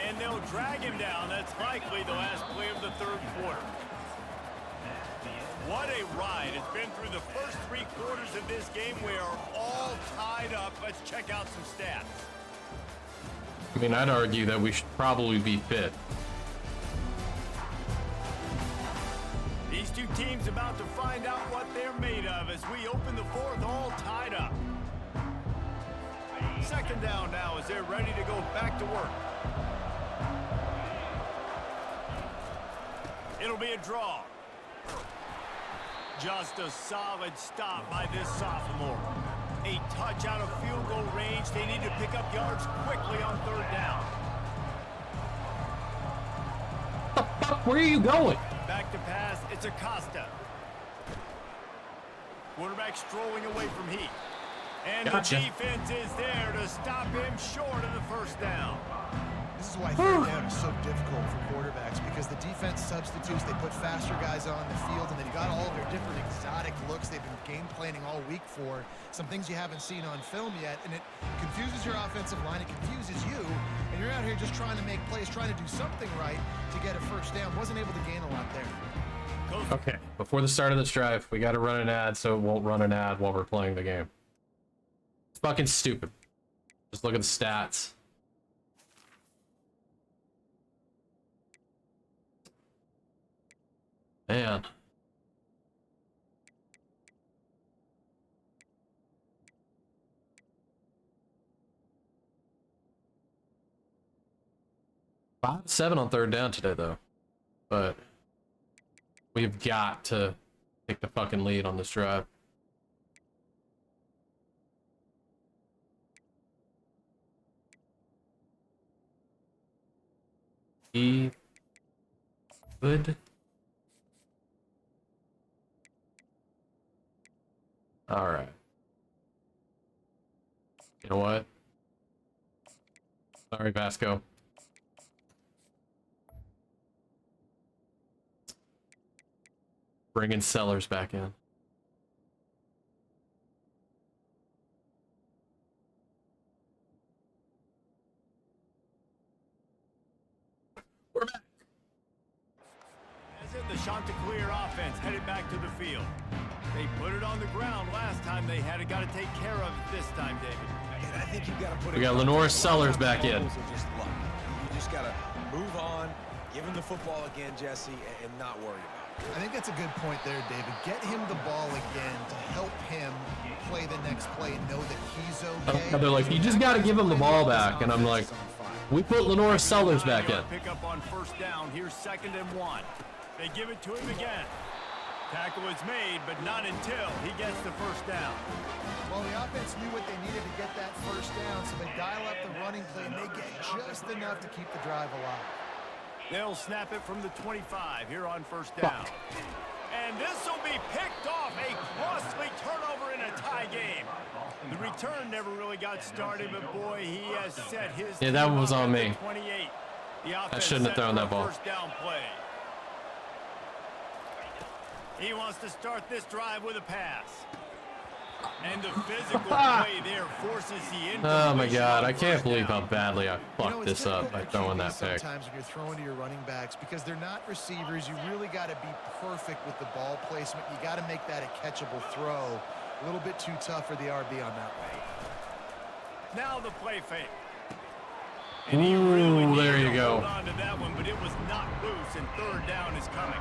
And they'll drag him down. That's likely the last play of the 3rd quarter. What a ride. It's been through the first 3 quarters of this game. We are all tied up. Let's check out some stats. I mean, I'd argue that we should probably be fit. These two teams about to find out what they're made of as we open the 4th all tied up. 2nd down now as they're ready to go back to work. It'll be a draw. Just a solid stop by this sophomore. A touch out of field goal range. They need to pick up yards quickly on 3rd down. What the fuck? Where are you going? Back to pass, it's Acosta. Quarterback strolling away from Heath. And Gotcha. the defense is there to stop him short of the 1st down. This is why 3rd down is so difficult for quarterbacks, because the defense substitutes, they put faster guys on the field, and then you got all of their different exotic looks they've been game planning all week for, some things you haven't seen on film yet, and it confuses your offensive line, it confuses you, and you're out here just trying to make plays, trying to do something right to get a 1st down. Wasn't able to gain a lot there. Okay, before the start of this drive, we got to run an ad so it won't run an ad while we're playing the game. It's fucking stupid. Just look at the stats. Man. Five, 7 on 3rd down today, though. But we've got to take the fucking lead on this drive. He good. All right. You know what? Sorry, Vasco. Bringing Sellers back in. offense headed back to the field. They put it on the ground last time they had it. Got to take care of it this time, David. And I think you got to put. We got Lenore Sellers back in. Just luck. You just got to move on, give him the football again, Jesse, and not worry about it. I think that's a good point there, David. Get him the ball again to help him play the next play and know that he's okay. They're like, you just got to give him the ball back, and I'm like, we put Lenore Sellers back in. Pick up on first down. Here's 2nd and 1. They give it to him again. Tackle is made, but not until he gets the first down. Well, the offense knew what they needed to get that first down, so they dial up the running play, and they get just enough to keep the drive alive. They'll snap it from the 25 here on first down. And this will be picked off. A costly turnover in a tie game. The return never really got started, but boy, he has set his. Yeah, that was on me. 28. I shouldn't have thrown that ball. First down play. He wants to start this drive with a pass. And the physical play there forces the incompletion. Oh my God, I can't believe down. how badly I fucked this up by throwing that pick. Sometimes when you're throwing to your running backs, because they're not receivers, you really got to be perfect with the ball placement. You got to make that a catchable throw. A little bit too tough for the RB on that one. Now the play fake. And he really there needed you to go. hold on to that one, but it was knocked loose, and 3rd down is coming.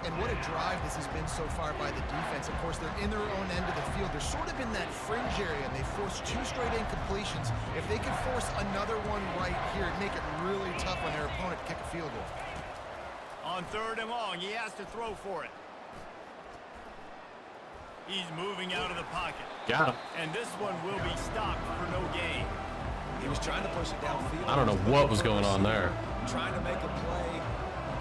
And what a drive this has been so far by the defense. Of course, they're in their own end of the field. They're sort of in that fringe area, and they forced 2 straight incompletions. If they could force another one right here, it'd make it really tough on their opponent to kick a field goal. On 3rd and long, he has to throw for it. He's moving out of the pocket. Got him. And this one will be stopped for no gain. He was trying to push it downfield. I don't know what was going on there. Trying to make a play.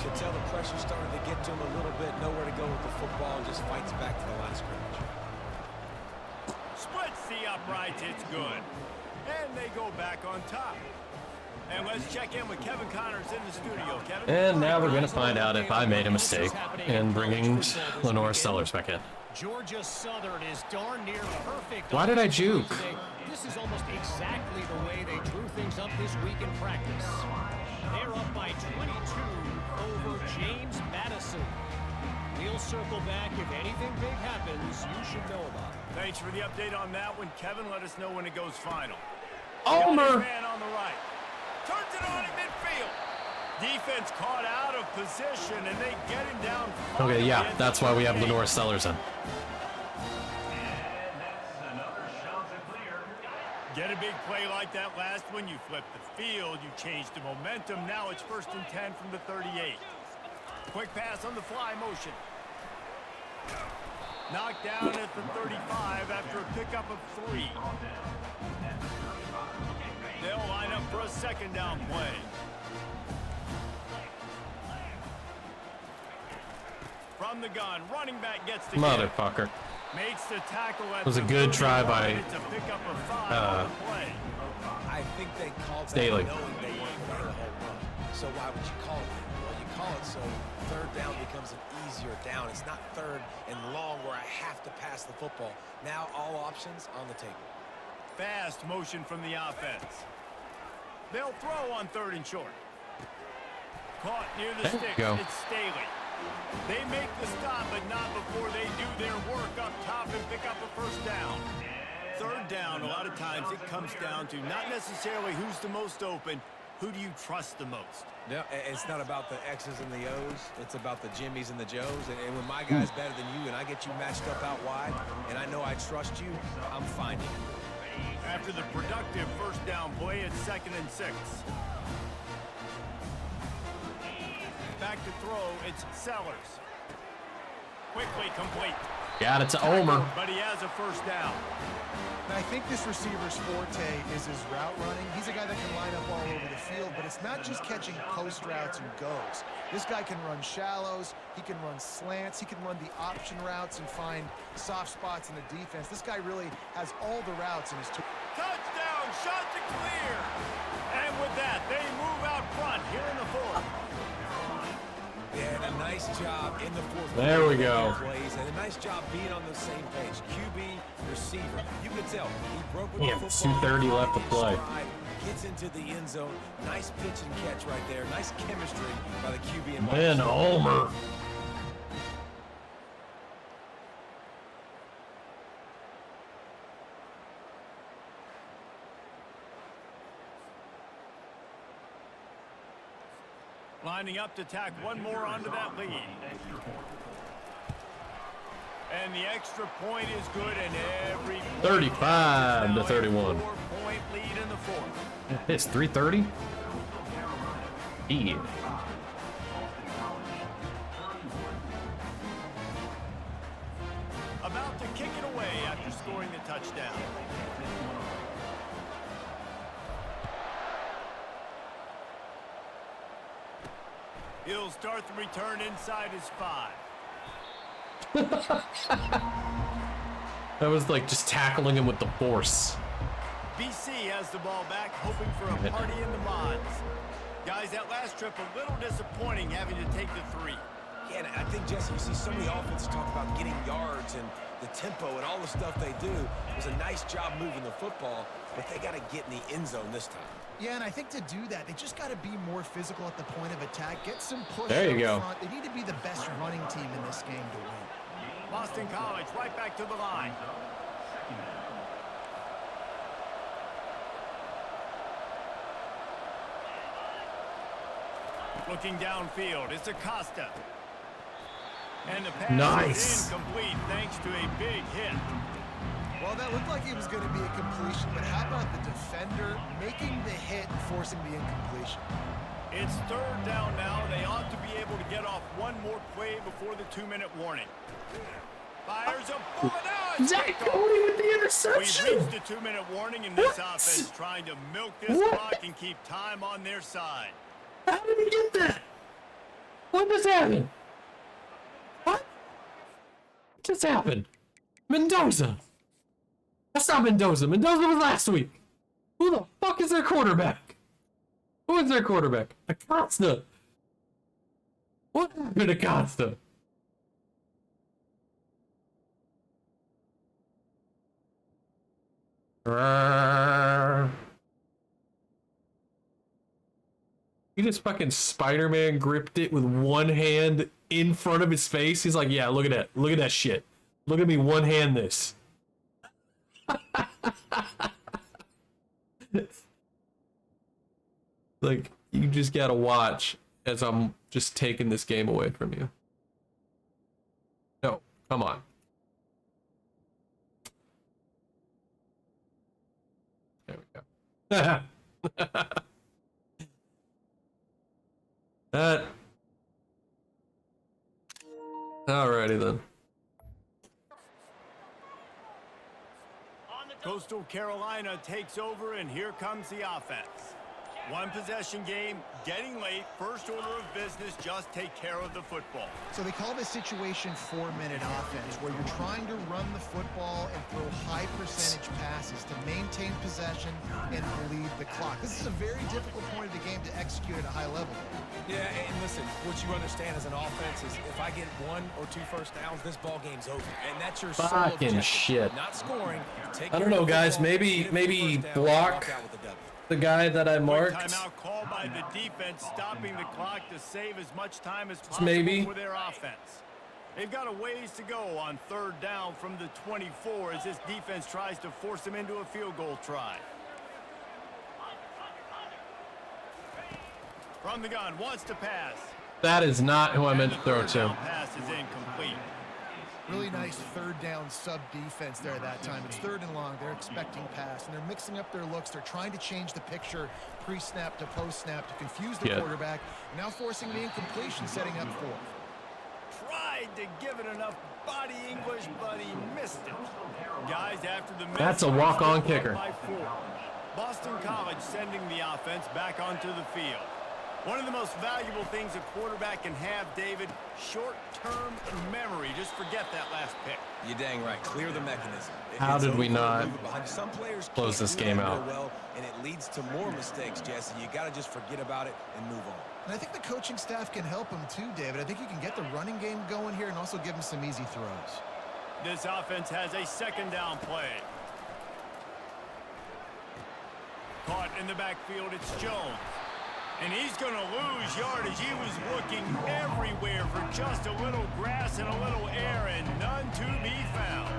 You can tell the pressure started to get to him a little bit. Nowhere to go with the football, and just fights back to the line of scrimmage. Splits the uprights. It's good. And they go back on top. And let's check in with Kevin Connors in the studio. Kevin. And now we're going to find out if I made a mistake in bringing Lenore Sellers back in. Georgia Southern is darn near perfect. Why did I juke? Today. This is almost exactly the way they drew things up this week in practice. They're up by 22 over James Madison. We'll circle back. If anything big happens, you should know about it. Thanks for the update on that one, Kevin. Let us know when it goes final. Omer! Man on the right. Turns it on in midfield. Defense caught out of position, and they get him down. Okay, yeah, that's why we have Lenore Sellers in. Get a big play like that last one, you flip the field, you change the momentum. Now it's 1st and 10 from the 38. Quick pass on the fly motion. Knocked down at the 35 after a pickup of 3. They'll line up for a 2nd down play. From the gun, running back gets the Motherfucker. Makes the tackle at It was a the good 30. try by It's a pickup of 5 on the play. I think they called that Staley. knowing they weren't going to hit a home run. So why would you call it that? Well, you call it so 3rd down becomes an easier down. It's not 3rd and long where I have to pass the football. Now all options on the table. Fast motion from the offense. They'll throw on 3rd and short. Caught near the There you sticks. go. It's Staley. They make the stop, but not before they do their work up top and pick up a 1st down. 3rd down, a lot of times it comes down to not necessarily who's the most open, who do you trust the most? No, it's not about the X's and the O's. It's about the Jimmys and the Joes. And when my guy's better than you and I get you matched up out wide and I know I trust you, I'm finding you. After the productive 1st down play, it's 2nd and 6. Back to throw, it's Sellers. Quickly complete. Got it to Omer. But he has a 1st down. And I think this receiver's forte is his route running. He's a guy that can line up all over the field, but it's not just catching post routes and goes. This guy can run shallows, he can run slants, he can run the option routes and find soft spots in the defense. This guy really has all the routes in his tool. Touchdown, shot to clear. And with that, they move out front here in the 4th. Yeah, and a nice job in the 4th. There we go. Plays, and a nice job being on the same page. QB, receiver. You could tell he broke with Damn, the football. 2:30 left to play. Stride, gets into the end zone. Nice pitch and catch right there. Nice chemistry by the QB and Then Omer. Lining up to tack one more onto that lead. And the extra point is good, and every point 35 to counts. Now a 31. 4-point lead in the fourth. It's 3:30. Yeah. About to kick it away after scoring the touchdown. He'll start the return inside his 5. That was like just tackling him with the force. BC has the ball back, hoping for a party in the mods. Guys, that last trip a little disappointing having to take the 3. Yeah, and I think, Jesse, you see so many offenses talk about getting yards and the tempo and all the stuff they do. It was a nice job moving the football, but they got to get in the end zone this time. Yeah, and I think to do that, they just got to be more physical at the point of attack. Get some push There you up go. front. They need to be the best running team in this game to win. Boston College right back to the line. Looking downfield, it's Acosta. And the pass Nice. is incomplete thanks to a big hit. Well, that looked like it was going to be a completion, but how about the defender making the hit and forcing the incompletion? It's third down now. They ought to be able to get off one more play before the 2-minute warning. Fires a bullet out. Zach Cody with the We've interception. reached the 2-minute warning, and this offense trying to milk this What? clock and keep time on their side. How did he get that? What just happened? What just happened? Mendoza. That's not Mendoza. Mendoza was last week. Who the fuck is their quarterback? Who is their quarterback? Acosta. What happened to Acosta? He just fucking Spider-Man gripped it with one hand in front of his face. He's like, yeah, look at that. Look at that shit. Look at me one hand this. Like, you just gotta watch as I'm just taking this game away from you. No, come on. There we go. That. Alrighty then. Coastal Carolina takes over, and here comes the offense. One possession game, getting late, first order of business, just take care of the football. So they call this situation 4-minute offense, where you're trying to run the football and throw high percentage passes to maintain possession and bleed the clock. This is a very difficult point of the game to execute at a high level. Yeah, and listen, what you understand as an offense is if I get 1 or 2 first downs, this ball game's over. And that's your sole Fucking objective. shit. Not scoring. Take I don't care know, of the guys. football, Maybe get a few first downs, block walk out with a W. the guy that I Quick marked. timeout called by the defense, stopping the clock to save as much time as possible Maybe. for their offense. They've got a ways to go on third down from the 24 as this defense tries to force them into a field goal try. From the gun, wants to pass. That is not who I meant to And the throw third to. down pass is incomplete. Really nice third down sub defense there that time. It's 3rd and long. They're expecting pass, and they're mixing up their looks. They're trying to change the picture pre-snap to post-snap to confuse the Yeah. quarterback. Now forcing the incompletion, setting up 4th. Tried to give it enough body English, but he missed it. Guys, after the miss, That's a walk-on still up kicker. by 4. Boston College sending the offense back onto the field. One of the most valuable things a quarterback can have, David, short-term memory. Just forget that last pick. You're dang right. Clear the mechanism. If How it's did we over, not move it behind. Some players close can't this do game that out? real well, and it leads to more mistakes, Jesse. You got to just forget about it and move on. And I think the coaching staff can help him too, David. I think you can get the running game going here and also give him some easy throws. This offense has a second down play. Caught in the backfield, it's Jones. And he's going to lose yardage. He was looking everywhere for just a little grass and a little air, and none to be found.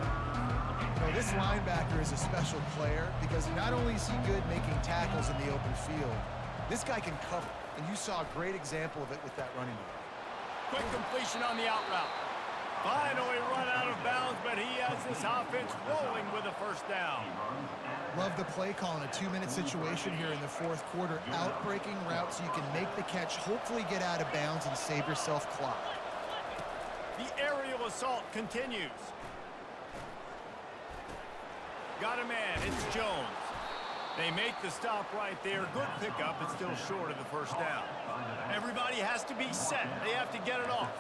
You know, this linebacker is a special player because not only is he good making tackles in the open field, This guy can cover, and you saw a great example of it with that running back. Quick completion on the out route. Finally run out of bounds, but he has this offense rolling with a first down. Love the play call in a 2-minute situation here in the fourth quarter. Out-breaking route so you can make the catch, hopefully get out of bounds, and save yourself clock. The aerial assault continues. Got a man. It's Jones. They make the stop right there. Good pickup, but still short of the first down. Everybody has to be set. They have to get it off.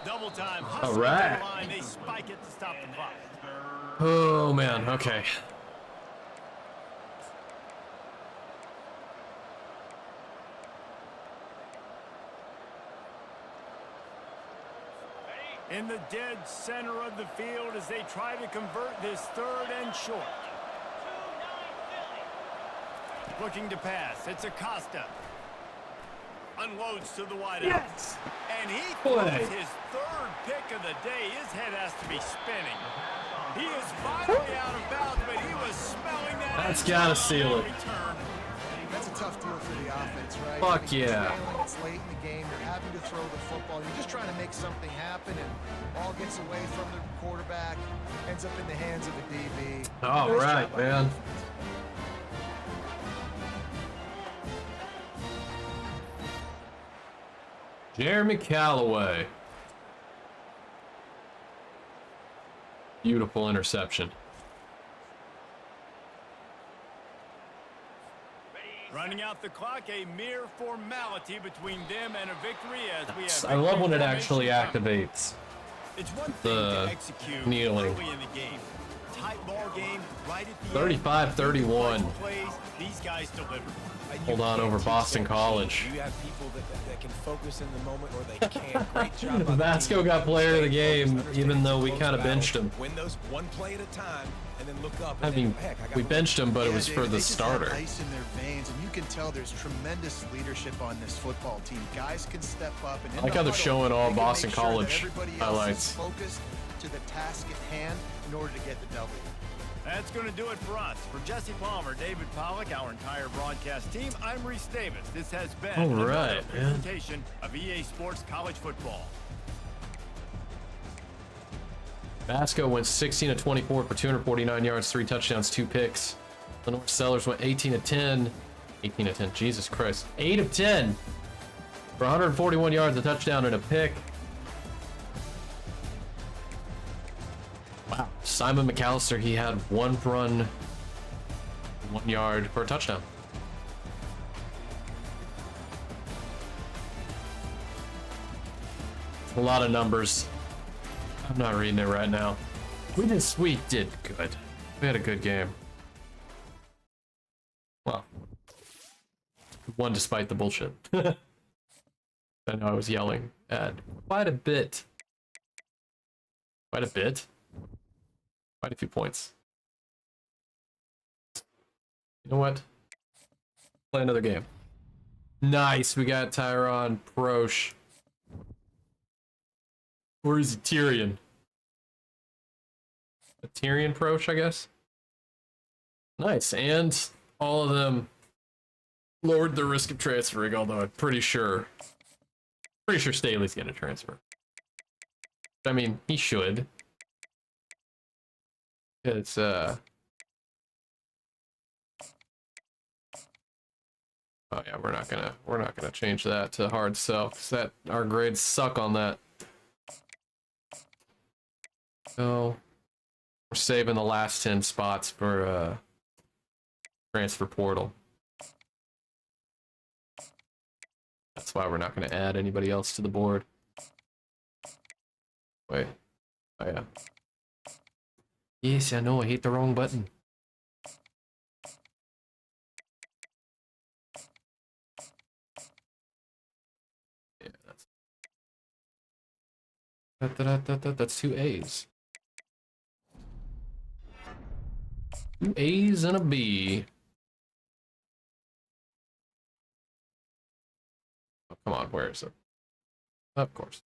Double time. All right. Line. They spike it to stop the clock. Oh, man. Okay. In the dead center of the field as they try to convert this third and short. Looking to pass. It's Acosta. Unloads to the wideout. Yes. And he Boy. throws his third pick of the day. His head has to be spinning. He is finally out of bounds, but he was smelling that. That's gotta seal it. Return. That's a tough deal for the offense, right? Fuck You're yeah. trailing, it's late in the game. You're having to throw the football. You're just trying to make something happen, and ball gets away from the quarterback, ends up in the hands of the DB. All Nice right, job by the man. defense. Jeremy Callaway. Beautiful interception. Running out the clock, a mere formality between them and a victory as we have. I love when it victory actually formation coming. activates. It's one thing the to execute kneeling. early in the game. Tight ball game, right at the 35-31. end. Plays, these guys deliver. And you Hold on can't over teach Boston that College. machine. You have people that can focus in the moment, or they can't. Great job. by the Vasco team. got player of the Stay game, focused, understand even though we it's a kind of close benched battle. him. Win those one play at a time, and then look up. I And mean, then, heck, I got we my- benched him, but it Yeah, was for David, the they just starter. have ice in their veins, and you can tell there's tremendous leadership on this football team. Guys can step up, and in I like the how they're huddle, showing all they can Boston make sure that College everybody else highlights. is focused to the task at hand in order to get the W. That's going to do it for us. For Jesse Palmer, David Pollack, our entire broadcast team, I'm Reese Davis. This has been All another right, man. presentation of EA Sports College Football. Vasco went 16 of 24 for 249 yards, 3 touchdowns, 2 picks. Lenore Sellers went 18 of 10. 18 of 10, Jesus Christ. 8 of 10 for 141 yards, a touchdown, and a pick. Wow. Simon McAllister, he had 1 run, 1 yard for a touchdown. A lot of numbers. I'm not reading it right now. We did good. We had a good game. Well, won despite the bullshit. I know I was yelling at quite a bit. Quite a bit? Quite a few points. You know what? Play another game. Nice, we got Tyron Prosh. Or is it Tyrion? A Tyrion Prosh, I guess. Nice, and all of them lowered the risk of transferring, although I'm pretty sure Staley's gonna transfer. I mean, he should. It's oh yeah, we're not gonna change that to hard sell, 'cause that our grades suck on that. So we're saving the last 10 spots for transfer portal. That's why we're not going to add anybody else to the board. Wait. Oh yeah. Yes, I know, I hit the wrong button. Yeah, that's 2 A's. 2 A's and a B. Oh, come on, where is it? Of course.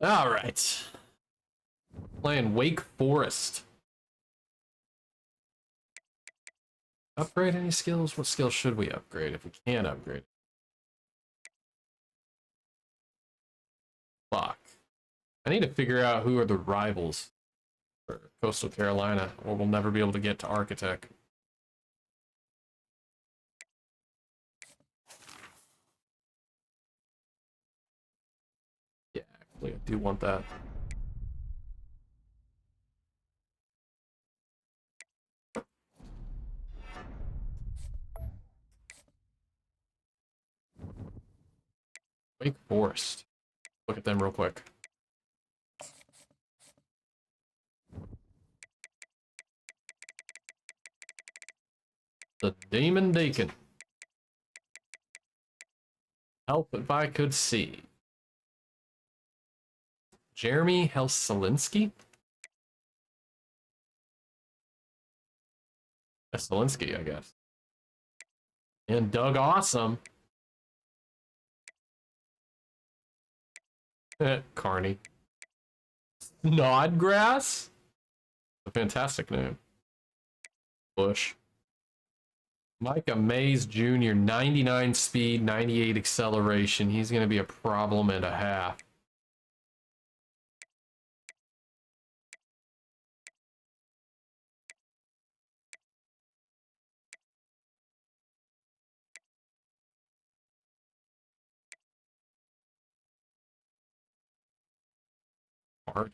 All right. Playing Wake Forest. Upgrade any skills? What skills should we upgrade if we can upgrade? Fuck. I need to figure out who are the rivals for Coastal Carolina, or we'll never be able to get to Architect. Yeah, actually, I do want that. Wake Forest. Look at them real quick. The Demon Deacon. Help if I could see. Jeremy Helselinski? Helselinski, I guess. And Doug Awesome. Carney. Snodgrass? A fantastic name. Bush. Micah Mays Jr., 99 speed, 98 acceleration. He's going to be a problem and a half. Hard.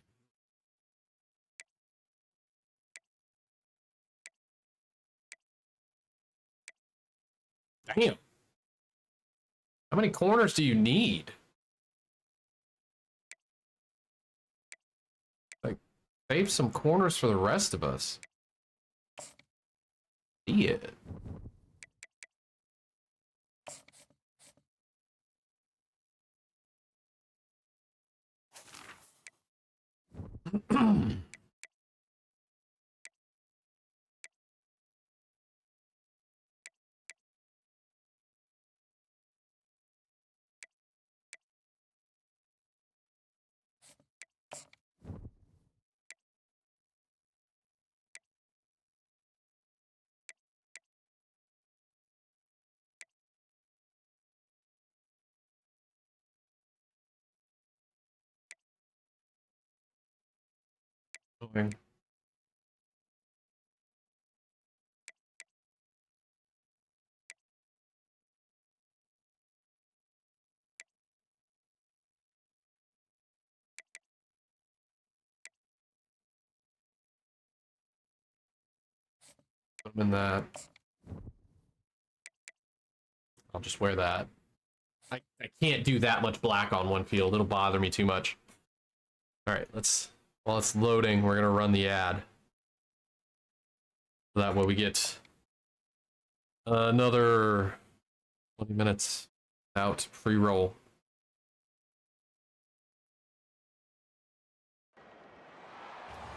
Damn. How many corners do you need? Like, save some corners for the rest of us. See it. Going. Put them in that. I'll just wear that. I can't do that much black on one field. It'll bother me too much. All right, while it's loading, we're gonna run the ad. So that way we get another 20 minutes out pre-roll.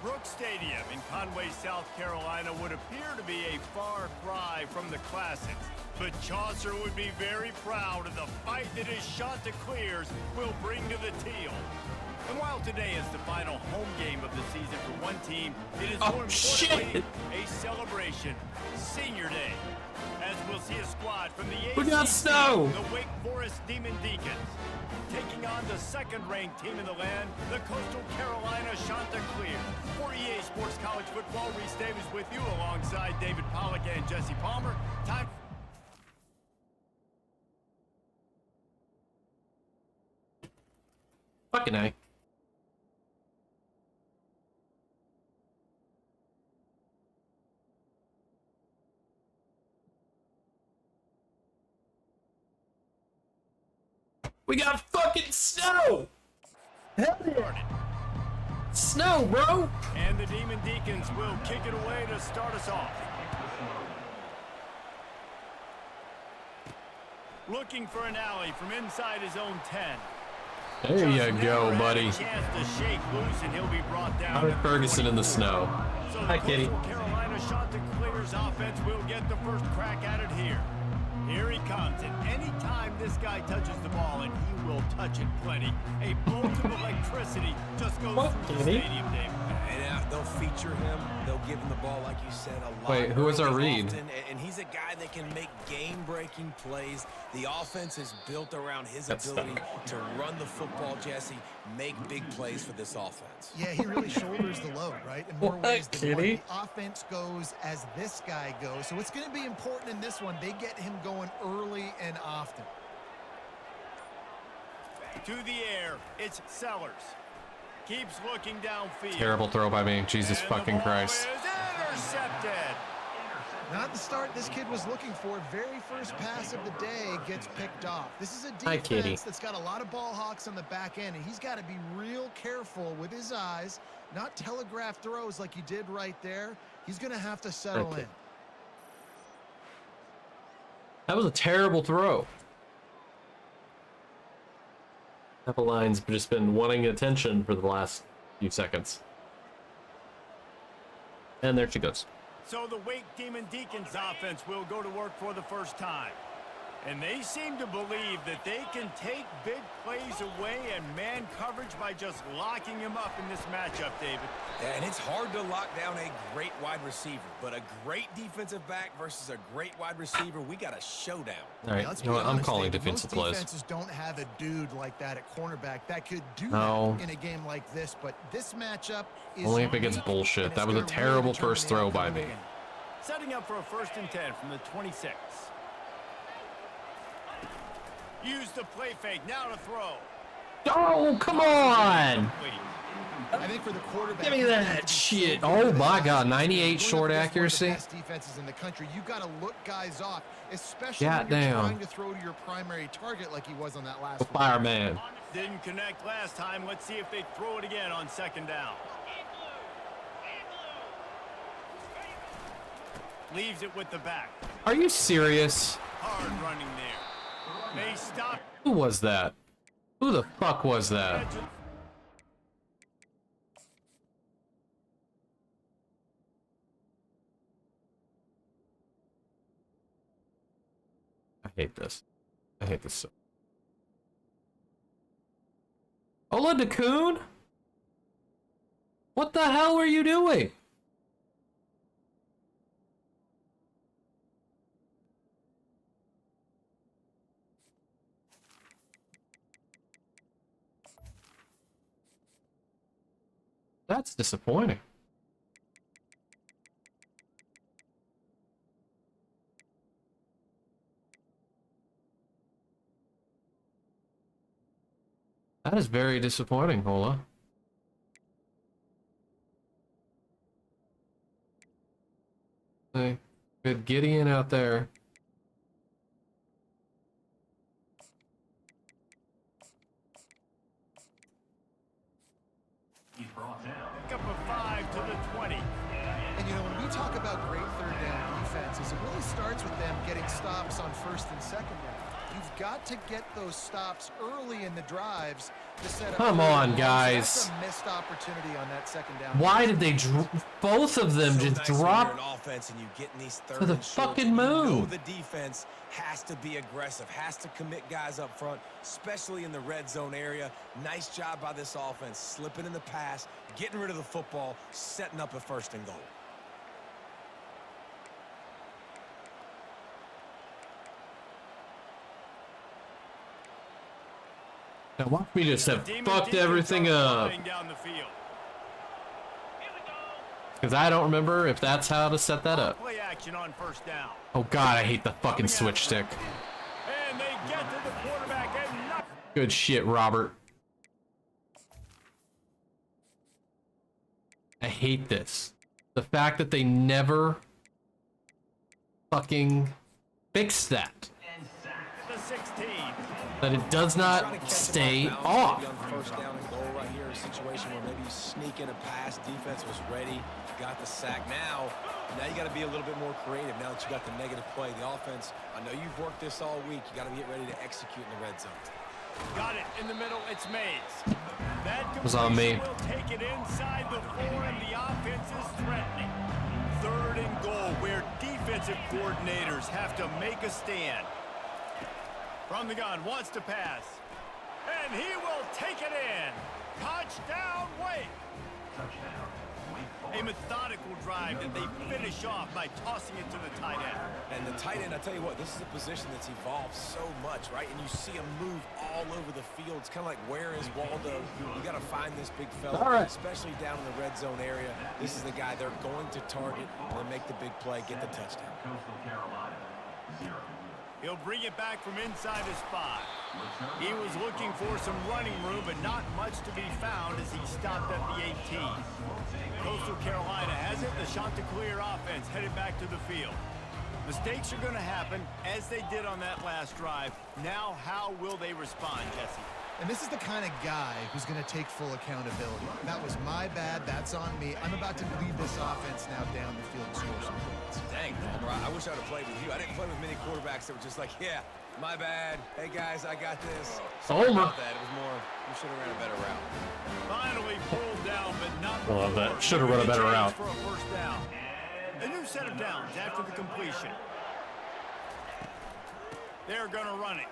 Brooks Stadium in Conway, South Carolina would appear to be a far cry from the classics, but Chaucer would be very proud of the fight that his Chanticleers will bring to the teal. And while today is the final home game of the season for one team, it is more importantly a celebration, Senior Day, as we'll see a squad from the We got snow! The Wake Forest Demon Deacons, taking on the second-ranked team in the land, the Coastal Carolina Chanticleers. For EA Sports College Football, Reese Davis with you alongside David Pollack and Jesse Palmer. Time. Fucking A. We got fucking snow! Hell yeah! Snow, bro! And the Demon Deacons will kick it away to start us off. Looking for an alley from inside his own 10. There you go, buddy. Chance to shake loose and he'll be brought down. Howard Ferguson in the snow. So Hi, Kitty. Coastal Carolina Chanticleers offense will get the first crack at it here. Here he comes, and anytime this this guy touches the ball, and he will touch it plenty. A bolt of electricity just goes through the stadium, Dave. And they'll feature him. They'll give him the ball, like you said, a lot. Wait, who was our read? Often, and he's a guy that can make game-breaking plays. The offense is built around his ability to run the football, Jesse, make big plays for this offense. Yeah, he really shoulders the load, right? In more ways than one. The offense goes as this guy goes. So it's going to be important in this one. They get him going early and often. To the air, it's Sellers. Keeps looking downfield. Terrible throw by me. Jesus And fucking the ball Christ. is intercepted. Not the start this kid was looking for. Very first pass of the day gets picked off. This is a Hi, kitty. defense that's got a lot of ball hawks on the back end, and he's got to be real careful with his eyes, not telegraph throws like he did right there. He's going to have to settle in. That was a terrible throw. Line's just been wanting attention for the last few seconds. And there she goes. So the Wake Demon Deacons offense will go to work for the first time. And they seem to believe that they can take big plays away and man coverage by just locking him up in this matchup, David. Yeah, and it's hard to lock down a great wide receiver, but a great defensive back versus a great wide receiver, we got a showdown. All right, Let's you know be what? I'm honest, calling David, defensive most plays. defenses don't have a dude like that at cornerback that could do No. that in a game like this, but this matchup is Only if it gets unique, bullshit. and That it's was a gonna really terrible determine first the throw outcome by of the me. game. Setting up for a 1st and 10 from the 26. Use the play fake, now to throw. Oh, come on! I think for the quarterback, Give me he's gonna that have to be shit. so Oh good my at God, that. 98 Going up short against one of the accuracy. best defenses in the country, you got to look guys off, especially God when you're damn. trying to throw to your primary target like he was on that last one. Fireman. Didn't connect last time. Let's see if they throw it again on 2nd down. Leaves it with the back. Are you serious? Hard running there. They stop. Who was that? Who the fuck was that? I hate this. I hate this so. Ola DeCoon? What the hell were you doing? That's disappointing. That is very disappointing, Hola. Hey, good Gideon out there. He's brought down. Pick up a 5 to the 20. And you know, when we talk about great third down defenses, it really starts with them getting stops on 1st and 2nd down. You've got to get those stops early in the drives to set up. Come on, guys. That's a missed opportunity on that 2nd down. Why did they both of them So just nice when you're drop an offense and you get in these third to the and shorts, fucking you know moon? the defense has to be aggressive, has to commit guys up front, especially in the red zone area. Nice job by this offense, slipping in the pass, getting rid of the football, setting up a 1st and goal. Now watch me just have Demon fucked Deacons everything are up. flying down the field. Because I don't remember if that's how to set that up. Play action on 1st down. Oh god, I hate the fucking switch stick. And they get to the quarterback and knock. Good shit, Robert. I hate this. The fact that they never fucking fix that. The 16. That it does not stay off. On 1st down and goal right here, a situation where maybe you sneak in a pass, defense was ready, got the sack. Now you got to be a little bit more creative now that you got the negative play. The offense, I know you've worked this all week. You got to get ready to execute in the red zone. Got it in the middle. It's Mays. That Was on me. will take it inside the 4, and the offense is threatening. 3rd and goal, where defensive coordinators have to make a stand. From the gun, wants to pass. And he will take it in. Touchdown, Wake. Touchdown. A methodical drive that they finish off by tossing it to the tight end. And the tight end, I tell you what, this is a position that's evolved so much, right? And you see him move all over the field. It's kind of like, where is Waldo? You got to find this big fella, All right. especially down in the red zone area. This is the guy they're going to target and make the big play, get the touchdown. Coastal Carolina, 0. He'll bring it back from inside his 5. He was looking for some running room, but not much to be found as he stopped at the 18. Coastal Carolina has it. The Chanticleer offense headed back to the field. Mistakes are going to happen, as they did on that last drive. Now, how will they respond, Jesse? And this is the kind of guy who's going to take full accountability. That was my bad. That's on me. I'm about to lead this offense now down the field and score some points. Dang, Palmer, I wish I would have played with you. I didn't play with many quarterbacks that were just like, yeah, my bad. Hey, guys, I got this. Sorry Homer. about that. It was more, we should have ran a better route. Finally pulled down, but not I love that. before. Should have run a better route. For a first down. A new set of downs after the completion. They're going to run it.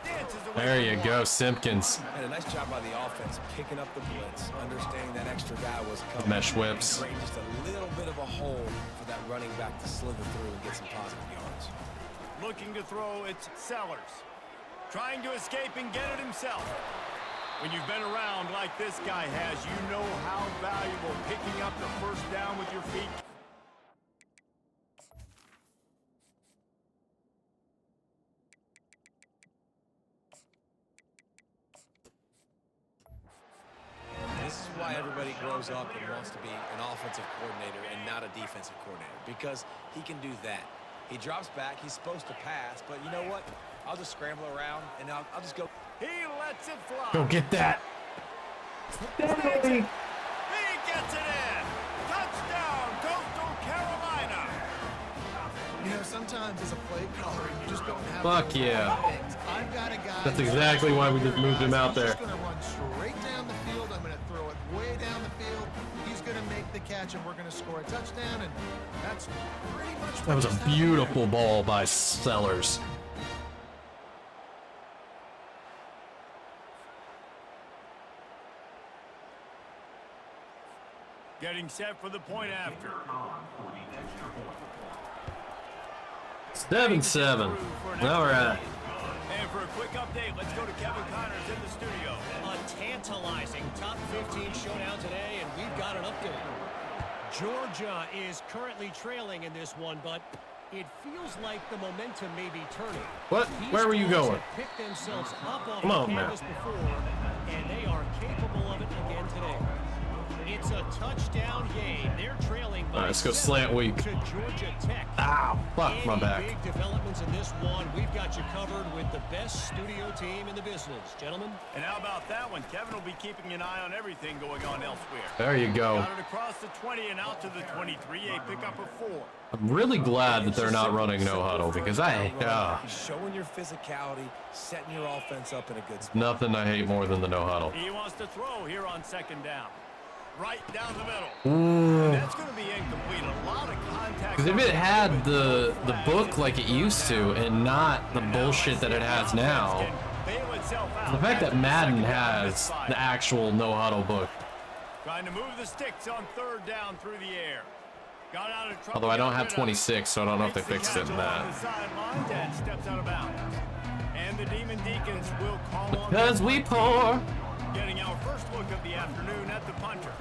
Dances away There from you one. go, Simpkins. And a nice job by the offense, picking up the blitz, understanding that extra guy was coming. Mesh whips. Create just a little bit of a hole for that running back to slither through and get some positive yards. Looking to throw, it's Sellers. Trying to escape and get it himself. When you've been around like this guy has, you know how valuable picking up the first down with your feet. This is why everybody grows up and wants to be an offensive coordinator and not a defensive coordinator, because he can do that. He drops back, he's supposed to pass, but you know what? I'll just scramble around, and I'll just go. He lets it fly. Go get that. He gets it in. Touchdown, Coastal Carolina. You know, sometimes as a play caller, you just don't have Fuck the yeah. right things. I've got a guy. That's exactly why we just moved him out there. He's just going to run straight down the field. I'm going to throw it way down the field. He's going to make the catch, and we're going to score a touchdown. And that's pretty much what That was just a happened. beautiful ball by Sellers. Getting set for the point after. For the extra point. 7-7. All right. And for a quick update, let's go to Kevin Connors in the studio. A tantalizing top 15 showdown today, and we've got an update. Georgia is currently trailing in this one, but it feels like the momentum may be turning. What? These Where were you Dogs going? have picked themselves up off Come the on, man. canvas before, and they are capable of it again today. It's a touchdown game. They're trailing by All right, let's go 7 slant week. to Georgia Tech. Ow, fuck my Any back. big developments in this one, we've got you covered with the best studio team in the business. Gentlemen. And how about that one? Kevin will be keeping an eye on everything going on elsewhere. There you go. Got it across the 20 and out to the 23. A pickup of 4. I'm really glad that they're not running no huddle because Showing your physicality, setting your offense up in a good spot. nothing I hate more than the no huddle. He wants to throw here on second down. Right down the middle. Ooh. That's going to be incomplete. A lot of contact. Because if it had the book like it used to and not the bullshit that it has now, the fact that Madden has the actual no huddle book. Trying to move the sticks on third down through the air. Got out of trouble. Although I don't got have rid of 26, so I don't know if they Makes the fixed it catch in along that. the sidelines and steps out of bounds. And the Demon Deacons will call on Because we pour. getting our first look of the afternoon at the punter.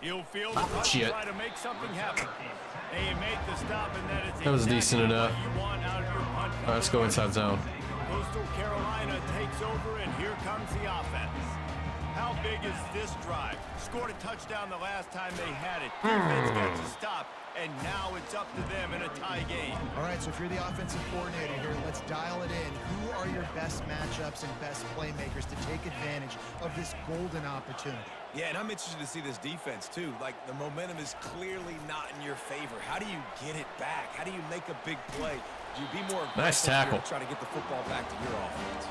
He'll field the punt shit. and try to make something happen. They make the stop, and that is That was exactly decent enough. what you want out of your punt. All right, let's go inside zone. Coastal Carolina takes over, and here comes the offense. How big is this drive? Scored a touchdown the last time they had it. Defense gets a stop, and now it's up to them in a tie game. All right, so if you're the offensive coordinator here, let's dial it in. Who are your best matchups and best playmakers to take advantage of this golden opportunity? Yeah, and I'm interested to see this defense, too. Like, the momentum is clearly not in your favor. How do you get it back? How do you make a big play? Do you be more aggressive Nice here tackle. and try to get the football back to your offense?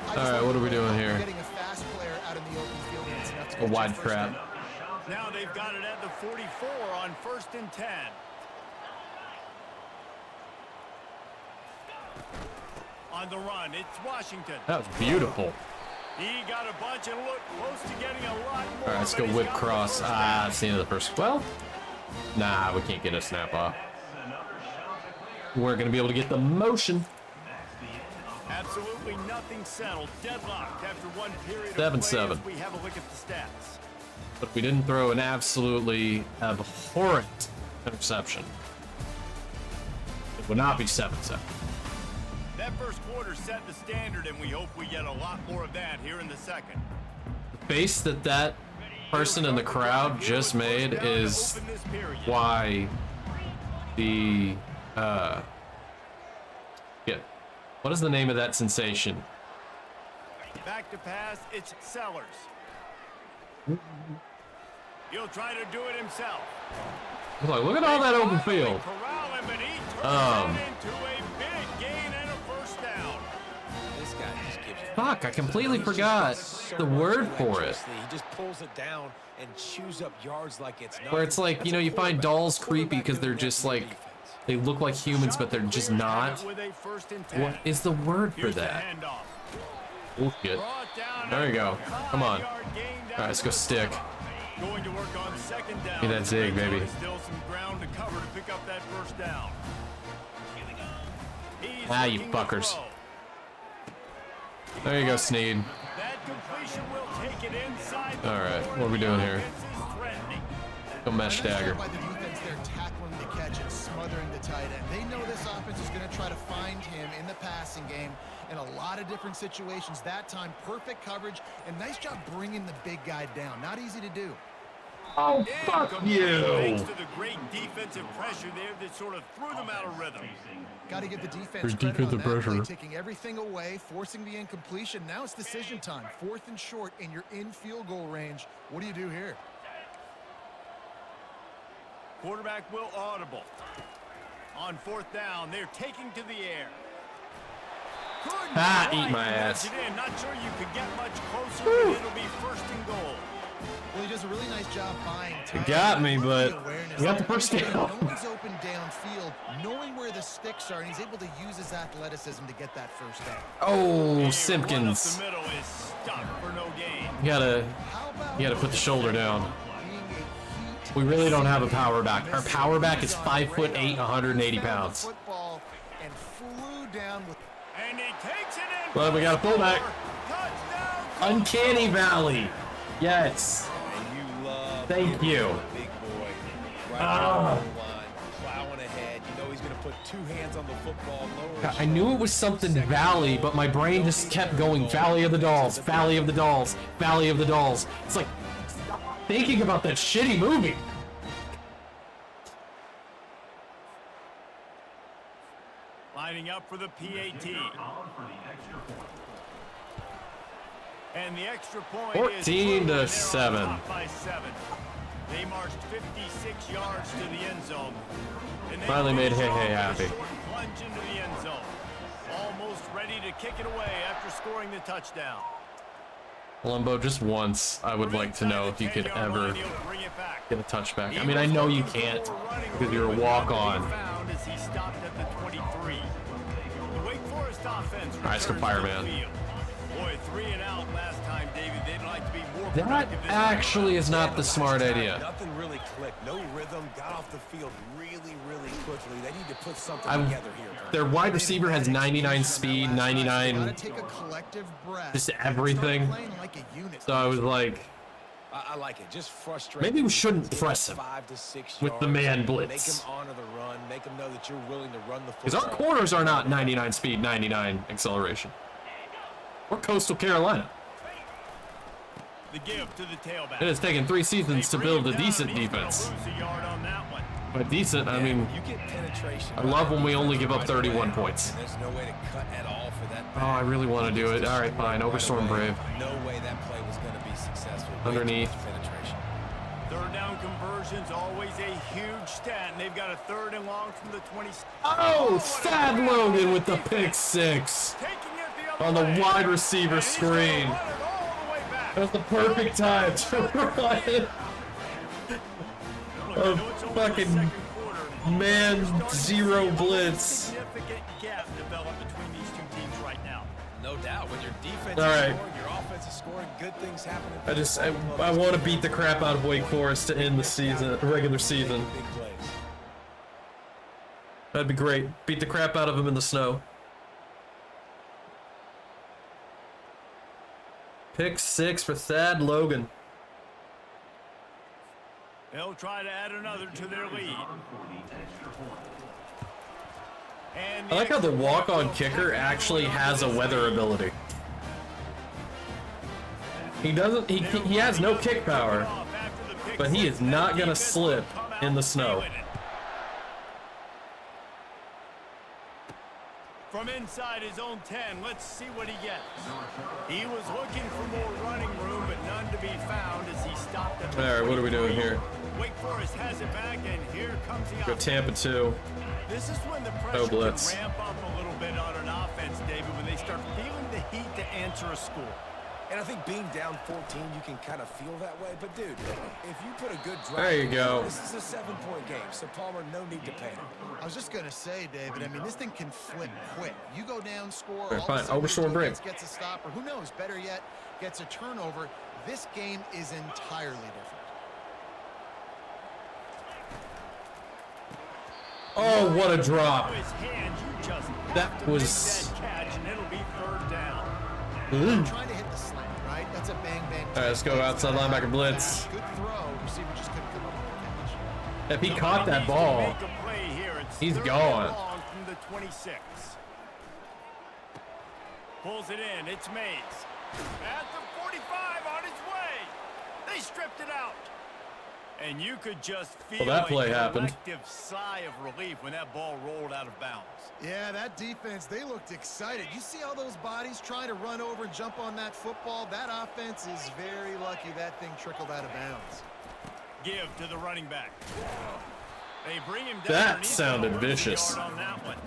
All right, what are we doing here? Getting a fast player out in the open field, and it's enough to A get you wide first trap. down. Now they've got it at the 44 on 1st and 10. On the run, it's Washington. That was beautiful. He got a bunch and looked close to getting a lot more. All right, let's go whip cross. Ah, it's the end of the first. Well, nah, we can't get a snap off. We're gonna be able to get the motion. Absolutely nothing settled. Deadlocked after one period. 7-7. We have a look at the stats. But we didn't throw an absolutely abhorrent interception. It would not be 7-7. That first quarter set the standard, and we hope we get a lot more of that here in the second. The face that person in the crowd just made is why the yeah. What is the name of that sensation? Back to pass, it's Sellers. He'll try to do it himself. Look, look at all that open field. Corral him, and he turns it into a big gain and a first down. This guy just gives you Fuck, I completely forgot the word for it. He just pulls it down and chews up yards like it's nothing. Where it's like, you know, you find dolls creepy because they're just like, they look like humans, but they're just not. With a 1st and 10. What is the word for Here's the that? handoff. Oh, good. Brought down There you go. a Come on. 5-yard gain down All right, let's go the stick. Going to work on 2nd down. Get that zig, baby. Still some ground to cover to pick up that 1st down. He's Ah, you looking to fuckers. throw. There you go, Sneed. That completion will take it inside the All right, 4, what are we doing here? offense is threatening. Go mesh dagger. By the defense, they're tackling the catch and smothering the tight end. They know this offense is going to try to find him in the passing game in a lot of different situations. That time, perfect coverage and nice job bringing the big guy down. Not easy to do. Oh, fuck you. Thanks to the great defensive pressure there that sort of threw them out of rhythm. Got to give the defense There's credit defensive on that play, pressure. taking everything away, forcing the incompletion. Now it's decision time. 4th and short, and you're in field goal range. What do you do here? Quarterback will audible. On 4th down, they're taking to the air. Couldn't Ah, quite eat my punch ass. it in. Not sure you could get much closer, but it'll be 1st and goal. Well, he does a really nice job buying time. got me, but Awareness. we got the first down. No one's open downfield, knowing where the sticks are, and he's able to use his athleticism to get that 1st down. Oh, Run Simpkins. up the middle is stuck for no gain. You gotta How about You gotta put the shoulder down. being a heat We really don't have a power back. Our power back is 5'8", 180 pounds. Football and flew down with And he takes it in. Well, we got a fullback. Touchdown. Uncanny Valley. Yes. And you love Thank you. big boy right Ah. on the goal line, plowing ahead. You know he's going to put 2 hands on the football. Lower his I knew it was something Valley, but my brain just kept going Valley of the Dolls, Valley of the Dolls, Valley of the Dolls. It's like, stop thinking about that shitty movie. Lining up for the PAT. And the extra point 14 is to through, 7. and they're up by 7. They marched 56 yards to the end zone. And they Finally made finished Hey Hey off with a happy. short plunge into the end zone. Almost ready to kick it away after scoring the touchdown. Columbo, just once, I would like to know if you could ever get a touchback. I mean, I know you can't because you're a walk-on. Found as he stopped at the 23. The Wake Forest offense All right, let's go returns fire, to the man. field. Boy, 3 and out last time, David. They'd like to be more That productive this time. actually is not the smart idea. Nothing really clicked. No rhythm. Got off the field really, really quickly. They need to put something together here. Their wide receiver has 99 speed, Gotta 99, take a collective breath. just and everything. start playing like a unit. So I was like, I like it. Just frustrating. maybe we shouldn't press him 5 to 6 with the yards. man Make blitz. him honor the run. Make him know that you're willing to run the football. Because our corners are not 99 speed, 99 acceleration. We're Coastal Carolina. The give to the tailback. It has taken 3 seasons to They build bring a him decent down, and he's gonna defense. lose a yard on that one. By decent, I mean, You get penetration. I love when we only give up 31 points. And there's no way to cut at all for that. Oh, I really want to do it. All right, fine. Overstorm Brave. No way that play was going to be successful. Way too Underneath. much penetration. 3rd down conversion's always a huge stat, and they've got a 3rd and long from the 20. Oh, Thad Logan with the pick 6 Taking it the other on the way. wide receiver And he's gonna screen. run it all the way back. That was the perfect time to run it. Look, I A know it's only the fucking second quarter. man Starting to zero see a blitz. significant gap develop between these two teams right No doubt. When your defense All right. is scoring, your offense is scoring, good things happen. I want to beat the crap out of Wake Forest to end the season, regular season. Big plays. That'd be great. Beat the crap out of them in the snow. Pick 6 for Thad Logan. They'll try to add another to their lead. And I like how the walk-on kicker actually has a weather ability. He doesn't. He has no kick power, but he is not gonna slip in the snow. From inside his own 10, let's see what he gets. He was looking for more running room, but none to be found as he stopped at the All right, what are we doing here? Wake Forest has it back, and here comes the Go Tampa 2. This is when the pressure blitz. can ramp up a little bit on an offense, David, when they start feeling the heat to answer a score. And I think being down 14, you can kind of feel that way. But, dude, if you put a good drive, There you go. This is a 7-point game, so Palmer, no need to panic. I was just going to say, David, I mean, this thing can flip quick. You go down, score, Right, all fine. of a sudden Overstorm your break. defense gets a stop, or who knows, better yet, gets a turnover. This game is entirely different. Oh, what a drop! His hands, you just have That to was- make that catch, and it'll be third down. Ooh. Trying to hit the slant, right? That's a bang-bang. All right, let's go outside linebacker blitz. Good throw. Receiver just couldn't come up with the catch. If he caught that Needs to ball, make a play here. It's he's third gone. and long from the 26. Pulls it in. It's Mays. At the 45 on his way. They stripped it out. And you could just feel that play a happened. collective sigh of relief when that ball rolled out of bounds. Yeah, that defense, they looked excited. You see all those bodies trying to run over and jump on that football? That offense is very lucky that thing trickled out of bounds. Give to the running back. They bring him down. That and he's sounded gonna lose a vicious. yard on that one.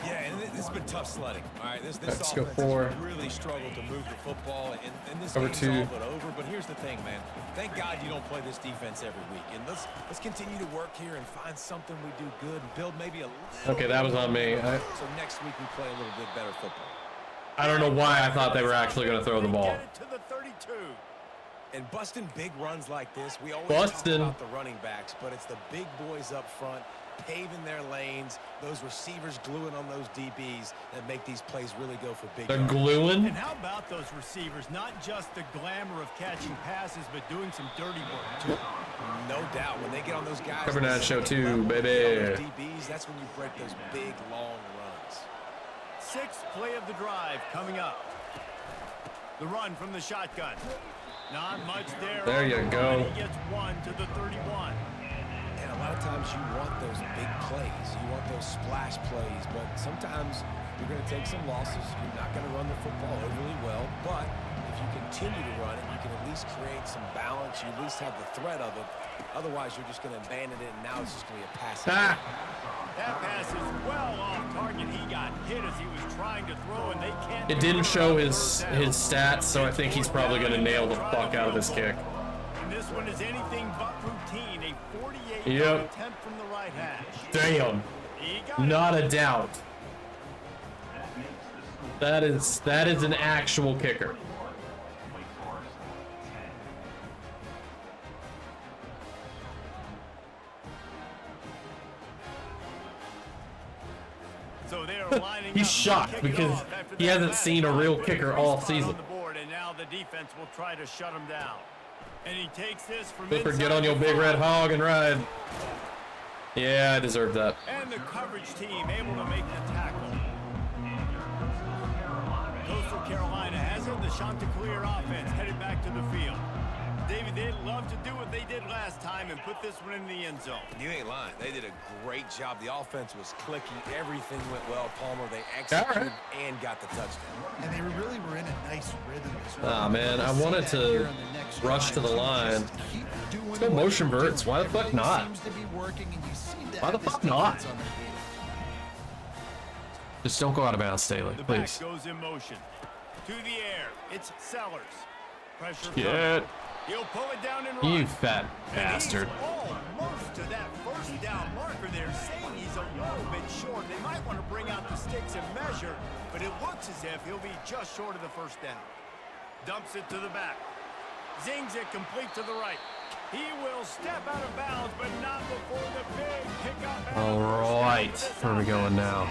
Yeah, and this has been tough sledding. All right, this Let's offense go has 4. really struggled to move the football, and this Over game's 2. all but over. But here's the thing, man. Thank God you don't play this defense every week. And let's continue to work here and find something we do good and build maybe a little. Okay, that was on me. So next week we play a little bit better football. I don't know why I thought they were actually going to throw the ball. Get it to the 32. And busting big runs like this, we always Bustin'. talk about the running backs, but it's the big boys up front paving their lanes, those receivers gluing on those DBs that make these plays really go for big They're yards. gluing. And how about those receivers? Not just the glamour of catching passes, but doing some dirty work, too. No doubt. When they get on those guys, Cover 9 show 2, level, baby. those DBs, that's when you break those big, long runs. Sixth play of the drive coming up. The run from the shotgun. Not much there. There on you the go. run. He gets 1 to the 31. And a lot of times you want those big plays. You want those splash plays. But sometimes you're going to take some losses. You're not going to run the football overly well. But if you continue to run it, you can at least create some balance. You at least have the threat of it. Otherwise, you're just going to abandon it, and now it's just going to be a passing game. That pass is well off target. He got hit as he was trying to throw, and they can't. It didn't show his stats, so I think he's probably going to nail the fuck out of this kick. And this one is anything but routine. A 48 Yep. attempt from the right hash. Damn. He got it. Not a doubt. That is an actual kicker. So they are lining He's up to shocked kick it because off after he that hasn't last seen a drive. real Good kicker free all spot season. on the board, and now the defense will try to shut him down. And he takes this from Flipper, inside get on your the big red 5. hog and ride. Yeah, I deserve that. And the coverage team able to make the tackle. Coastal Carolina has it. The Chanticleer offense headed back to the field. David, they'd love to do what they did last time and put this one in the end zone. You ain't lying. They did a great job. The offense was clicking. Everything went well. Palmer, they executed and got the touchdown. And they really were in a nice rhythm as well. Aw, man, I See wanted that to here on the next rush to the drive. line. Just keep doing Let's go what motion you're verts. doing. Why the fuck Everything not? seems to be working, and you seem to Why have the this fuck not? defense on their heels. Just don't go out of bounds, Staley, The please. back goes in motion. To the air. It's Sellers. Pressure Shit. coming. He'll pull it down and run. You fat And he's bastard. almost to that first down marker they're saying he's a little bit short. They might want to bring out the sticks and measure, but it looks as if he'll be just short of the first down. Dumps it to the back. Zings it complete to the right. He will step out of bounds, but not before the big pickup. All right, where are we going now?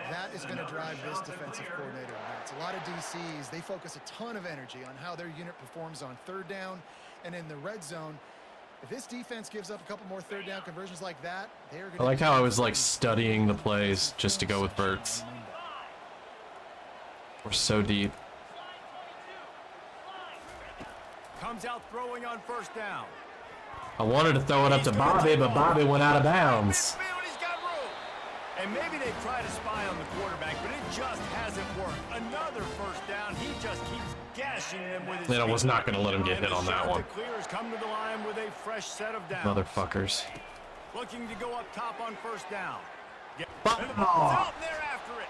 That is going to drive this defensive coordinator nuts. A lot of DCs, they focus a ton of energy on how their unit performs on third down and in the red zone. If this defense gives up a couple more third down conversions like that, they're going to... I like how I was like studying the plays just to go with Burt's. We're so deep. Comes out throwing on first down. I wanted to throw it up to Bobby, but Bobby went out of bounds. He's got room. And maybe they try to spy on the quarterback, but it just hasn't worked. Another first down. He just keeps gashing them with his Then I was feet. not going to let him get hit on that one. Clears come to the line with a fresh set of downs. Motherfuckers. Looking to go up top on first down. And the Oh. ball's out, and they're after it.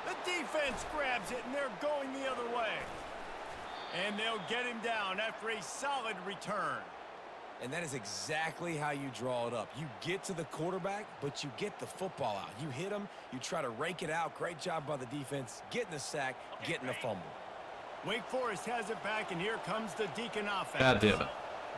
The defense grabs it, and they're going the other way. And they'll get him down after a solid return. And that is exactly how you draw it up. You get to the quarterback, but you get the football out. You hit him, you try to rake it out. Great job by the defense, getting the sack, getting the fumble. Wake Forest has it back, and here comes the Deacon offense. God damn it.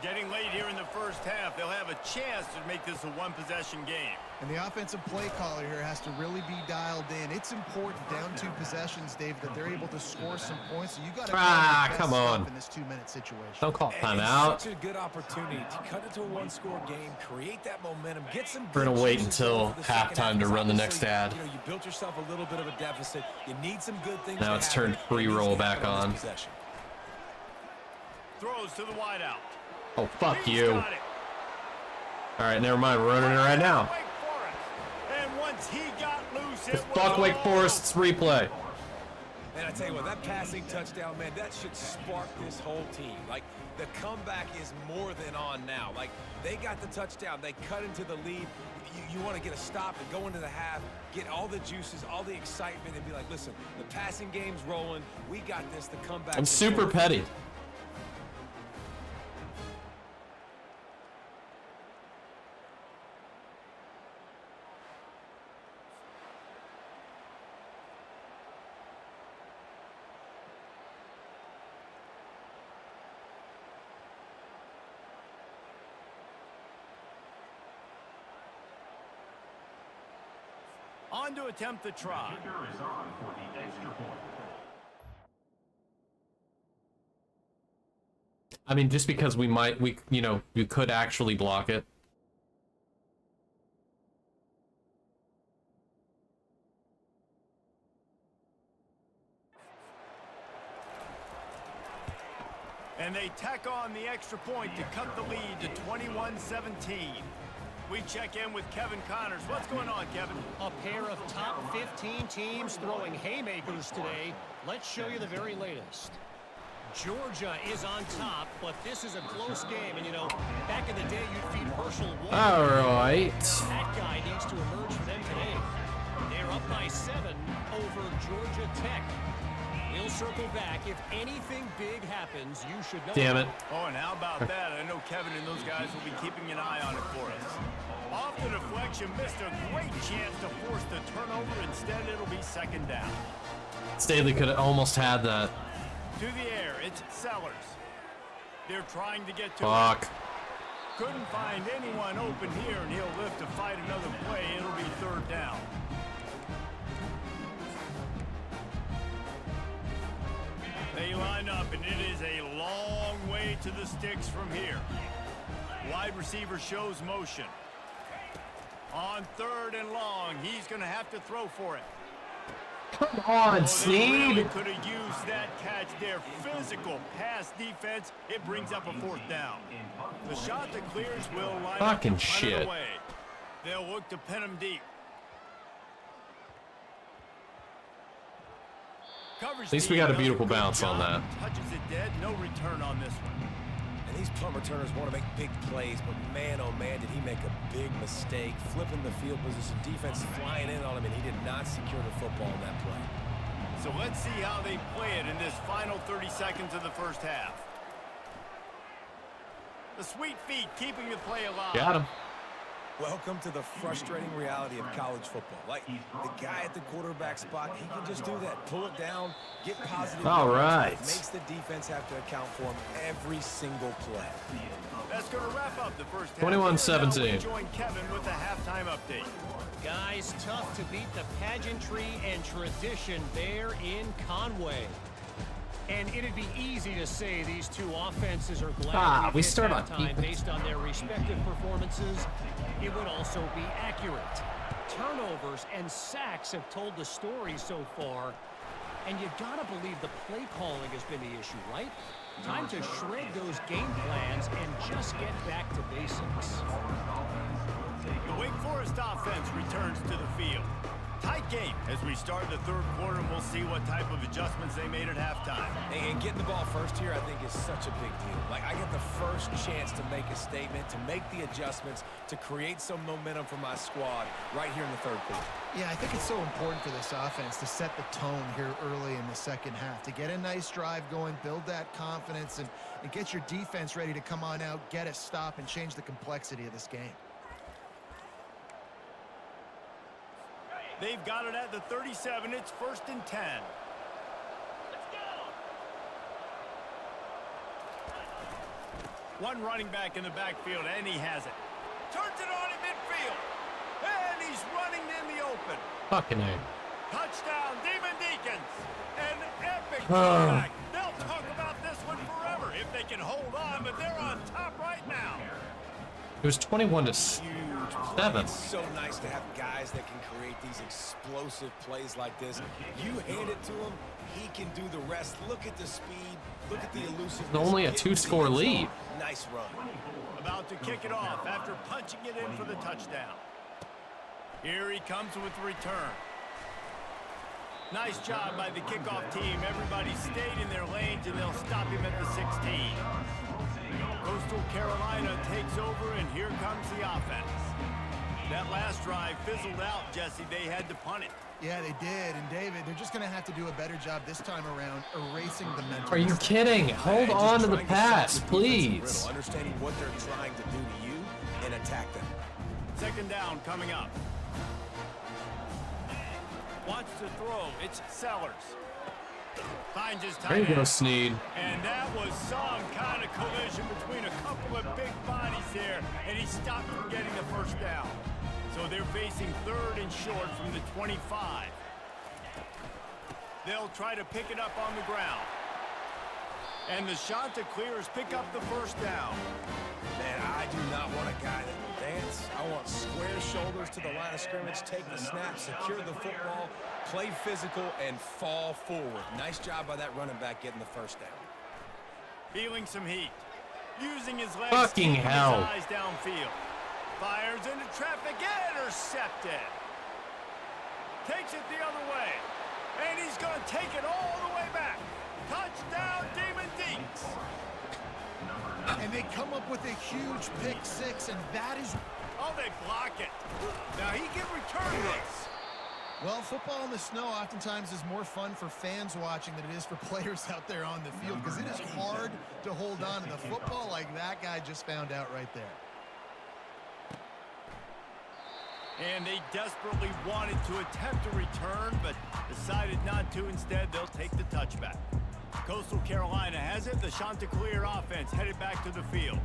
Getting late here in the first half, they'll have a chance to make this a one-possession game. And the offensive play caller here has to really be dialed in. It's important down 2 possessions, Dave, that they're able to score some points. So you got to come on in this 2-minute situation. Don't call And timeout. it's such a good opportunity to cut it to a one-score game, create that momentum, get some. We're gonna wait until for the second half, halftime to run the because next ad. You know, you built yourself a little bit of a deficit. You need some good things. Now to it's happen. turned free It needs roll to happen back on. this possession. Throws to the wideout. Oh, fuck He's you. got it. All right, never mind. We're running it right now. Wake Forest. And once he got loose, it was Fuck Wake all Forest's replay. And I tell you what, that passing touchdown, man, that should spark this whole team. Like, the comeback is more than on now. Like, they got the touchdown. They cut into the lead. You want to get a stop and go into the half, get all the juices, all the excitement, and be like, listen, the passing game's rolling. We got this. The comeback. I'm super petty. On to attempt the try. Kicker is on for the extra point. I mean, just because we could actually block it. And they tack on the extra point to cut the lead to 21-17. We check in with Kevin Connors. What's going on, Kevin? A pair of top 15 teams throwing haymakers today. Let's show you the very latest. Georgia is on top, but this is a close game. And, you know, back in the day, you'd feed Herschel one. All right. That guy needs to emerge for them today. They're up by 7 over Georgia Tech. We'll circle back. If anything big happens, you should know. Damn it. Oh, and how about that? I know Kevin and those guys will be keeping an eye on it for us. Off the deflection, missed a great chance to force the turnover. Instead, it'll be second down. Staley could have almost had that. To the air, it's Sellers. They're trying to get to Fuck. it. Couldn't find anyone open here, and he'll live to fight another play. It'll be third down. They line up, and it is a long way to the sticks from here. Wide receiver shows motion. On third and long, he's going to have to throw for it. Come on, They really Sneed. could have used that catch there. Physical pass defense. It brings up a fourth down. The shot that clears will line Fucking up to punt it shit. away. They'll look to pin him deep. At least we got a beautiful bounce on that. Touches it dead. No return on this one. And these punt returners want to make big plays, but man, oh man, did he make a big mistake. Flipping the field position, defense flying in on him, and he did not secure the football in that play. So let's see how they play it in this final 30 seconds of the first half. The sweet feet keeping the play alive. Got him. Welcome to the frustrating reality of college football. Like, the guy at the quarterback spot, he can just do that. Pull it down, get positive. All right. Makes the defense have to account for him every single play. That's going to wrap up the first half. 21-17. Join Kevin with the halftime update. Guys, tough to beat the pageantry and tradition there in Conway. And it'd be easy to say these two offenses are glad we start on time defense. based on their respective performances. It would also be accurate. Turnovers and sacks have told the story so far. And you gotta believe the play calling has been the issue, right? Time to shred those game plans and just get back to basics. The Wake Forest offense returns to the field. Tight game as we start the third quarter, and we'll see what type of adjustments they made at halftime. And getting the ball first here, I think, is such a big deal. Like, I get the first chance to make a statement, to make the adjustments, to create some momentum for my squad right here in the third quarter. Yeah, I think it's so important for this offense to set the tone here early in the second half, to get a nice drive going, build that confidence, and get your defense ready to come on out, get a stop, and change the complexity of this game. They've got it at the 37. It's 1st and 10. Let's go. One running back in the backfield, and he has it. Turns it on in midfield. And he's running in the open. Fucking A. Touchdown, Demon Deacons. An epic comeback. They'll talk about this one forever if they can hold on, but they're on top right now. It was 21-7. It's so nice to have guys that can create these explosive plays like this. You hand it to him, he can do the rest. Look at the speed. Look at the elusiveness. It's only a 2-score lead. Nice run. About to kick it off after punching it in for the touchdown. Here he comes with the return. Nice job by the kickoff team. Everybody stayed in their lanes, and they'll stop him at the 16. Coastal Carolina takes over, and here comes the offense. That last drive fizzled out, Jesse. They had to punt it. Yeah, they did. And, David, they're just going to have to do a better job this time around erasing the mental. Are you kidding? Hold on to the pass, please. Understanding what they're trying to do to you and attack them. 2nd down coming up. Wants to throw. It's Sellers. Finds his tight There you go, end. Snead. And that was some kind of collision between a couple of big bodies there, and he stopped from getting the first down. So they're facing 3rd and short from the 25. They'll try to pick it up on the ground. And the Chanticleers pick up the first down. Man, I do not want a guy that will dance. I want square shoulders to the line of scrimmage, take the snap, secure the football, play physical, and fall forward. Nice job by that running back getting the first down. Feeling some heat. Using his legs. Fucking keeping hell. His eyes downfield. Fires into traffic. Intercepted. Takes it the other way. And he's going to take it all the way back. Touchdown, Demon Deeks. And they come up with a huge pick six, and that is... Oh, they block it. Now he can return this. Well, football in the snow oftentimes is more fun for fans watching than it is for players out there on the field, because it is hard to hold on to the football like that guy just found out right there. And they desperately wanted to attempt a return, but decided not to. Instead, they'll take the touchback. Coastal Carolina has it. The Chanticleer offense headed back to the field.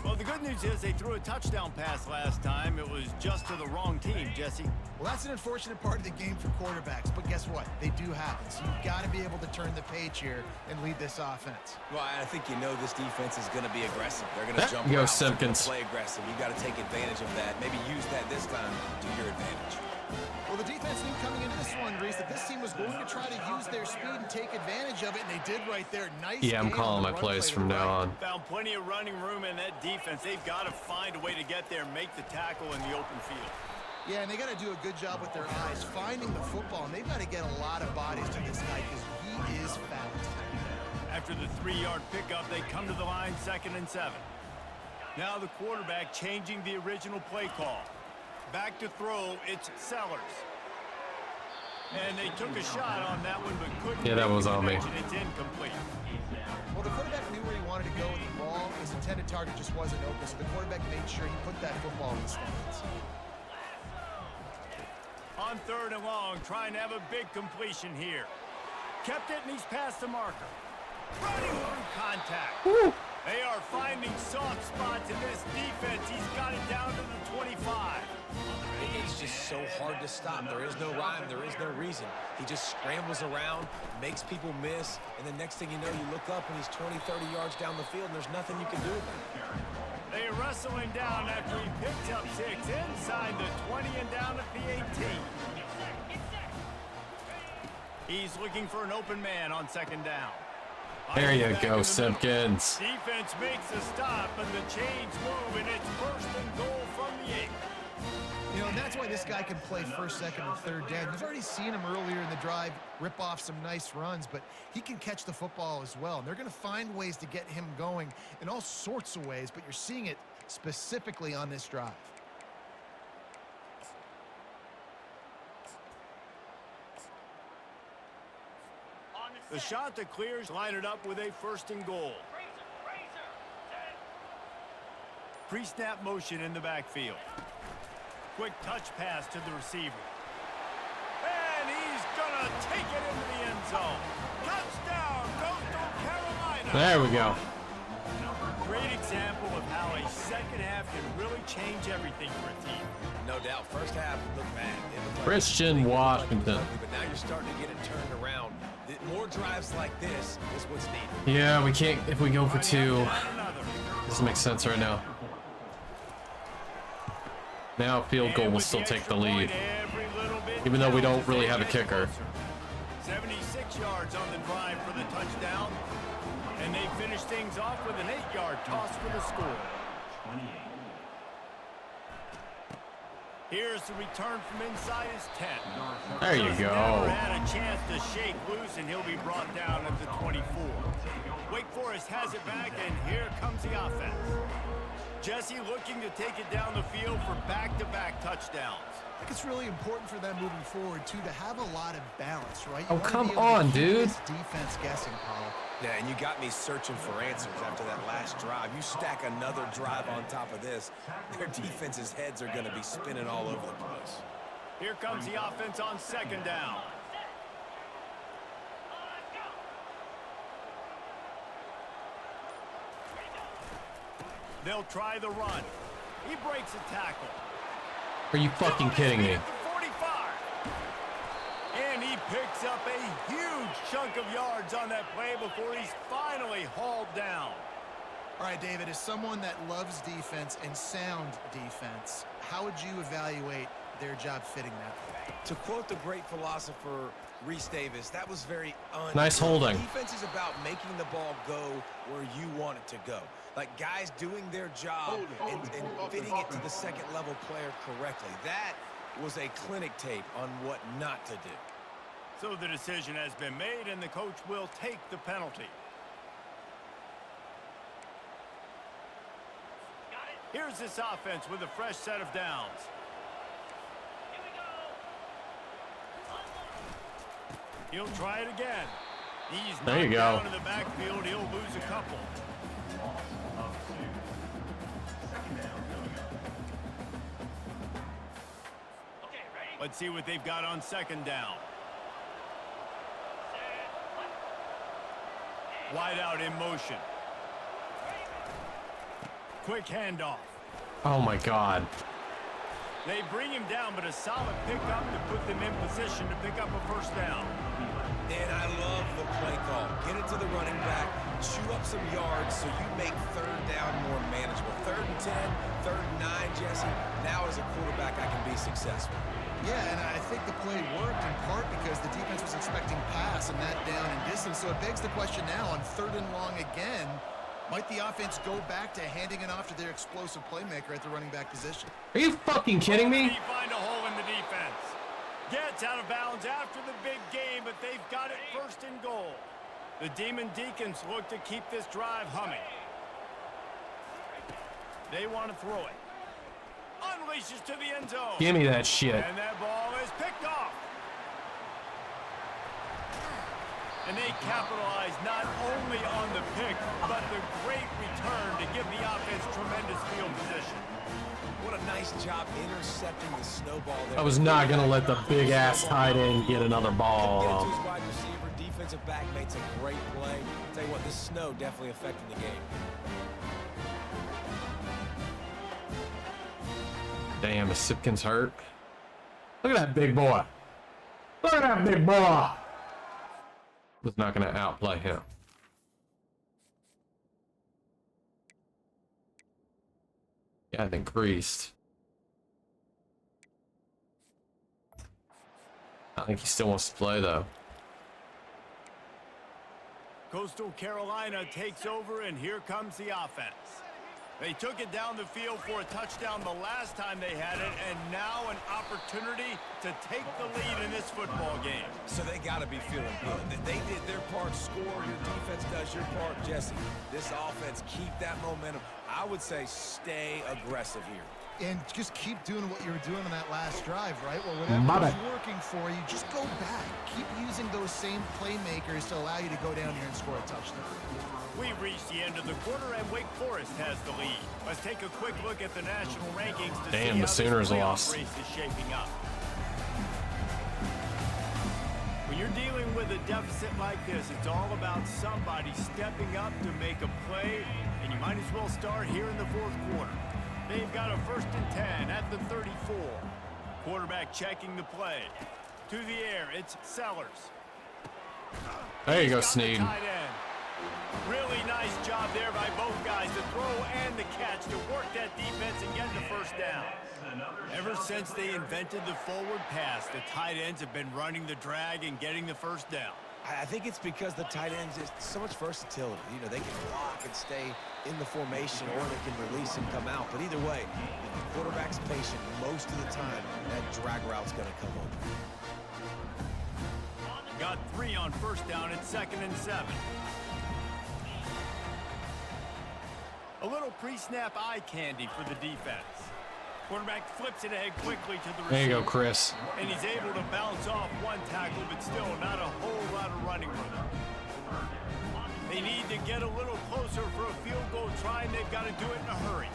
Well, the good news is they threw a touchdown pass last time. It was just to the wrong team, Jesse. Well, that's an unfortunate part of the game for quarterbacks, but guess what? They do happen. So you've got to be able to turn the page here and lead this offense. Well, I think you know this defense is going to be aggressive. They're going to jump Go out, Simpkins. play aggressive. You got to take advantage of that. Maybe use that this time to your advantage. Well, the defense knew coming into this one, Reese, that this team was going to try to use their speed and take advantage of it, and they did right there. Nice. Yeah, I'm game calling on the my run plays play from to the now right. on. Found plenty of running room in that defense. They've got to find a way to get there, make the tackle in the open field. Yeah, and they got to do a good job with their eyes, finding the football, and they've got to get a lot of bodies to this guy because he is fast. After the 3-yard pickup, they come to the line, 2nd and 7. Now the quarterback changing the original play call. Back to throw, it's Sellers. And they took a shot on that one, but couldn't. Yeah, that make was the on me. connection. It's incomplete. Well, the quarterback knew where he wanted to go with the ball. His intended target just wasn't open, so the quarterback made sure he put that football in the stands. On 3rd and long, trying to have a big completion here. Kept it, and he's past the marker. Running through contact. Woo. They are finding soft spots in this defense. He's got it down to the 25. It's just so hard to stop. There is no rhyme. There is no reason. He just scrambles around, makes people miss, and the next thing you know, you look up and he's 20, 30 yards down the field, and there's nothing you can do about it. They wrestle him down after he picks up 6 inside the 20 and down at the 18. He's looking for an open man on 2nd down. There you go, Simpkins. Defense makes a stop, and the chains move, and it's 1st and goal from the 8. You know, and that's why this guy can play 1st, 2nd, and 3rd down. You've already seen him earlier in the drive rip off some nice runs, but he can catch the football as well. And they're going to find ways to get him going in all sorts of ways, but you're seeing it specifically on this drive. The shot that clears, line it up with a 1st and goal. Pre-snap motion in the backfield. Quick touch pass to the receiver. And he's going to take it into the end zone. Touchdown, Coastal Carolina. There we go. Great example of how a second half can really change everything for a team. No doubt. First half looked bad. It looked like Christian Washington. but now you're starting to get it turned around. More drives like this is what's needed. Yeah, we can't. If we go for 2, Another. doesn't make sense right now. Now field goal will still take the lead, even though we don't really have a kicker. 76 yards on the drive for the touchdown, and they finish things off with an 8-yard toss for the score. 28. Here's the return from inside his 10. There you Just go. Never had a chance to shake loose, and he'll be brought down at the 24. Wake Forest has it back, and here comes the offense. Jesse looking to take it down the field for back-to-back touchdowns. I think it's really important for them moving forward, too, to have a lot of balance, right? Oh, You wanna come be able to on, keep dude. this defense guessing, Paul. Yeah, and you got me searching for answers after that last drive. You stack another drive on top of this, their defense's heads are going to be spinning all over the place. Here comes the offense on 2nd down. They'll try the run. He breaks a tackle. Are you fucking kidding me? At the 45. And he picks up a huge chunk of yards on that play before he's finally hauled down. All right, David, as someone that loves defense and sound defense, how would you evaluate their job fitting that way? To quote the great philosopher Reese Davis, that was very Nice holding. Defense is about making the ball go where you want it to go. Like guys doing their job and fitting it to the second level player correctly. That was a clinic tape on what not to do. So the decision has been made, and the coach will take the penalty. Here's this offense with a fresh set of downs. He'll try it again. He's There you knocked go. down in the backfield. He'll lose a couple. Loss of 2. 2nd down coming up. Let's see what they've got on 2nd down. Wide out in motion. Quick handoff. Oh my God. They bring him down, but a solid pickup to put them in position to pick up a 1st down. And I love the play call. Get it to the running back, chew up some yards so you make 3rd down more manageable. 3rd and 10, 3rd and 9, Jesse. Now as a quarterback, I can be successful. Yeah, and I think the play worked in part because the defense was expecting pass and that down and distance. So it begs the question now on 3rd and long again, might the offense go back to handing it off to their explosive playmaker at the running back position? Are you fucking kidding me? They find a hole in the defense. Gets out of bounds after the big game, but they've got it 1st and goal. The Demon Deacons look to keep this drive humming. They want to throw it. Unleashes to the end zone. Give me that shit. And that ball is picked off. And they capitalized not only on the pick, but the great return to give the offense tremendous field position. What a nice job intercepting the snowball there. I was not going to let the big-ass tight end get another ball. Get it to his wide receiver. Defensive back makes a great play. I'll tell you what, this snow definitely affecting the game. Damn, is Sipkins hurt? Look at that big boy. Look at that big boy. Was not going to outplay him. Yeah, I increased. I think he still wants to play, though. Coastal Carolina takes over, and here comes the offense. They took it down the field for a touchdown the last time they had it, and now an opportunity to take the lead in this football game. So they got to be feeling good. They did their part, score. Your defense does your part, Jesse. This offense, keep that momentum. I would say stay aggressive here. And just keep doing what you were doing on that last drive, right? Well, whatever was working for you, just go back. Keep using those same playmakers to allow you to go down here and score a touchdown. We've reached the end of the quarter, and Wake Forest has the lead. Let's take a quick look at the national rankings to see how the Sooners this playoff lost. race is shaping up. When you're dealing with a deficit like this, it's all about somebody stepping up to make a play, and you might as well start here in the fourth quarter. They've got a 1st and 10 at the 34. Quarterback checking the play. To the air, it's Sellers. There you go, Got the Snead. tight end. Really nice job there by both guys, the throw and the catch, to work that defense and get the first down. Ever since they invented the forward pass, the tight ends have been running the drag and getting the first down. I think it's because the tight ends is so much versatility. You know, they can block and stay in the formation, or they can release and come out. But either way, if the quarterback's patient most of the time, that drag route's going to come over. Got 3 on first down at 2nd and 7. A little pre-snap eye candy for the defense. Quarterback flips it ahead quickly to the receiver. There you go, Chris. And he's able to bounce off one tackle, but still not a whole lot of running room. They need to get a little closer for a field goal try, and they've got to do it in a hurry.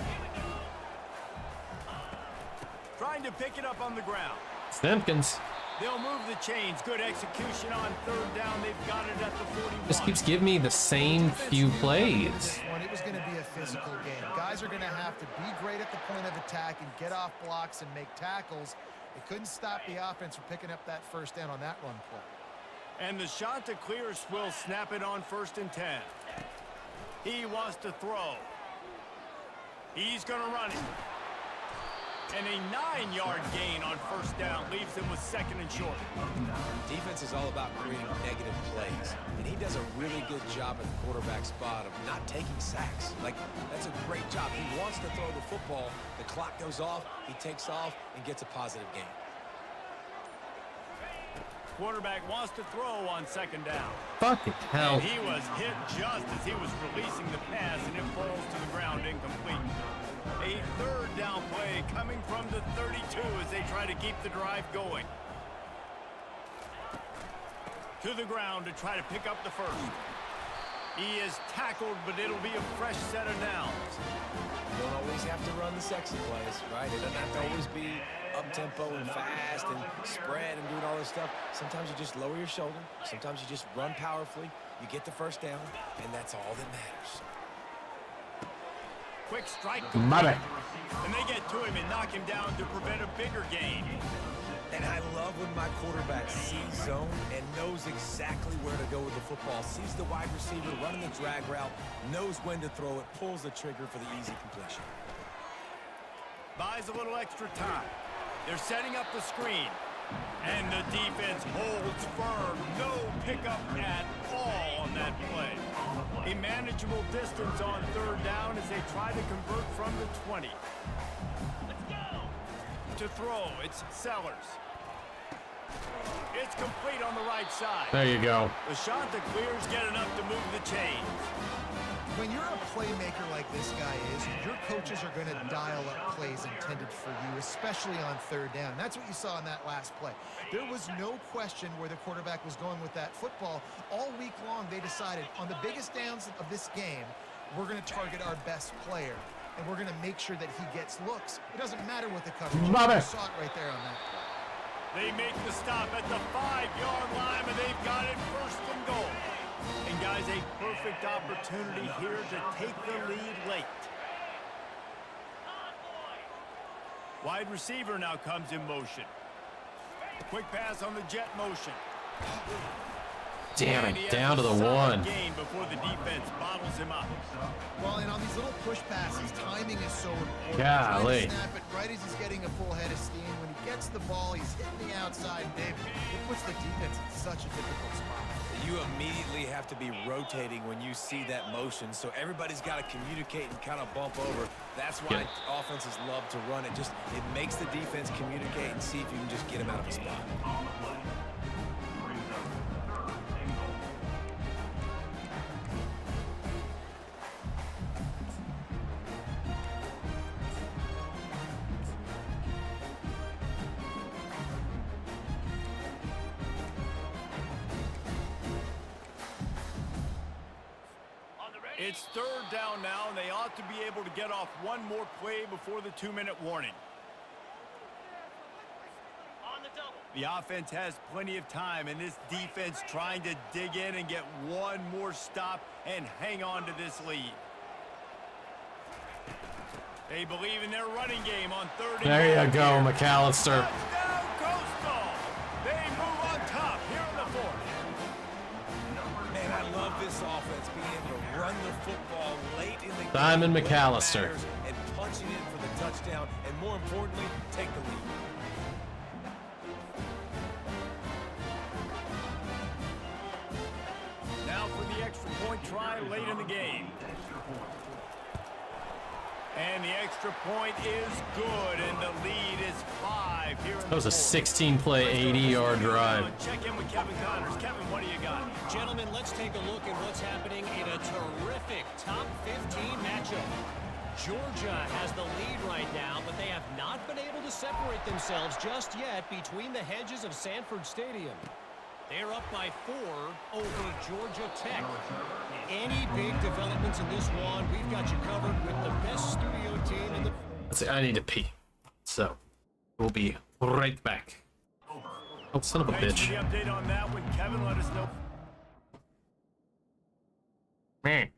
Trying to pick it up on the ground. Simpkins. They'll move the chains. Good execution on 3rd down. They've got it at the 41. Just keeps giving me the same few plays. It was going to be a physical game. Guys are going to have to be great at the point of attack and get off blocks and make tackles. They couldn't stop the offense from picking up that first down on that run play. And the shot to clear will snap it on 1st and 10. He wants to throw. He's going to run it. And a 9-yard gain on 1st down leaves him with 2nd and short. Defense is all about creating negative plays, and he does a really good job at the quarterback spot of not taking sacks. Like, that's a great job. He wants to throw the football. The clock goes off, he takes off, and gets a positive gain. Quarterback wants to throw on 2nd down. Fucking hell. And he was hit just as he was releasing the pass, and it falls to the ground incomplete. A 3rd down play coming from the 32 as they try to keep the drive going. To the ground to try to pick up the first. He is tackled, but it'll be a fresh set of downs. You don't always have to run the sexy plays, right? It doesn't have to always be up-tempo and fast and spread and doing all this stuff. Sometimes you just lower your shoulder. Sometimes you just run powerfully. You get the first down, and that's all that matters. Quick strike. Mother. And they get to him and knock him down to prevent a bigger gain. And I love when my quarterback sees zone and knows exactly where to go with the football. Sees the wide receiver running the drag route, knows when to throw it, pulls the trigger for the easy completion. Buys a little extra time. They're setting up the screen. And the defense holds firm. No pickup at all on that play. A manageable distance on 3rd down as they try to convert from the 20. To throw, it's Sellers. It's complete on the right side. There you go. The shot that clears get enough to move the chains. When you're a playmaker like this guy is, your coaches are going to dial up plays intended for you, especially on third down. That's what you saw in that last play. There was no question where the quarterback was going with that football. All week long, they decided on the biggest downs of this game, we're going to target our best player, and we're going to make sure that he gets looks. It doesn't matter what the coverage is. You saw it right there on that play. They make the stop at the 5-yard line, and they've got it first and goal. And guys, a perfect opportunity here to take the lead late. Wide receiver now comes in motion. Quick pass on the jet motion. Damn it, down to the one. Game before the defense bottles him up. Well, and on these little push passes, timing is so important. Golly. Try to snap it right as he's getting a full head of steam. When he gets the ball, he's hitting the outside big. It puts the defense in such a difficult spot. You immediately have to be rotating when you see that motion, so everybody's got to communicate and kind of bump over. That's why offenses love to run it. It makes the defense communicate and see if you can just get him out of a spot. It's third down now, and they ought to be able to get off one more play before the 2-minute warning. The offense has plenty of time, and this defense trying to dig in and get one more stop and hang on to this lead. They believe in their running game on third and goal. There you go, McAllister. Touchdown, Coastal! They move on top here in the fourth. Man, I love this offense being able to run the football late in the game. Simon McAllister. And punching in for the touchdown, and more importantly, take the lead. Now for the extra point try late in the game. And the extra point is good, and the lead is 5 here. That was a 16-play, 80-yard drive. Check in with Kevin Connors. Kevin, what do you got? Gentlemen, let's take a look at what's happening in a terrific top 15 matchup. Georgia has the lead right now, but they have not been able to separate themselves just yet between the hedges of Sanford Stadium. They're up by 4 over Georgia Tech. Any big developments in this one, we've got you covered with the best studio team in the... Let's see, I need to pee. So, we'll be right back. Oh, son of a Thanks bitch. for the update on that one. Kevin, let us know. Man.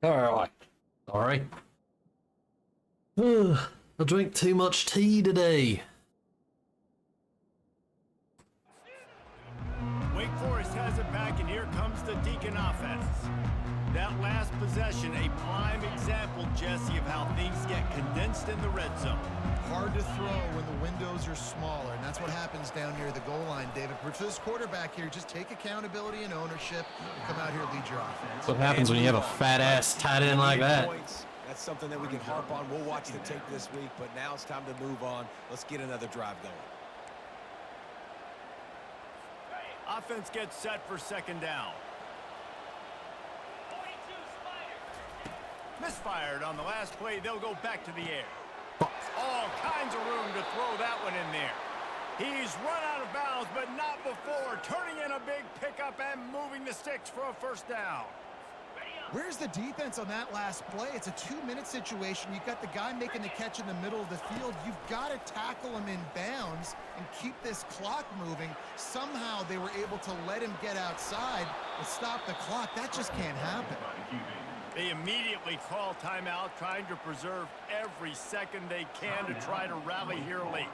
Alright. Alright. I drank too much tea today. Wake Wake Forest has it back, and here comes the Deacon offense. That last possession, a prime example, Jesse, of how things get condensed in the red zone. Hard to throw when the windows are smaller, and that's what happens down near the goal line, David. For this quarterback here, just take accountability and ownership and come out here and lead your offense. That's what happens when you have a fat-ass tight end like that. That's something that we can harp on. We'll watch the tape this week, but now it's time to move on. Let's get another drive going. Offense gets set for second down. Misfired on the last play. They'll go back to the air. All kinds of room to throw that one in there. He's run out of bounds, but not before. Turning in a big pickup and moving the sticks for a first down. Where's the defense on that last play? It's a 2-minute situation. You've got the guy making the catch in the middle of the field. You've got to tackle him in bounds and keep this clock moving. Somehow they were able to let him get outside and stop the clock. That just can't happen. They immediately call timeout, trying to preserve every second they can to try to rally here late.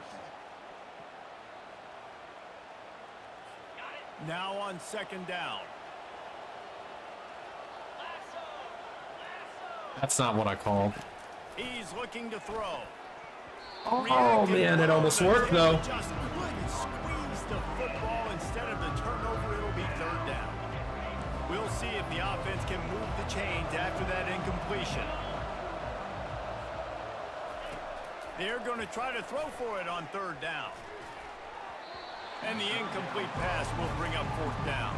Now on second down. That's not what I called. He's looking to throw. Oh, man, it almost worked, though. Just couldn't squeeze the football. Instead of the turnover, it'll be third down. We'll see if the offense can move the chains after that incompletion. They're going to try to throw for it on third down. And the incomplete pass will bring up fourth down.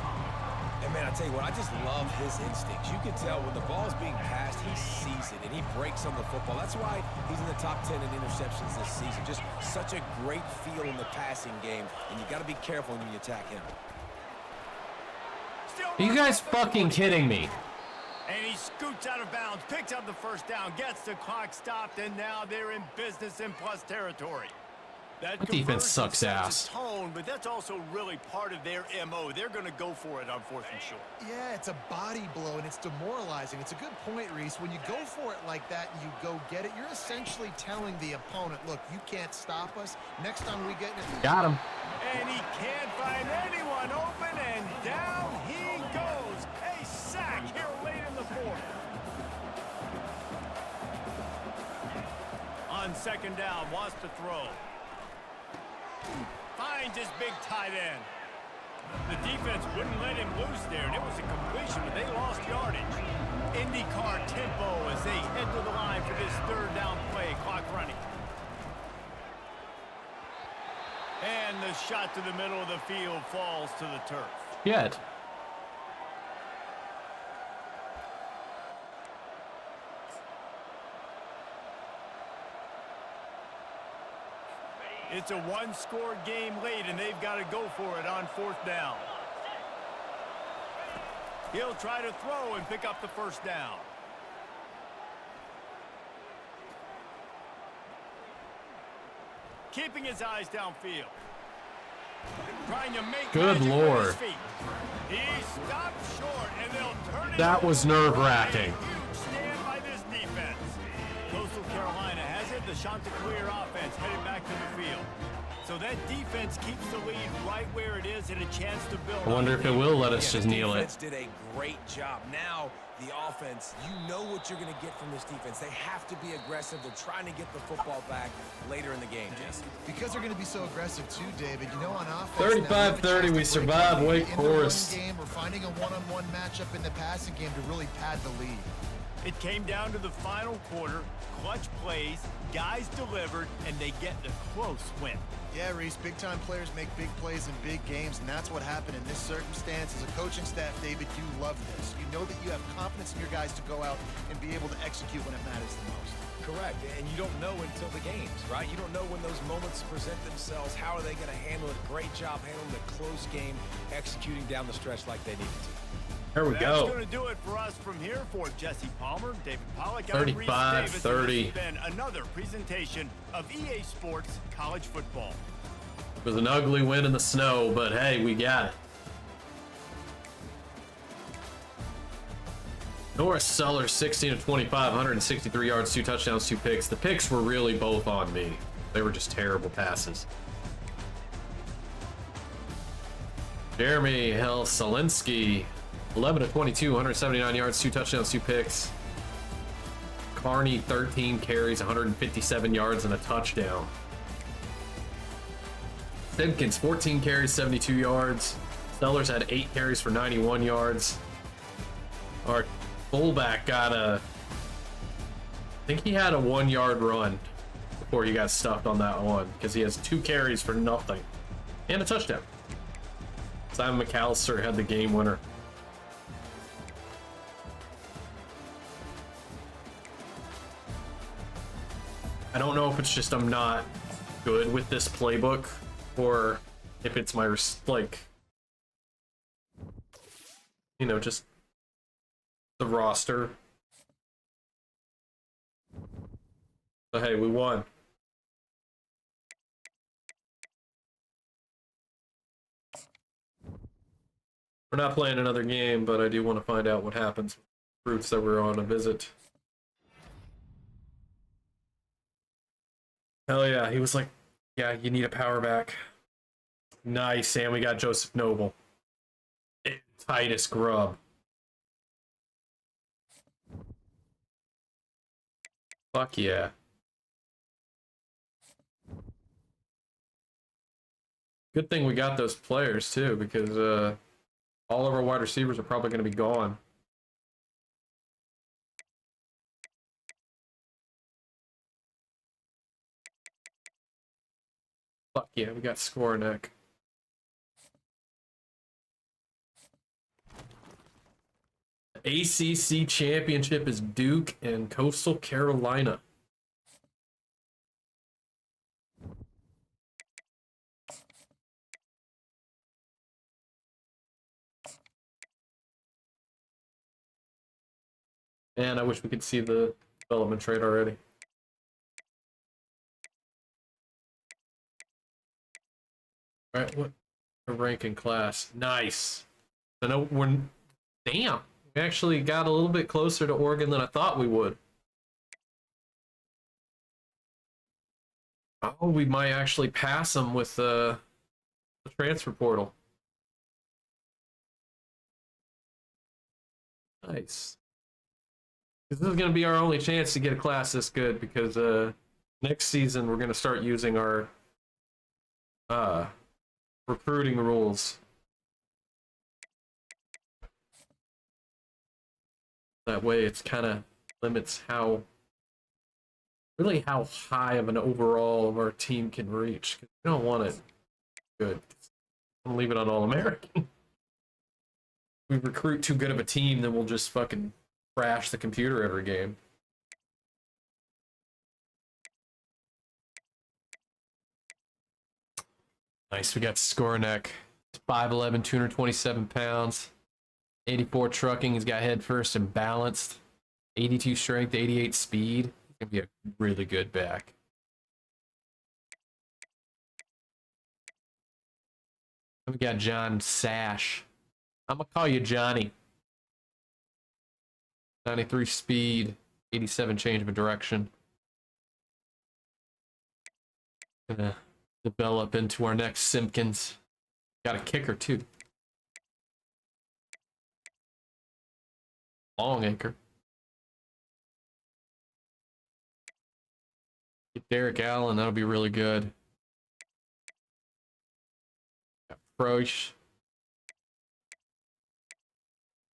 And man, I tell you what, I just love his instincts. You can tell when the ball's being passed, he sees it, and he breaks on the football. That's why he's in the top 10 in interceptions this season. Just such a great feel in the passing game, and you got to be careful when you attack him. Are you guys fucking kidding me? And he scoots out of bounds, picks up the first down, gets the clock stopped, and now they're in business in plus territory. That defense sucks ass. Tone, but that's also really part of their MO. They're going to go for it on fourth and short. Yeah, it's a body blow, and it's demoralizing. It's a good point, Reese. When you go for it like that and you go get it, you're essentially telling the opponent, look, you can't stop us. Next time we get it. Got him. And he can't find anyone open, and down he goes. A sack here late in the fourth. On second down, wants to throw. Finds his big tight end. The defense wouldn't let him loose there, and it was a completion, but they lost yardage. IndyCar tempo as they head to the line for this third down play. Clock running. And the shot to the middle of the field falls to the turf. Yet. It's a one-score game late, and they've got to go for it on fourth down. He'll try to throw and pick up the first down. Keeping his eyes downfield. Trying to make Good magic Lord. with his feet. He stopped short, and they'll turn it That over. was nerve-wracking. A huge stand by this defense. Coastal Carolina has it. The Chanticleer offense headed back to the field. So that defense keeps the lead right where it is and a chance to build. I wonder if it will let us just kneel it. The defense did a great job. Now, the offense, you know what you're going to get from this defense. They have to be aggressive. They're trying to get the football back later in the game, Jesse. Because they're going to be so aggressive too, David. You know, on offense, 35-30, we survive Wake Forest. Game, we're finding a one-on-one matchup in the passing game to really pad the lead. It came down to the final quarter. Clutch plays, guys delivered, and they get the close win. Yeah, Reese, big-time players make big plays in big games, and that's what happened in this circumstance. As a coaching staff, David, you love this. You know that you have confidence in your guys to go out and be able to execute when it matters the most. Correct, and you don't know until the games, right? You don't know when those moments present themselves. How are they going to handle it? Great job handling the close game, executing down the stretch like they needed to. There we That's go. going to do it for us from here. For Jesse Palmer, David Pollack, 35-30. It's been another presentation of EA Sports College Football. It was an ugly win in the snow, but hey, we got it. Norris Sellers, 16-25, 163 yards, 2 touchdowns, 2 picks. The picks were really both on me. They were just terrible passes. Jeremy Helselinski, 11 of 22, 179 yards, 2 touchdowns, 2 picks. Carney, 13 carries, 157 yards, and a touchdown. Simpkins, 14 carries, 72 yards. Sellers had 8 carries for 91 yards. Our fullback got I think he had a 1-yard run before he got stuffed on that one because he has 2 carries for nothing and a touchdown. Simon McAllister had the game winner. I don't know if it's just I'm not good with this playbook or if it's my, like, you know, just the roster. So hey, we won. We're not playing another game, but I do want to find out what happens with fruits that we're on a visit. Hell yeah, he was like, yeah, you need a power back. Nice, and we got Joseph Noble. Titus Grubb. Fuck yeah. Good thing we got those players too, because all of our wide receivers are probably going to be gone. Fuck yeah, we got Skornek. The ACC championship is Duke and Coastal Carolina. And I wish we could see the development trade already. All right, what a ranking class? Nice. I know we're damn. We actually got a little bit closer to Oregon than I thought we would. Oh, we might actually pass them with the transfer portal. Nice. This is going to be our only chance to get a class this good because next season we're going to start using our recruiting rules. That way it's kind of limits how high of an overall of our team can reach. We don't want it good. I'm gonna leave it on All-American. We recruit too good of a team, then we'll just fucking crash the computer every game. Nice, we got Skornek. 5'11", 227 pounds. 84 trucking, he's got head first and balanced. 82 strength, 88 speed. He's gonna be a really good back. We got John Sash. I'm gonna call you Johnny. 93 speed, 87 change of direction. Gonna develop into our next Simpkins. Got a kicker too. Long anchor. Get Derek Allen, that'll be really good. Got Frosch.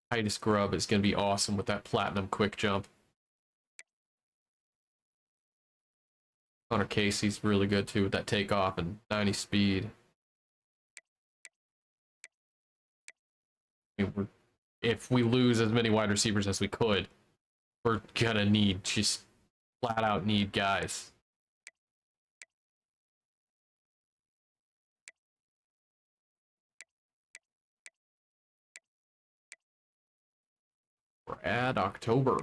Titus Grubb is going to be awesome with that platinum quick jump. Connor Casey's really good too with that takeoff and 90 speed. I mean, if we lose as many wide receivers as we could, we're going to need, just flat out need guys. Brad October.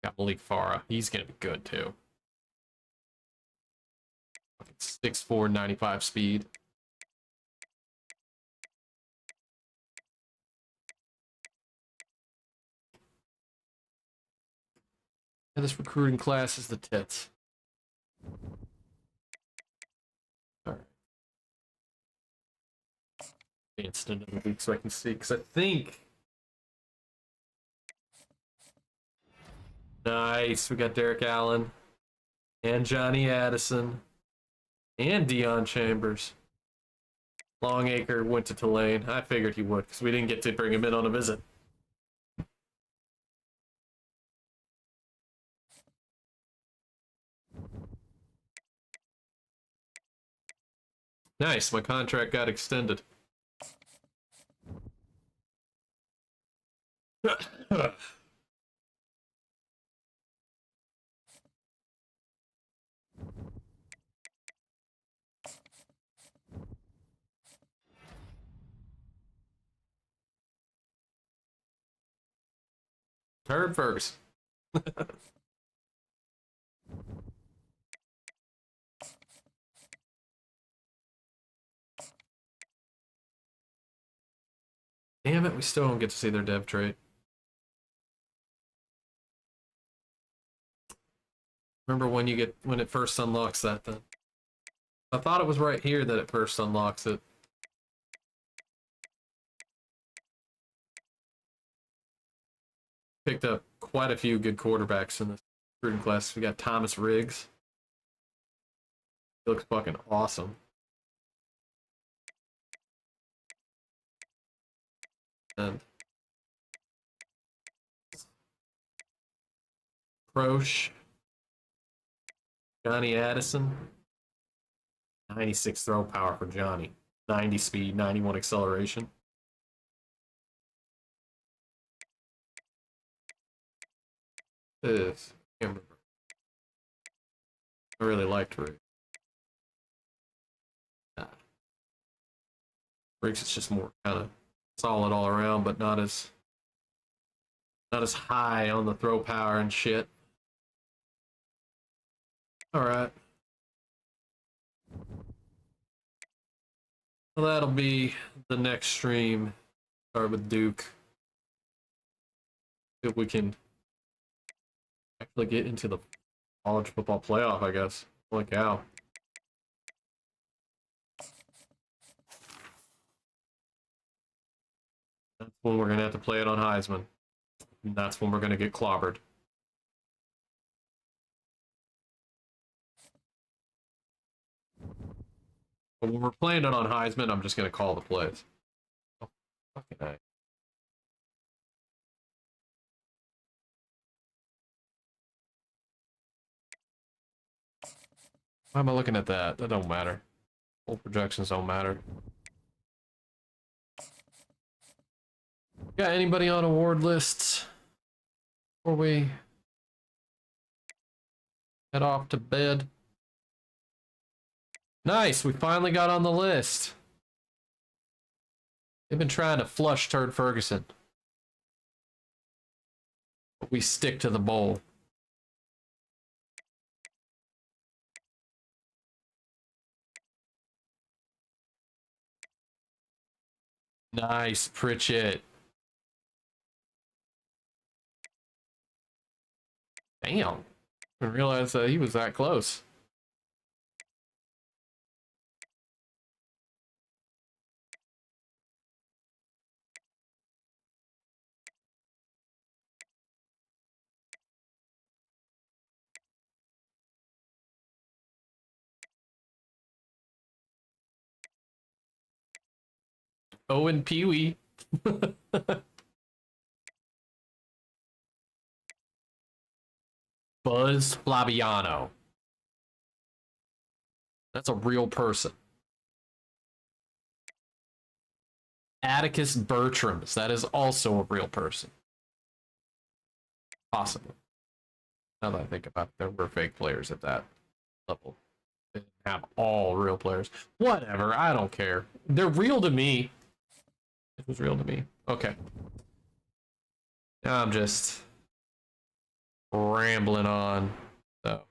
Got Malik Farah. He's going to be good too. 6'4", 95 speed. And this recruiting class is the tits. All right. instant in the week so I can see, because I think. Nice. We got Derek Allen and Johnny Addison and Deion Chambers. Longacre went to Tulane. I figured he would because we didn't get to bring him in on a visit. Nice. My contract got extended. Heard Ferguson. Damn it, we still don't get to see their dev trade. Remember when it first unlocks that then? I thought it was right here that it first unlocks it. Picked up quite a few good quarterbacks in this recruiting class. We got Thomas Riggs. He looks fucking awesome. And Croce. Johnny Addison. 96 throw power for Johnny. 90 speed, 91 acceleration. This, I can't remember. I really liked Riggs. Riggs is just more kind of solid all around, but not as high on the throw power and shit. All right. Well, that'll be the next stream. Start with Duke. See if we can actually get into the college football playoff, I guess. Holy cow. That's when we're going to have to play it on Heisman. And that's when we're going to get clobbered. But when we're playing it on Heisman, I'm just going to call the plays. Oh, fucking nice. Why am I looking at that? That don't matter. Full projections don't matter. Got anybody on award lists before we head off to bed? Nice, we finally got on the list. They've been trying to flush Turd Ferguson. But we stick to the bowl. Nice, Pritchett. Damn. I didn't realize that he was that close. Owen Pee-wee. Buzz Flabiano. That's a real person. Atticus Bertrams. That is also a real person. Possibly. Now that I think about it, there were fake players at that level. They didn't have all real players. Whatever, I don't care. They're real to me. It was real to me. Okay. Now I'm just rambling on. So.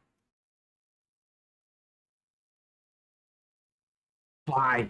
Bye.